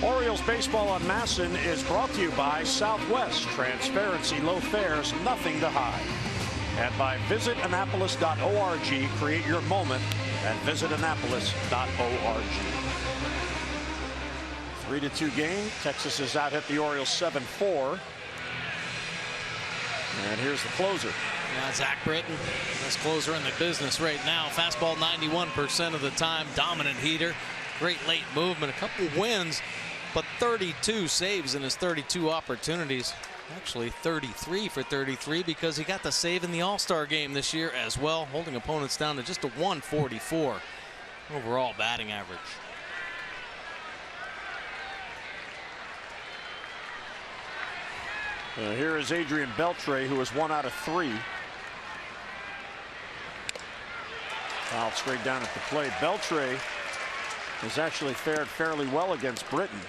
Orioles baseball on Masson is brought to you by Southwest. Transparency, low fares, nothing to hide. And by visitannapolis.org. Create your moment at visitannapolis.org. 3-2 game. Texas has out hit the Orioles 7-4. And here's the closer. Yeah, Zach Britton, best closer in the business right now. Fastball 91% of the time. Dominant heater. Great late movement. A couple wins, but 32 saves in his 32 opportunities. Actually 33 for 33 because he got the save in the All-Star game this year as well, holding opponents down to just a 144 overall batting average. Here is Adrian Beltre, who is 1 out of 3. Fouled straight down at the plate. Beltre has actually fared fairly well against Britton.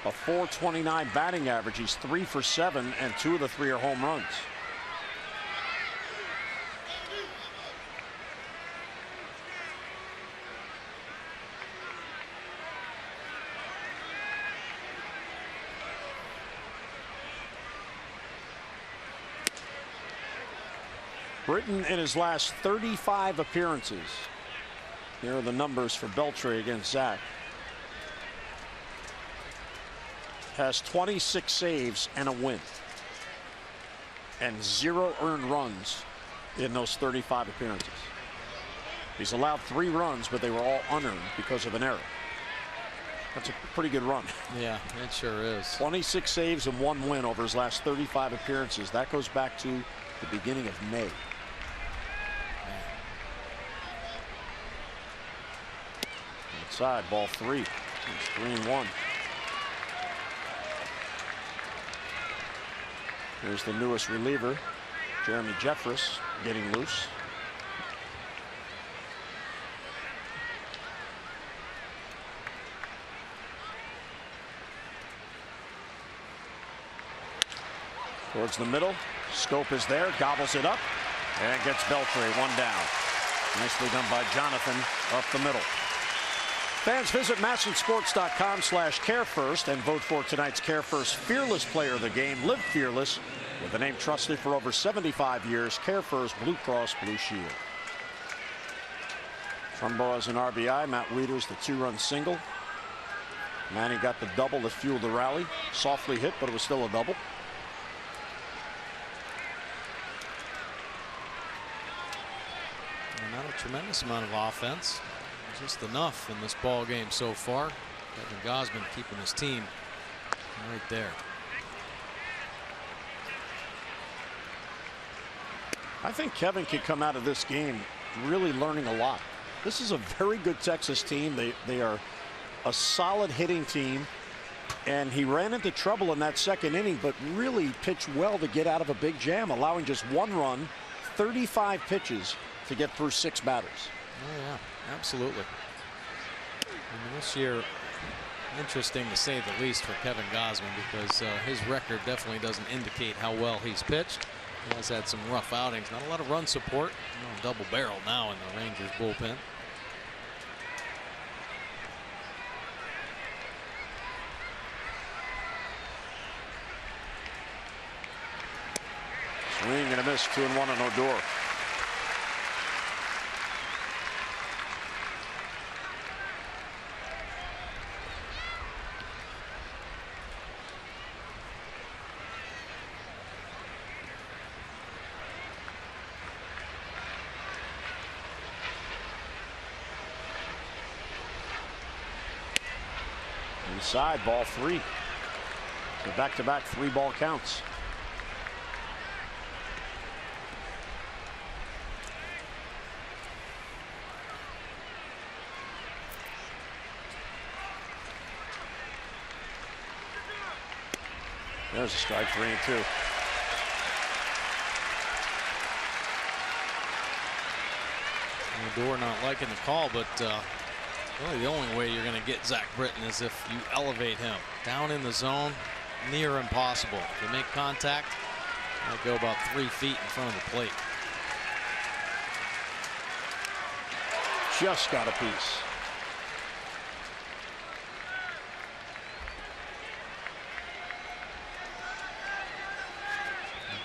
A .429 batting average. He's 3 for 7, and 2 of the 3 are home runs. Britton in his last 35 appearances. Here are the numbers for Beltre against Zach. Has 26 saves and a win. And 0 earned runs in those 35 appearances. He's allowed 3 runs, but they were all unearned because of an error. That's a pretty good run. Yeah, it sure is. 26 saves and 1 win over his last 35 appearances. That goes back to the beginning of May. Outside, ball 3. It's 3-1. Here's the newest reliever, Jeremy Jeffress, getting loose. Towards the middle. Scope is there, gobbles it up, and gets Beltre 1 down. Nicely done by Jonathan up the middle. Fans, visit MASNsports.com/CareFirst and vote for tonight's CareFirst Fearless Player of the Game. Live fearless with a name trusted for over 75 years. CareFirst Blue Cross Blue Shield. Trumbo has an RBI. Matt Wieters the 2-run single. Manny got the double that fueled the rally. Softly hit, but it was still a double. And not a tremendous amount of offense. Just enough in this ball game so far. Kevin Gausman keeping his team right there. I think Kevin could come out of this game really learning a lot. This is a very good Texas team. They are a solid hitting team, and he ran into trouble in that 2nd inning, but really pitched well to get out of a big jam, allowing just 1 run, 35 pitches to get through 6 batters. Oh yeah, absolutely. I mean, this year, interesting to say the least for Kevin Gausman, because his record definitely doesn't indicate how well he's pitched. He has had some rough outings. Not a lot of run support. Double barrel now in the Rangers bullpen. Swing and a miss. 2-1 on Odor. Inside, ball 3. So back-to-back 3-ball counts. There's a strike. 3-2. Odor not liking the call, but really the only way you're going to get Zach Britton is if you elevate him down in the zone, near impossible. If you make contact, I'll go about 3 feet in front of the plate. Just got a piece.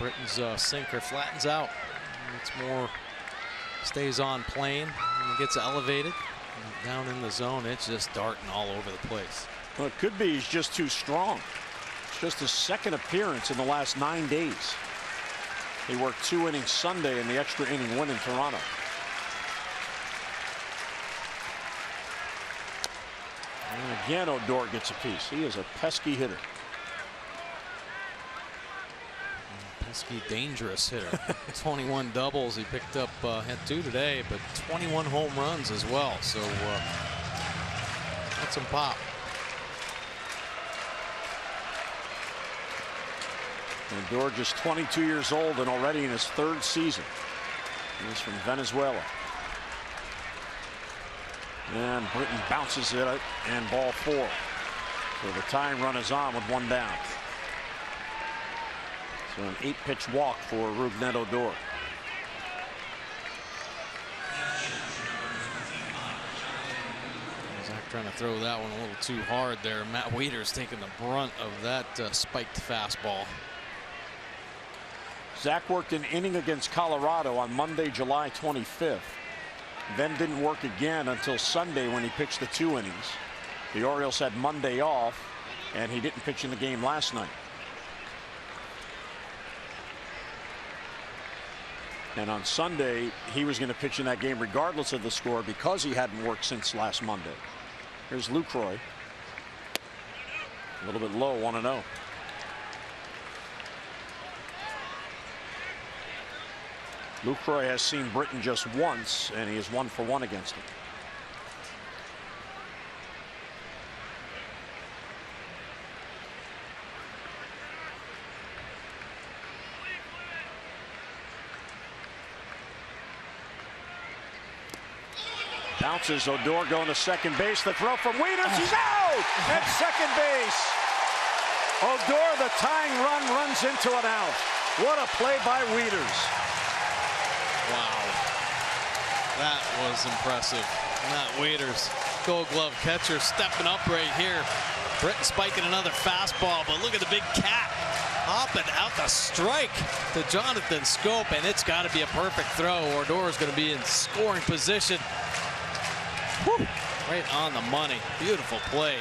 Britton's sinker flattens out. It's more, stays on plane and gets elevated. Down in the zone, it's just darting all over the place. Well, it could be he's just too strong. It's just his second appearance in the last 9 days. He worked 2 innings Sunday in the extra inning win in Toronto. And again, Odor gets a piece. He is a pesky hitter. Pesky, dangerous hitter. 21 doubles he picked up, had 2 today, but 21 home runs as well. So that's some pop. Odor just 22 years old and already in his 3rd season. He's from Venezuela. And Britton bounces it out and ball 4. So the tying run is on with 1 down. So an 8-pitch walk for Rougned Odor. Zach trying to throw that one a little too hard there. Matt Wieters taking the brunt of that spiked fastball. Zach worked an inning against Colorado on Monday, July 25th. Then didn't work again until Sunday when he pitched the 2 innings. The Orioles had Monday off, and he didn't pitch in the game last night. And on Sunday, he was going to pitch in that game regardless of the score because he hadn't worked since last Monday. Here's LUCROY. A little bit low, 1-0. LUCROY has seen Britton just once, and he is 1 for 1 against him. Bounces. Odor going to second base. The throw from Wieters. He's out at second base. Odor, the tying run, runs into an out. What a play by Wieters. Wow. That was impressive. Matt Wieters, Gold Glove catcher, stepping up right here. Britton spiking another fastball, but look at the big cat hopping out the strike to Jonathan Schoop, and it's got to be a perfect throw. Odor is going to be in scoring position. Whew. Right on the money. Beautiful play.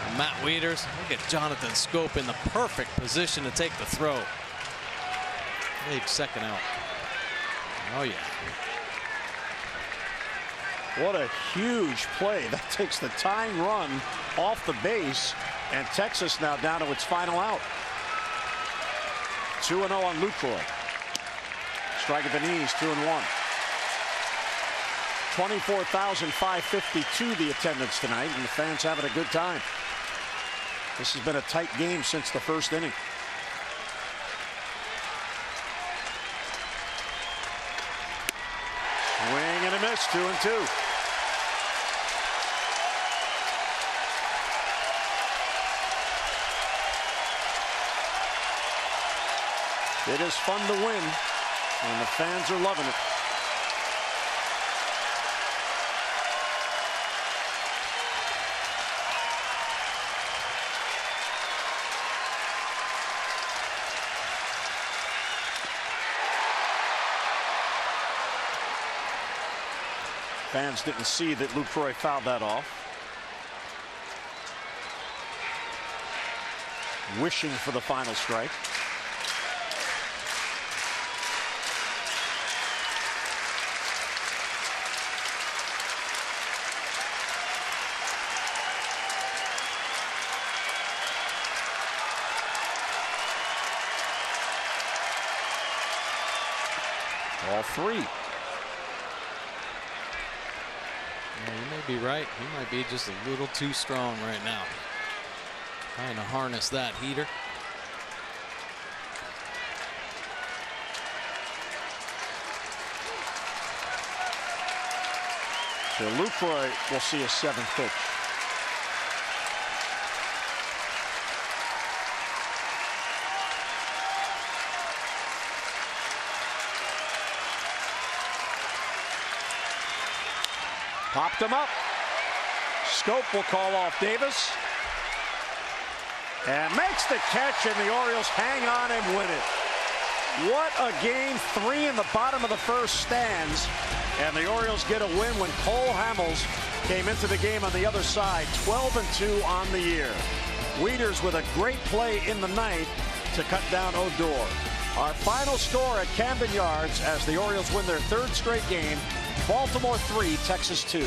And Matt Wieters. Look at Jonathan Schoop in the perfect position to take the throw. Big second out. Oh, yeah. What a huge play. That takes the tying run off the base, and Texas now down to its final out. 2-0 on LUCROY. Strike at the knees, 2-1. 24,552 the attendance tonight, and the fans having a good time. This has been a tight game since the 1st inning. Swing and a miss, 2-2. It is fun to win, and the fans are loving it. Fans didn't see that LUCROY fouled that off. Wishing for the final strike. All 3. Yeah, you may be right. He might be just a little too strong right now. Trying to harness that heater. So LUCROY will see a 7th pitch. Popped him up. Schoop will call off Davis. And makes the catch, and the Orioles hang on and win it. What a game. 3 in the bottom of the 1st stands. And the Orioles get a win when Cole Hamels came into the game on the other side, 12-2 on the year. WIETERS with a great play in the ninth to cut down Odor. Our final score at Camden Yards as the Orioles win their third straight game, Baltimore 3, Texas 2.